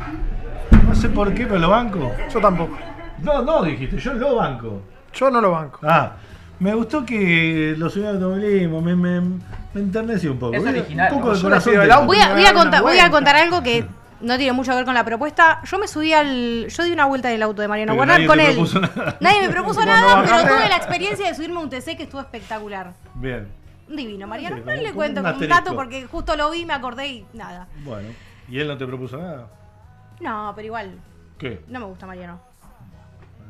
No sé por qué, pero lo banco. Yo tampoco. No, dijiste, yo lo banco. Yo no lo banco. Ah, me gustó que lo subió al automovilismo, me enterneció un poco. Es ¿Viste? original, Un poco ¿no? de Yo corazón. le pido el tengo. auto. Voy a Voy a dar una contar vuelta. algo que no tiene mucho que ver con la propuesta. Yo me subí yo di una vuelta en el auto de Mariano Pero Werner nadie con te él. propuso nada. Nadie me propuso Cuando nada, pero bajaste- tuve la experiencia de subirme a un TC que estuvo espectacular. Bien, Un divino, Mariano. Sí, No le como cuento un como un asterisco. dato porque justo lo vi, me acordé y nada. bueno. ¿Y él no te propuso nada? No, pero igual, ¿Qué? no me gusta Mariano.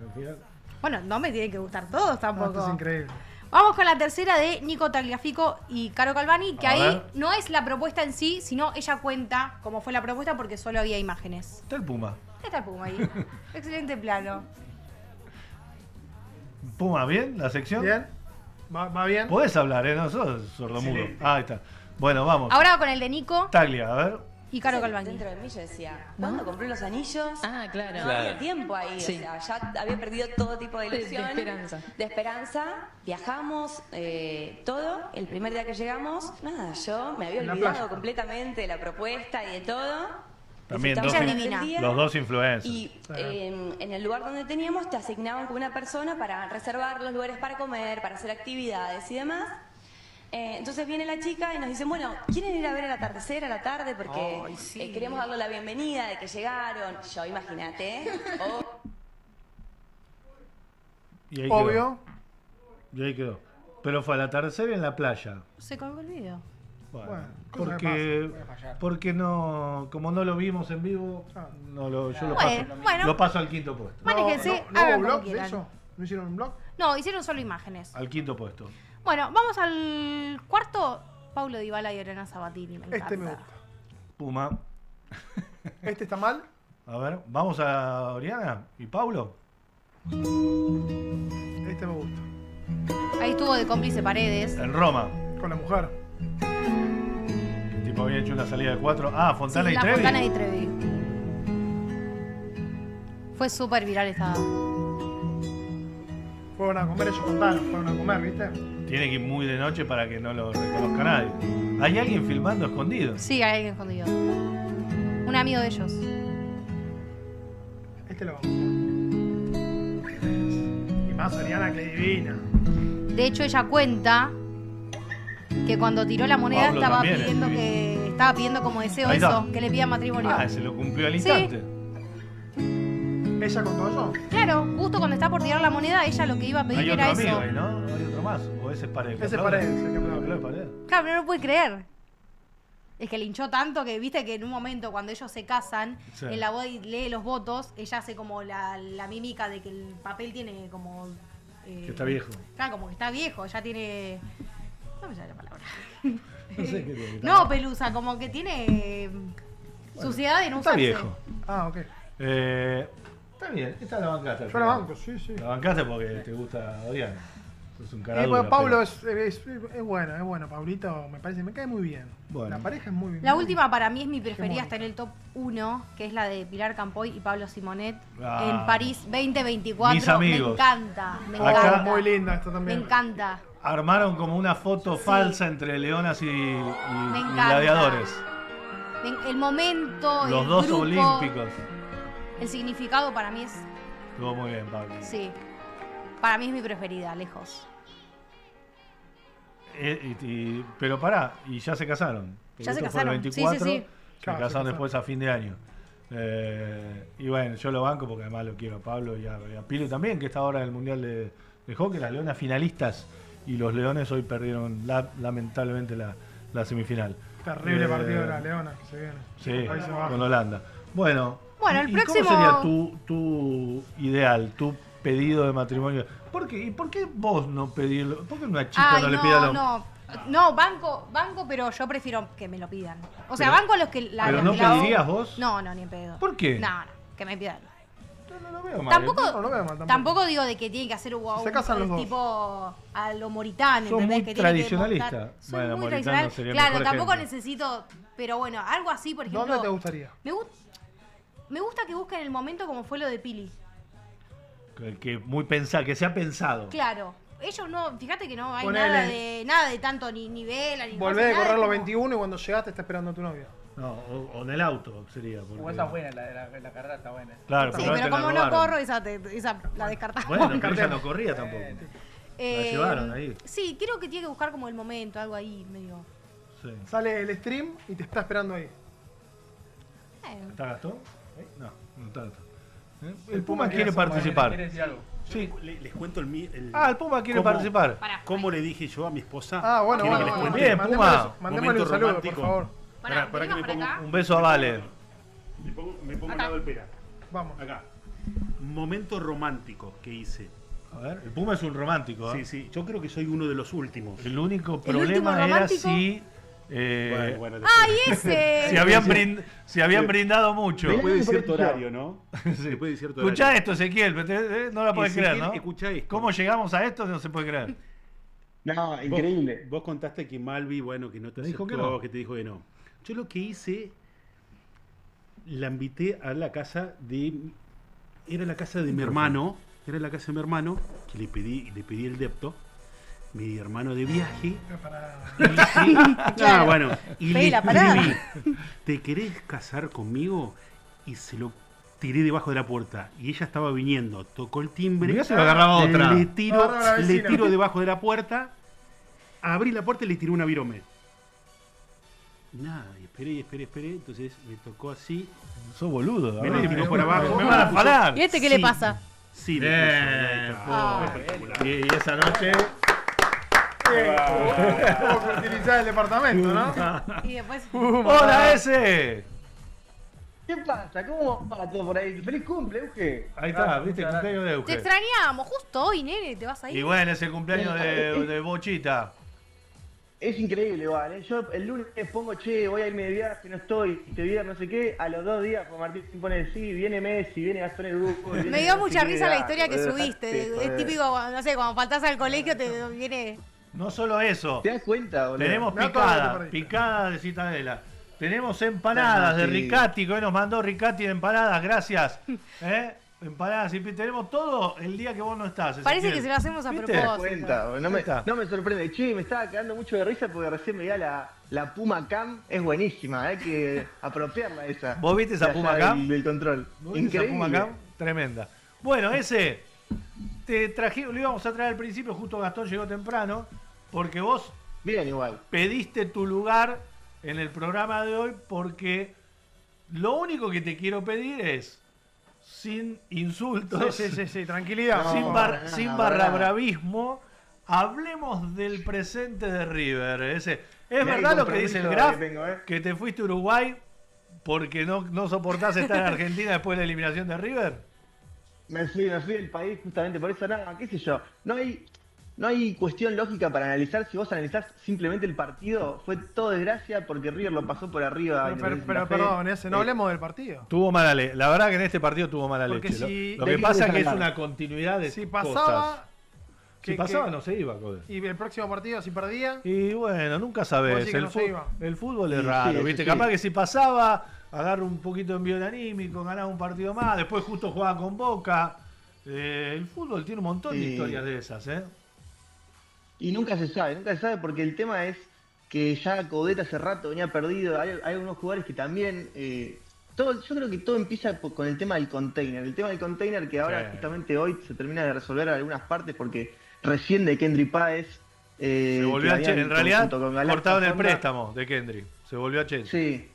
Al final. Bueno, no me tienen que gustar todos No, tampoco. esto es increíble. Vamos con la tercera de Nico Tagliafico y Caro Calvani, que A ahí ver. no es la propuesta en sí, sino ella cuenta cómo fue la propuesta porque solo había imágenes. Está el Puma. Ahí está el Puma ahí. Excelente plano. Puma, ¿bien? ¿La sección? ¿Bien? ¿Va bien? Podés hablar, ¿eh? No sos sordomudo. Ah, ahí está. Bueno, vamos. Ahora con el de Nico Taglia, a ver. y Caro Calvani. Dentro de mí yo decía, ¿cuándo compré los anillos? Ah, claro. No había tiempo ahí, Sí. o sea, ya había perdido todo tipo de De ilusión. esperanza. De esperanza, viajamos, todo. El primer día que llegamos, nada, yo me había En la olvidado playa. completamente de la propuesta y de todo. También Disfrutamos dos, Ella es divina. el día. los dos influencers. Y en el lugar donde teníamos te asignaban como una persona para reservar los lugares para comer, para hacer actividades y demás. Entonces viene la chica y nos dice, bueno, ¿quieren ir a ver el atardecer a la tarde? Porque queremos darle la bienvenida de que llegaron. Yo, imagínate. Y ahí Obvio. Quedó. Y ahí quedó. Pero fue al atardecer en la playa. Se colgó el video. Bueno, Bueno, cosas que porque, pasan, puede fallar. porque no, como no lo vimos en vivo, Ah. no lo, yo lo Bueno, paso, bueno. lo paso al quinto puesto. Manéjense, ¿No hagan hubo como blog de quieran. eso? ¿No hicieron un blog? No, hicieron solo imágenes. Al quinto puesto. Bueno, vamos al cuarto. Paulo Dybala y Elena Sabatini. Me encanta. Este me gusta. Puma. ¿Este está mal? A ver, vamos a Oriana y Paulo. Este me gusta. Ahí estuvo de cómplice Paredes. En Roma. Con la mujer. El tipo había hecho una salida de 4. Ah, Fontana Sí, y la Trevi. Fontana y Trevi. Fue súper viral esta. Fueron a comer, ellos contaron. Fueron a comer, ¿viste? Tiene que ir muy de noche para que no lo reconozca nadie. ¿Hay alguien filmando escondido? Sí, hay alguien escondido. Un amigo de ellos. Este lo vamos. Y más Oriana que divina. De hecho, ella cuenta que cuando tiró la moneda Pablo estaba también, pidiendo estaba pidiendo como deseo Ahí está. eso, que le pidan matrimonio. Ah, se lo cumplió al Sí. instante. ¿Ella contó eso? Claro, justo cuando está por tirar la moneda, ella lo que iba a pedir Hay era otro amigo eso. ahí, ¿no? Hay otro más. O ese es Paredes. Ese es Paredes, el que aplaude. Aplaude Paredes. Claro, pero no lo puede creer. Es que le hinchó tanto que viste que en un momento cuando ellos se casan, Sí. en la boda y lee los votos, ella hace como la mímica de que el papel tiene como... Que está viejo. Claro, como que está viejo, ya tiene... No me sale la palabra. No sé qué tiene. No, pelusa, como que tiene suciedad de no Está usarse. viejo. Ah, ok. Está bien, esta la bancaste. al Yo la final. banco, sí, sí. La bancaste porque te gusta Oriana. Es un cara Bueno, dura, Pablo pero- es bueno. Pablito me cae muy bien. Bueno. La pareja es muy bien. La última para mí es mi preferida, bonito. está en el top 1, que es la de Pilar Campoy y Pablo Simonet Ah. en París 2024. Mis amigos. Me encanta, me Acá- encanta. Muy linda esta Me también. encanta. Armaron como una foto falsa entre leonas y encanta. gladiadores. El momento, Los el dos grupo, olímpicos. el significado para mí es, Estuvo muy bien, Pablo. sí, para mí es mi preferida, lejos. Pero pará, y ya se casaron. Ya se Esto fue el casaron, 24, sí, sí, sí. Se Claro, se casaron casaron. después a fin de año. Y bueno, yo lo banco porque además lo quiero a Pablo y a Pili también, que está ahora en el Mundial de Hockey, las leonas finalistas. Y los leones hoy perdieron lamentablemente la semifinal. Terrible partido de la Leona que se viene. Sí, Países Bajos. con Holanda. Bueno, Bueno, el ¿y próximo- ¿cómo sería tu ideal, tu pedido de matrimonio? ¿Y por qué vos no pedirlo? ¿Por qué una chica Ay, no le pide a los... no, banco, pero yo prefiero que me lo pidan. O sea, Pero- banco los que ¿Pero los no que la- pedirías vos? No, ni en pedo. ¿Por qué? No, que me pidan. No lo veo mal. Tampoco, No lo veo mal, tampoco. tampoco digo de que tienen que hacer Se casan los dos. tipo a lo Moritán, Sos ¿entendés? muy Que tiene que tradicionalista. montar- Soy Bueno, muy Moritán tradicional. no sería el Claro, mejor tampoco ejemplo. necesito, pero bueno, algo así, por ejemplo. ¿Dónde te gustaría? Me gusta que busquen el momento como fue lo de Pili. Que se ha pensado. Claro. Ellos no, fíjate que no hay Ponele. nada de tanto ni vela ni Volvés a nada, correr los como- 21 y cuando llegaste está esperando tu novia. No, o en el auto sería. Porque... Esa es buena, la carrera está buena. Claro, Sí, pero pero te la como no robaron. corro, esa la descartamos. Bueno, pero ella no corría tampoco. La Eh, llevaron ahí. Sí, creo que tiene que buscar como el momento, algo ahí medio. Sí. Sale el stream y te está esperando ahí. ¿Está Gastón? No, no está Gastón. El El Puma Puma quiere quiere participar. ¿Quiere decir algo? Sí. Les cuento el Ah, el Puma quiere participar. ¿Cómo le dije yo a mi esposa? Ah, bueno, ¿Quiere bueno, que les bueno. cuente? Bien, Puma. Mandémosle un saludo, por favor. Pará que me pongo Un beso a Vale. me pongo al lado del pera. Vamos. Acá. Momento romántico que hice. A ver, el Puma es un romántico. ¿eh? Sí, sí. Yo creo que soy uno de los últimos. El único ¿El último problema era romántico? si. Bueno, ¡Ay, ese! si habían brindado mucho. Después de cierto horario, ¿no? Sí. Después de cierto Escuchá horario. esto, Ezequiel. No la podés Ezequiel, creer, ¿no? escuchá esto. ¿Cómo llegamos a esto? No se puede creer. No, increíble. Vos contaste que Malvi, bueno, que no te Te dijo que aceptó, no. que te dijo que no. Yo lo que hice, la invité a la casa de... Era la casa de mi hermano, que le pedí el depto, mi hermano de viaje. Claro. Bueno, y Pedí le la parada. escribí, ¿te querés casar conmigo? Y se lo tiré debajo de la puerta. Y ella estaba viniendo, tocó el timbre. Mirá si lo agarraba otra. Le tiro, Agarraba a la le vecina. tiro debajo de la puerta. Abrí la puerta y le tiré una virome. Nada, y esperé. Entonces me tocó así. Sos boludo. Me a ver, la tiró por abajo. Me van a parar. ¿Y este qué Sí. le pasa? Sí, Bien, le puso, Ah. Y esa noche. Tuvo que utilizar el departamento, ¿no? Y después. ¡Hola, ese! ¿Qué pasa? ¿Cómo va todo por ahí? ¡Feliz cumple, Euge! Ahí está, viste, cumpleaños de Te Euge. extrañamos, justo hoy, nene, te vas a ir. Y bueno, es el cumpleaños de Bochita. Es increíble, igual, ¿eh? Yo el lunes pongo, che, voy a irme de viaje, no estoy, te viernes, no sé qué. A los 2 días, pues Martín pone, sí, viene Messi, viene Gastón el grupo. Me dio mucha risa la historia que subiste. Es típico, no sé, cuando faltás al colegio te viene. No solo eso. ¿Te das cuenta, boludo? Tenemos Me da todo lo que picada, perdiste. picada de Citadela. Tenemos empanadas de Sí. Ricati, que hoy nos mandó Ricati de empanadas, gracias. Empanadas y tenemos todo el día que vos no estás. Parece Ezequiel. que se lo hacemos a ¿Viste? ¿Te das propósito. cuenta? No me, Ahí está. no me sorprende. Che, me estaba quedando mucho de risa porque recién veía la Puma Cam. Es buenísima, hay que apropiarla esa. ¿Vos viste esa De allá Puma Cam? Del control. ¿Vos viste esa Increíble. Puma Cam? Tremenda. Bueno, ese te traje, lo íbamos a traer al principio, justo Gastón llegó temprano, porque vos Bien, igual. pediste tu lugar en el programa de hoy, porque lo único que te quiero pedir es, sin insultos, Sí, tranquilidad. sin barrabravismo, hablemos del presente de River. ¿Es verdad lo que dice el Graf, que te fuiste a Uruguay porque no soportás estar en Argentina después de la eliminación de River? Me fui del país justamente por eso, nada, qué sé yo. No hay cuestión lógica para analizar. Si vos analizás simplemente el partido, fue todo desgracia porque River lo pasó por arriba. Pero perdón, no hablemos del partido. Tuvo mala leche. La verdad que en este partido tuvo mala Porque leche. si- Lo que pasa es que es una continuidad de Si cosas. pasaba, Si pasaba no se iba, Code. y el próximo partido si perdía, Y bueno, nunca Vos sabés. decís que El, no se iba. el fútbol es Sí, raro, sí, ¿viste? sí. Capaz que si pasaba, agarra un poquito de envío anímico, ganaba un partido más, después justo jugaba con Boca. El fútbol tiene un montón de Sí. historias de esas, ¿eh? Y nunca se sabe porque el tema es que ya Coudet hace rato venía perdido. Hay algunos jugadores que también. Yo creo que todo empieza con el tema del container. El tema del container que ahora Sí. justamente hoy se termina de resolver en algunas partes porque recién de Kendry Páez. Se volvió a Chelsea. En realidad, cortaron el préstamo de Kendry. Se volvió a Chelsea. Sí.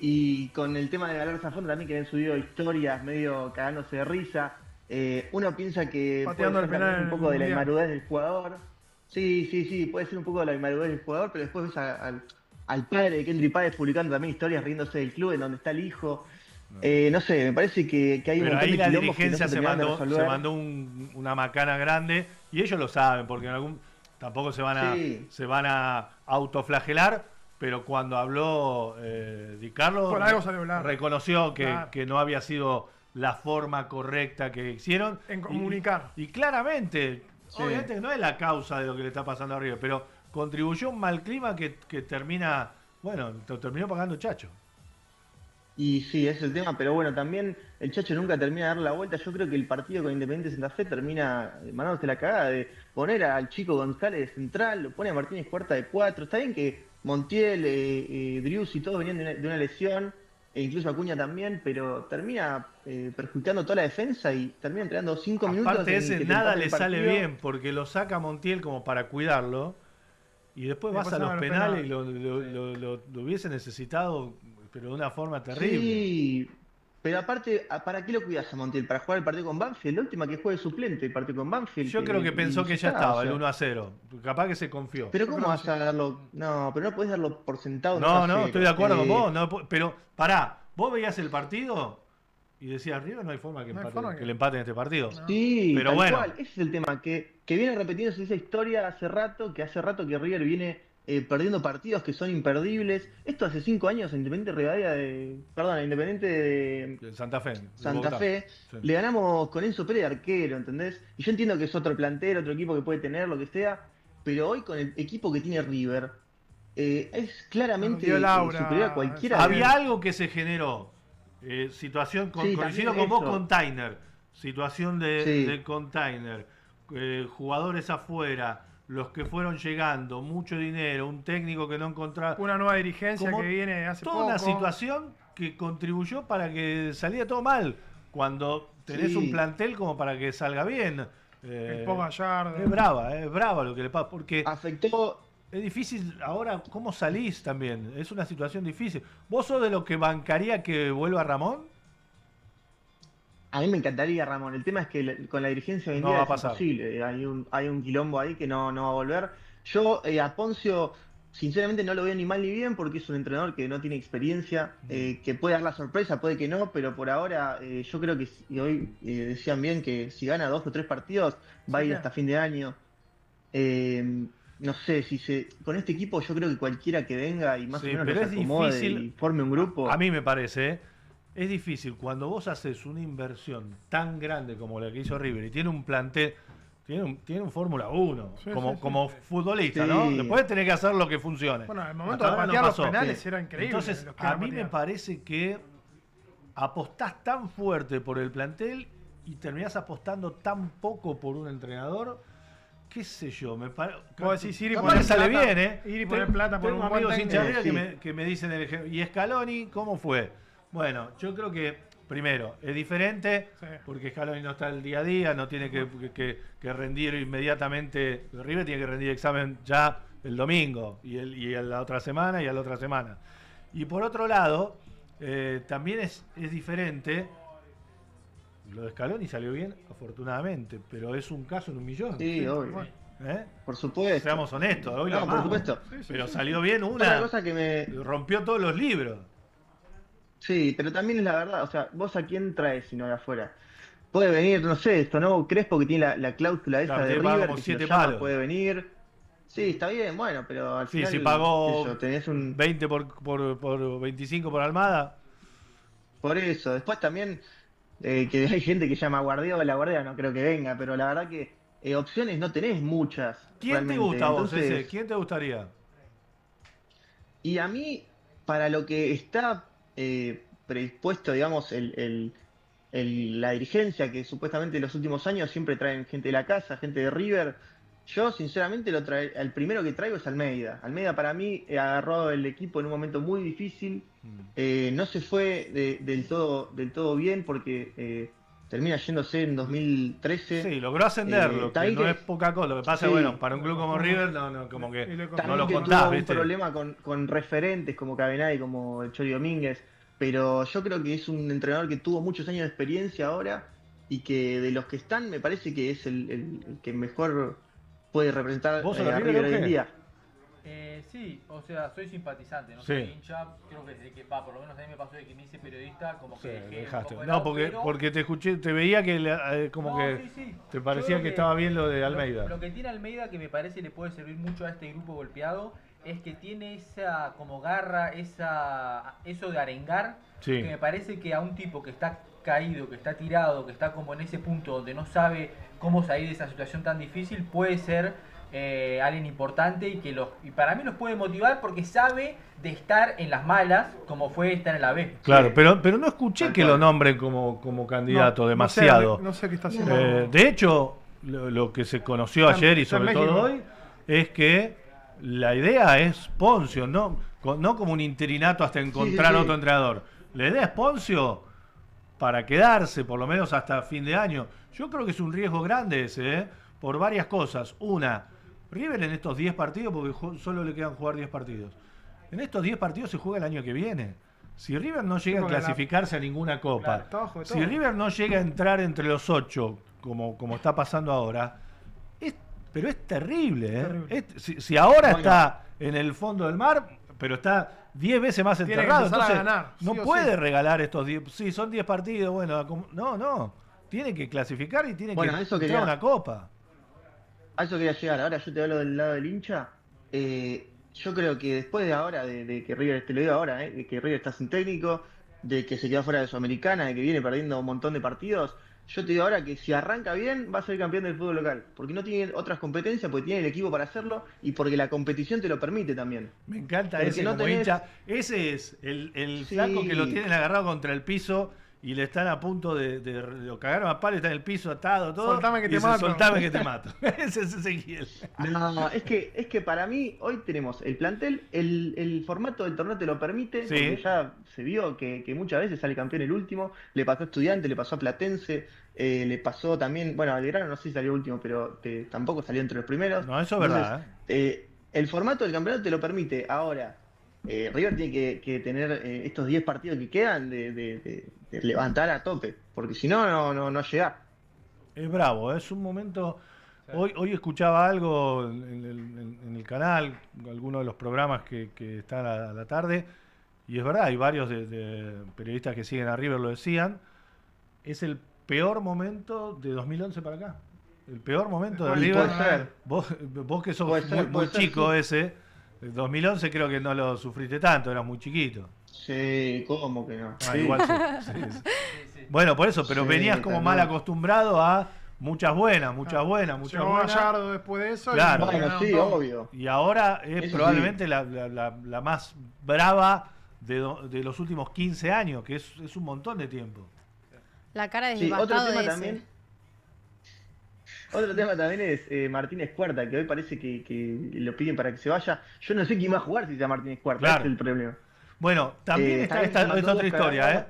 Y con el tema de Galarza Zafón también que han subido historias medio cagándose de risa. Uno piensa que Pateando puede el ser penal también un en poco de el la Mundial. inmadurez del jugador. Sí, puede ser un poco de la inmadurez del jugador, pero después ves al padre de Kendry Páez publicando también historias riéndose del club en donde está el hijo. No sé, me parece que hay un Pero montón ahí de la quilombos que no dirigencia se terminaron de mandó, resolver. una macana grande y ellos lo saben porque tampoco se van a autoflagelar, pero cuando habló Di Carlo Por algo salió a hablar. reconoció Claro. que no había sido la forma correcta que hicieron en comunicar. y claramente, Sí. obviamente que no es la causa de lo que le está pasando a River, pero contribuyó a un mal clima que termina, bueno, terminó pagando Chacho. Y sí, ese es el tema, pero bueno, también el Chacho nunca termina de dar la vuelta. Yo creo que el partido con Independiente Santa Fe termina mandándose la cagada de poner al Chico González de central, lo pone a Martínez Cuarta de 4. Está bien que Montiel, Drius y todos venían de una lesión, e incluso Acuña también, pero termina perjudicando toda la defensa y termina entregando 5 minutos. Aparte en ese que te nada empatan le el sale partido. bien porque lo saca Montiel como para cuidarlo y después vas a Después los van a los penales y penales. lo hubiese necesitado, pero de una forma terrible. Sí, pero aparte, ¿para qué lo cuidas a Montiel? ¿Para jugar el partido con Banfield? La última que juegue suplente el partido con Banfield. Yo creo que pensó y que ya está, estaba o sea. el 1-0. Capaz que se confió. Pero ¿cómo vas a darlo? No, pero no podés darlo por sentado. No, estoy de acuerdo con vos. No, Pero pará, vos veías el partido y decías, River no hay forma que, No hay empate, forma que que- le empaten este partido. Sí, pero tal bueno. cual. Ese es el tema, que viene repitiéndose esa historia hace rato que River viene perdiendo partidos que son imperdibles. Esto hace 5 años a Independiente Rivadavia a Independiente de Santa Fe. Santa Fe, Sí. le ganamos con Enzo Pérez de arquero, ¿entendés? Y yo entiendo que es otro plantel, otro equipo que puede tener, lo que sea, pero hoy con el equipo que tiene River, es claramente Dio Laura. superior a cualquiera. Había algo que se generó. Situación, Sí, coincido también con vos, eso. container. Situación de, Sí. de container. Jugadores afuera. Los que fueron llegando, mucho dinero, un técnico que no encontraba. Una nueva dirigencia Como que viene hace toda poco. una situación que contribuyó para que saliera todo mal. Cuando tenés Sí. un plantel como para que salga bien. El Pop Gallardo. Es brava lo que le pasa. Porque afectó. es difícil ahora cómo salís también. Es una situación difícil. ¿Vos sos de los que bancaría que vuelva Ramón? A mí me encantaría, Ramón. El tema es que con la dirigencia hoy en No día va a es pasar. imposible. Hay un quilombo ahí que no va a volver. Yo a Poncio, sinceramente, no lo veo ni mal ni bien porque es un entrenador que no tiene experiencia, que puede dar la sorpresa, puede que no, pero por ahora yo creo que hoy decían bien que si gana 2 o 3 partidos va a ir Sí, hasta fin de año. No sé, con este equipo yo creo que cualquiera que venga y más Sí, o menos pero los es acomode difícil. y forme un grupo. A mí me parece, es difícil cuando vos haces una inversión tan grande como la que hizo River y tiene un plantel, tiene un Fórmula 1 Sí, como, sí, sí. como futbolista, Sí. ¿no? Después tenés que hacer lo que funcione. Bueno, el momento Hasta de ahora no patear los pasó. penales era increíble. Entonces, los que a iban mí me patear. parece que apostás tan fuerte por el plantel y terminás apostando tan poco por un entrenador. Qué sé yo, me parece. Vos decís ir y Capaz poner que sale plata, bien, ¿eh? ir y poner plata por tengo un buen amigos técnico. hinchas de River Sí. que me dicen el ejemplo. ¿Y Scaloni cómo fue? Bueno, yo creo que primero, es diferente Sí. porque Scaloni no está el día a día, no tiene que rendir inmediatamente. River tiene que rendir examen ya el domingo y a la otra semana y a la otra semana. Y por otro lado, también es diferente. Lo de Scaloni salió bien, afortunadamente, pero es un caso en un millón. Sí, obvio. ¿Eh? Por supuesto. Seamos honestos, hoy lo No, por amamos. supuesto. Pero salió bien Otra una. cosa que me... Rompió todos los libros. Sí, pero también es la verdad, o sea, vos a quién traes si no de afuera. Puede venir, no sé, esto, ¿no? Crespo que tiene la cláusula esa Claro, de te paga River, como que si lo 7 llama palos. puede venir. Sí, está bien, bueno, pero al Sí, final, si pagó qué sé yo, tenés un... 20 por 25 por Almada. Por eso, después también que hay gente que llama Guardiola no creo que venga, pero la verdad que opciones no tenés muchas. ¿Quién realmente. te gusta a vos, Entonces, ese? ¿Quién te gustaría? Y a mí, para lo que está predispuesto, digamos, la dirigencia, que supuestamente en los últimos años siempre traen gente de la casa, gente de River, yo sinceramente el primero que traigo es Almeida. Almeida para mí agarró el equipo en un momento muy difícil, no se fue del todo bien porque termina yéndose en 2013. Sí, logró ascenderlo, que no es poca cosa. Lo que pasa es, Sí. bueno, para un club como River, como que no También lo que contás, tuvo un ¿viste? problema con referentes como Cabenay, como el Chori Domínguez, pero yo creo que es un entrenador que tuvo muchos años de experiencia ahora y que de los que están me parece que es el que mejor puede representar ¿Vos sos a de River, River hoy en Euge? día. Sí, o sea, soy simpatizante, no Sí. soy hincha, creo que desde que por lo menos a mí me pasó de que me hice periodista, como que dejé un Dejaste. poco de No, lado, porque, pero- porque te escuché, te veía que como No, que sí, sí. te Yo parecía creo que estaba bien lo de Almeida. Lo que tiene Almeida que me parece le puede servir mucho a este grupo golpeado es que tiene esa como garra, eso de arengar, Sí. que me parece que a un tipo que está caído, que está tirado, que está como en ese punto donde no sabe cómo salir de esa situación tan difícil, puede ser alguien importante y para mí los puede motivar porque sabe de estar en las malas como fue estar en la B. Claro, pero no escuché que lo nombren como candidato demasiado. No sé qué está haciendo. De hecho, lo que se conoció Está- ayer y está en sobre todo México. hoy es que la idea es Poncio, no como un interinato hasta encontrar sí, sí. otro entrenador. La idea es Poncio para quedarse por lo menos hasta fin de año. Yo creo que es un riesgo grande ese, por varias cosas. Una, River en estos 10 partidos, porque solo le quedan jugar 10 partidos. En estos 10 partidos se juega el año que viene. Si River no llega a porque clasificarse a ninguna copa, Claro, está abajo de si todo. River no llega a entrar entre los 8, como está pasando ahora, pero es terrible. Terrible. Si ahora Bueno. está en el fondo del mar, pero está 10 veces más Tiene que enterrado, empezar a entonces ganar, no sí o puede sí. regalar estos 10. Sí, son 10 partidos, bueno, no. Tiene que clasificar y tiene Bueno, que eso entrar quería- a una copa. A eso quería llegar. Ahora yo te hablo del lado del hincha. Yo creo que después de ahora, de que River, te lo digo ahora, de que River está sin técnico, de que se quedó fuera de Sudamericana, de que viene perdiendo un montón de partidos, yo te digo ahora que si arranca bien va a ser campeón del fútbol local. Porque no tiene otras competencias, porque tiene el equipo para hacerlo y porque la competición te lo permite también. Me encanta Porque ese no como tenés- hincha. Ese es el Sí. flaco que lo tienen agarrado contra el piso y le están a punto de lo cagaron a palo, está en el piso atado, todo. Soltame que y te dice, mato. Soltame que te mato. Ese es Ezequiel. No, es que para mí hoy tenemos el plantel, el formato del torneo te lo permite, Sí. porque ya se vio que muchas veces sale campeón el último, le pasó a Estudiante, le pasó a Platense, le pasó también, bueno, a Belgrano no sé si salió último, pero tampoco salió entre los primeros. No, eso es verdad. El formato del campeonato te lo permite. Ahora, River tiene que tener estos 10 partidos que quedan de levantar a tope, porque si no, no llega. Es bravo, es un momento. Hoy escuchaba algo en el canal, algunos de los programas que están a la tarde, y es verdad, hay varios de periodistas que siguen a River lo decían. Es el peor momento de 2011 para acá. El peor momento de Y River. puede ser. Vos que sos Puede ser, muy puede ser, chico sí. ese, el 2011 creo que no lo sufriste tanto, eras muy chiquito. Sí, ¿cómo que no? Ah, Sí. igual sí, sí. Bueno, por eso, pero Sí, venías como también. mal acostumbrado a muchas buenas. Llegó buenas. Gallardo después de eso. Claro. Y Bueno, ganaron sí, todo. obvio. Y ahora es Eso probablemente la más brava de los últimos 15 años, que es un montón de tiempo. La cara de Sí, otro devastado tema de ese. también. Otro tema también es Martínez Cuarta, que hoy parece que lo piden para que se vaya. Yo no sé quién va a jugar si sea Martínez Cuarta, Claro. ese es el problema. Bueno, también está también se mandó otra dos historia, cagadas.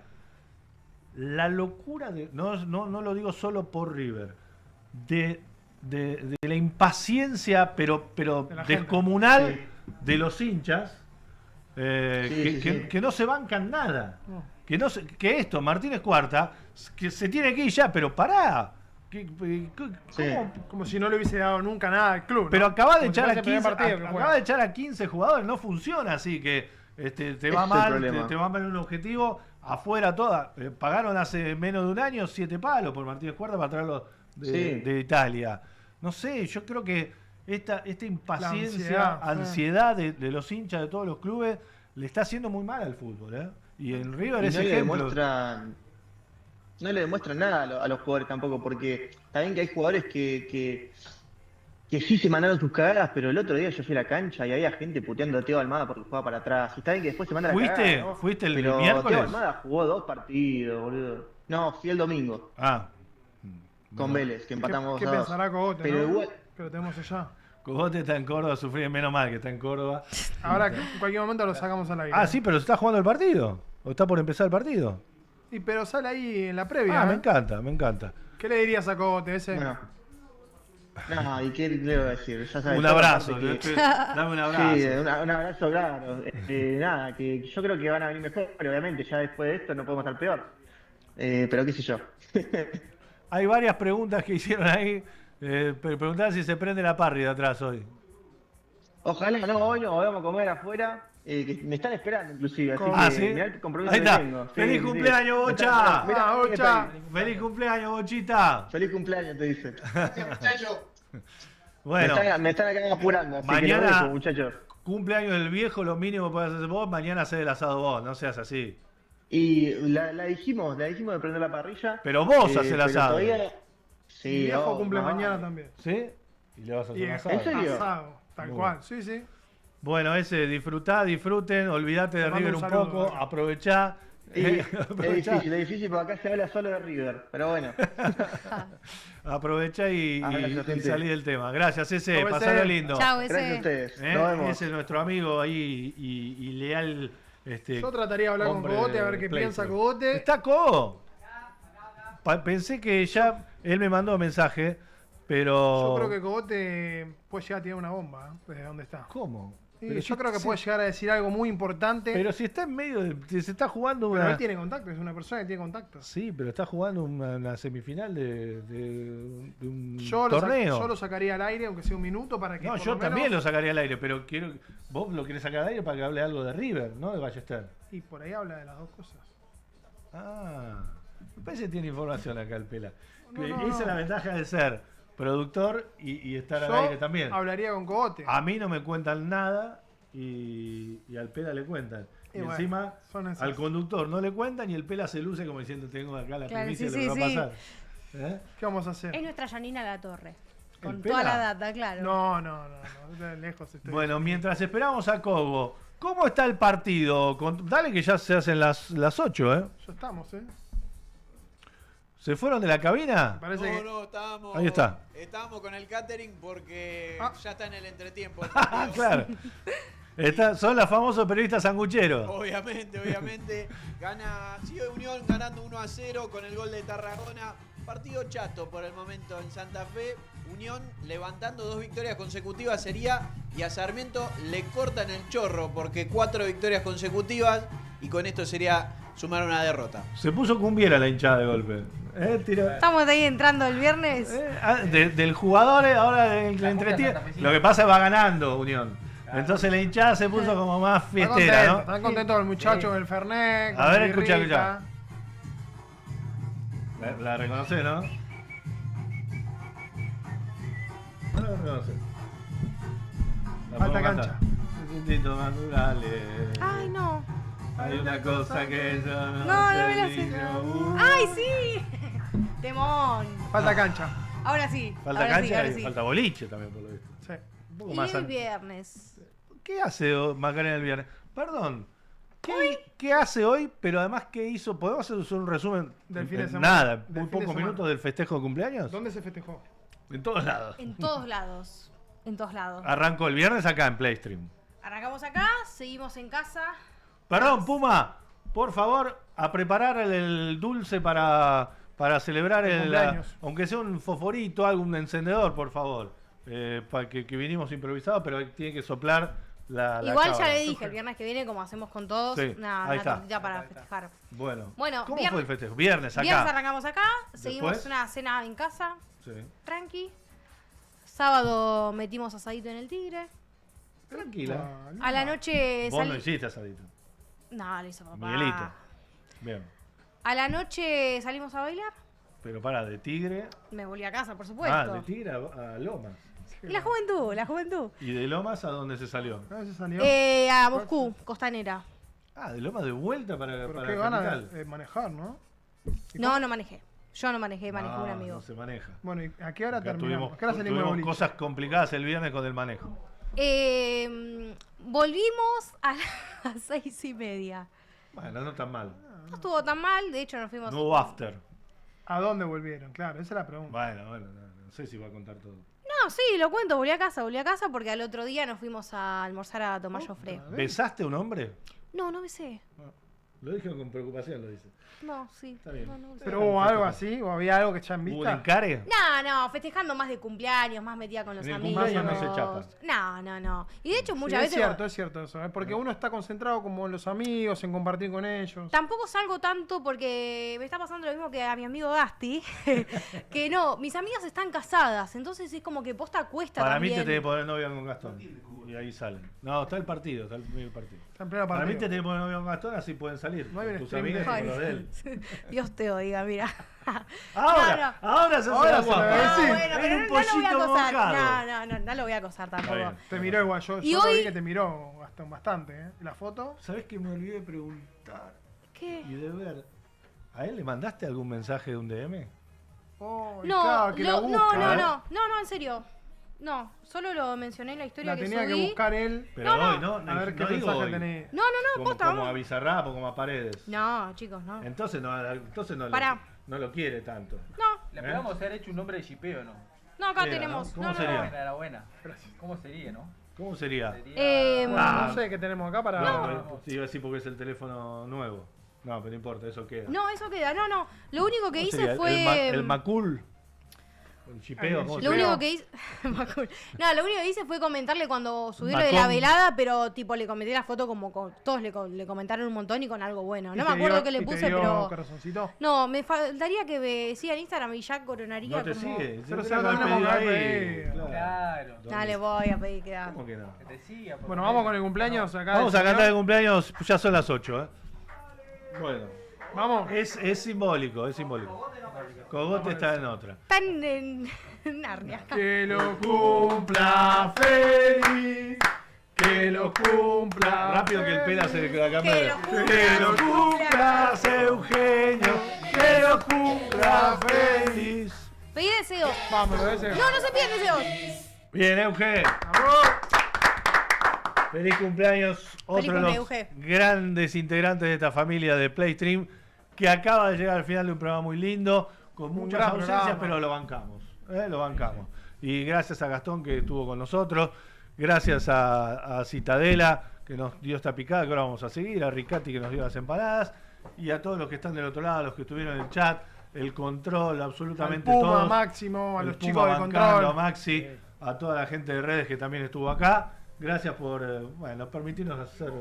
la locura no lo digo solo por River, de la impaciencia, pero De la gente. descomunal Sí. de los hinchas, que no se bancan nada. No. Que esto, Martínez Cuarta, que se tiene que ir ya, pero pará. Sí. Como si no le hubiese dado nunca nada al club, ¿no? Pero acaba de Como si echar fuese a el primer 15, partido que acaba juega. de echar a 15 jugadores, no funciona así que te Ese va es el mal, problema. te va mal un objetivo, afuera toda. Pagaron hace menos de un año 7 palos por Martínez Cuarta para traerlo Sí. de Italia. No sé, yo creo que esta impaciencia, ansiedad, ansiedad de los hinchas de todos los clubes le está haciendo muy mal al fútbol, ¿eh? Y en River Y es no le ejemplo. demuestran nada a los jugadores tampoco, porque está bien que hay jugadores que sí se mandaron sus cagadas, pero el otro día yo fui a la cancha y había gente puteando a Teo Almada porque jugaba para atrás. Y está bien que después se manda la cagada, ¿no? ¿Fuiste el Pero miércoles? Teo Almada jugó 2 partidos, boludo. No, fui el domingo Ah. con Vélez, que empatamos ¿Qué 2-2. pensará Cogote, Pero no? igual, Que lo tenemos allá. Cogote está en Córdoba, sufrí, menos mal que está en Córdoba. Ahora en cualquier momento lo sacamos al aire. Ah, sí, pero ¿se está jugando el partido? ¿O está por empezar el partido? Y pero sale ahí en la previa. Me ¿eh? encanta, me encanta. ¿Qué le dirías a Cogote ese? bueno. No, ¿y qué le voy a decir? Ya sabes, Un todo, abrazo, aparte que- dame un abrazo. Sí, un abrazo, claro. Nada, que yo creo que van a venir mejor, pero obviamente ya después de esto no podemos estar peor. Pero qué sé yo. Hay varias preguntas que hicieron ahí. Preguntaban si se prende la parry de atrás hoy. Ojalá no, hoy no, vamos a comer afuera. Que me están esperando inclusive, así Ah, que ¿sí? mirá el compromiso Ahí que está. tengo. Sí, ¡Feliz sí, cumpleaños, sí. Bocha! Mirá, Bocha! ¡Feliz cumpleaños, Bochita! Feliz cumpleaños, te dice. Bueno, me están acá apurando, así que mañana- lo dejo, muchachos. cumpleaños del viejo, lo mínimo que puedes hacer vos, mañana hacer el asado vos, no seas así. Y la dijimos de prender la parrilla. Pero vos hacés el pero asado. todavía- Sí, Mi viejo cumple no. mañana también. ¿Sí? Y le vas a hacer Y un asado. ¿En serio? asado, tal Muy cual. Sí, sí. Bueno, disfruten, olvídate de Te mando River un un saludo, poco, River. aprovechá. Es Aprovechá. difícil porque acá se habla solo de River, pero bueno. Aprovechá y Gracias, gente. salí del tema. Gracias, ese, Chau, pasalo ese. lindo. Chao, Gracias a ese. ustedes. ¿Eh? Nos vemos. Ese es nuestro amigo ahí y leal. Yo trataría de hablar con hombre Cogote a ver de qué PlayStation. piensa Cogote. ¿Está Co? Pensé que ya él me mandó mensaje, pero. Yo creo que Cogote puede llegar a tirar una bomba desde donde está. ¿Cómo? Sí, Pero yo si- creo que si- puede llegar a decir algo muy importante. Pero si está en medio de. Se está jugando Pero una. él tiene contacto, es una persona que tiene contacto. Sí, pero está jugando una semifinal de un Yo torneo. yo lo sacaría al aire, aunque sea un minuto, para que. No, por yo lo menos- también lo sacaría al aire, pero quiero. Vos lo querés sacar al aire para que hable algo de River, ¿no? De Ballester. Y por ahí habla de las dos cosas. Ah, me parece que tiene información acá el Pela. No, Que no, esa no. es la ventaja de ser productor y estar al Yo aire también. hablaría con Cogote. A mí no me cuentan nada y al Pela le cuentan. Y, Y bueno, encima son esas. al conductor no le cuentan y el Pela se luce como diciendo tengo acá la Claro, primicia sí, de lo que sí, va a pasar. ¿Eh? ¿Qué vamos a hacer? Es nuestra Janina La Torre. Con ¿El toda Pela? la data, claro. No, de lejos estoy. Bueno, mientras esperamos a Cogo, ¿cómo está el partido? Dale que ya se hacen las 8, ¿eh? Ya estamos, ¿eh? ¿Se fueron de la cabina? Parece que. No, estábamos. Ahí está. Estábamos con el catering porque ya está en el entretiempo. el Ah, partido. claro. Son los famosos periodistas sangucheros. Obviamente. Sigue Unión ganando 1-0 con el gol de Tarragona. Partido chato por el momento en Santa Fe. Unión levantando 2 victorias consecutivas sería. Y a Sarmiento le cortan el chorro porque 4 victorias consecutivas. Y con esto sería sumar una derrota. Se puso cumbiera la hinchada de golpe. Estamos ahí entrando el viernes. Del jugador ahora del entretiempo. Lo que pasa es que va ganando Unión. Entonces la hinchada se puso como más fiestera, ¿no? Están contentos los muchachos del Fernet. A con ver, la escucha. birrita. La reconoce, ¿no? No la reconoce. La Falta podemos cancha. cantar. Instintos naturales. Ay, no. Hay una cosa que yo no No, sé no me la ni sé. yo. ¡Ay, sí! Demón. Falta cancha. Ahora sí. Falta ahora cancha sí, ahora y sí. falta boliche también, por lo visto. Sí. Un poco Y más el an- viernes. ¿Qué hace Macarena el viernes? Perdón. ¿Qué hace hoy? Pero además, ¿qué hizo? ¿Podemos hacer un resumen? Del fin de semana. Nada, Del muy fin de pocos semana. minutos del festejo de cumpleaños. ¿Dónde se festejó? En todos lados. En todos lados. En todos lados. Arrancó el viernes acá en Playstream. Arrancamos acá, seguimos en casa. Perdón, Puma. por favor, a preparar el dulce para celebrar el cumpleaños. aunque sea un fosforito, algún encendedor, por favor. Para que vinimos improvisados, pero tiene que soplar la Igual ya cábala. le dije, el viernes que viene, como hacemos con todos, Sí, una ahí está. tortita para festejar. Bueno, Bueno, ¿cómo viernes- fue el festejo? Viernes acá. Viernes arrancamos acá, seguimos Después. una cena en casa, Sí. tranqui. Sábado metimos asadito en el Tigre. Tranquila. A la noche Vos no hiciste asadito. No, lo hizo papá. Miguelito. Bien. A la noche salimos a bailar. Pero para, de Tigre. Me volví a casa, por supuesto. Ah, de Tigre a Lomas. Y la juventud, la juventud. ¿Y de Lomas a dónde se salió? Se salió. A Moscú, Costanera. Ah, de Lomas de vuelta para Pero la qué gana capital. de manejar, ¿no? No manejé. Yo no manejé, manejó No, un amigo. No se maneja. Bueno, ¿y a qué hora Acá terminamos? ¿A qué hora salimos de tuvimos boliche? cosas complicadas el viernes con el manejo. Volvimos a las 6:30. Bueno, no tan mal. No estuvo tan mal, de hecho nos fuimos. No hubo after. ¿A dónde volvieron? Claro, esa es la pregunta. Bueno, no sé si va a contar todo. No, sí, lo cuento, volví a casa porque al otro día nos fuimos a almorzar a Tomás Joffre. ¿Besaste a un hombre? No, no besé. Lo dije con preocupación, lo dice. No, sí. Está bien. No besé. ¿Pero hubo algo así? ¿O había algo que ya en ¿Hubo un vista? encare? No, festejando más de cumpleaños, más metida con los En el amigos. cumpleaños no se chapa. No. Y de hecho muchas Sí, veces... es cierto eso, porque uno está concentrado como en los amigos, en compartir con ellos. Tampoco salgo tanto porque me está pasando lo mismo que a mi amigo Gasti, que no, mis amigas están casadas, entonces es como que posta cuesta Para también. mí te tenés que poner novia con Gastón. Y ahí salen. No, está el partido, está el medio partido. Está en pleno Para mí partido. te tenés que poner novia con Gastón, así pueden salir. No hay un Tus stream amigas y Ay, con los de él. Dios te oiga, mira. Ahora, ahora se hace Ahora la se guapa. la ve, sí. Bueno, Era pero un no lo voy a pollito acosar. mojado. No lo voy a acosar tampoco. bien. Te miró igual, yo Y lo hoy- vi que te miró bastante, ¿eh? ¿La foto? ¿Sabés que me olvidé de preguntar ¿Qué? y de ver? ¿A él le mandaste algún mensaje de un DM? Oh, y No, claro, que la no, busca, ¿eh? en serio. No, solo lo mencioné en la historia La que tenía subí. que buscar él. Pero No, hoy, ¿no? A ver qué no digo mensaje hoy. tenés. No, Como, posta, como vamos. a Bizarrap o como a Paredes. No, chicos, no. Entonces no, Pará. no lo quiere tanto. No, Le podemos haber hecho un nombre de shipeo, ¿no? no, acá Mira, tenemos. ¿no? ¿Cómo No, sería? Era buena. ¿Cómo sería, no? ¿Cómo sería? Bueno, no sé qué tenemos acá para. No, iba a decir porque es el teléfono nuevo. No, pero no importa, eso queda. No, eso queda. No. Lo único que ¿Cómo hice sería? fue. El Macul. El chipeo, Ay, ¿cómo Lo sería? único que hice. No, lo único que hice fue comentarle cuando subió lo de Macón. la velada, pero tipo le comenté la foto como todos le comentaron un montón y con algo bueno. No me acuerdo qué le puse, pero. Corazoncito? No, me faltaría que me siga en Instagram y ya coronaría No te como. sigue. Pero Siempre si no lo has tenemos pedido que ahí. pedir. Claro. No le voy a pedir que haga. ¿Cómo que no? Que te siga. por Bueno, lo vamos menos. con el cumpleaños acá. Vamos del a cantar el señor. cumpleaños, ya son las 8, ¿eh? Bueno, Vamos. es simbólico, es simbólico. Cogote está en otra. Están en Narnia. Que lo cumpla feliz. Que lo cumpla. Rápido que el pela se la cambia. Que lo cumpla. Que lo cumpla, Eugenio. Que lo cumpla feliz. Pedí deseos. Vamos, ese. No se piden deseos. Bien, Euge. Feliz cumpleaños. Otro de cumple, los Euge. grandes integrantes de esta familia de Playstream que acaba de llegar al final de un programa muy lindo, con muchas gran ausencias, programa. pero lo bancamos. Lo bancamos. Y gracias a Gastón que estuvo con nosotros. Gracias a Citadela que nos dio esta picada que ahora vamos a seguir. A Ricati que nos dio las empanadas. Y a todos los que están del otro lado, los que estuvieron en el chat, el control, absolutamente Al Puma, todos. a Máximo, a El los Puma chicos de bancando, control. a Maxi, a toda la gente de redes que también estuvo acá. Gracias por permitirnos hacer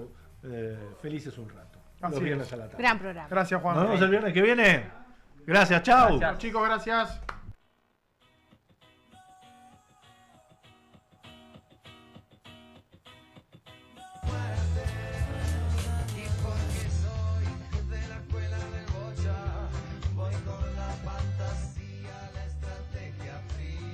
felices un rato. Así Los viernes es. a la tarde. Gran programa. Gracias, Juan. Nos vemos el viernes que viene. Gracias, chau. Gracias. Chicos, gracias.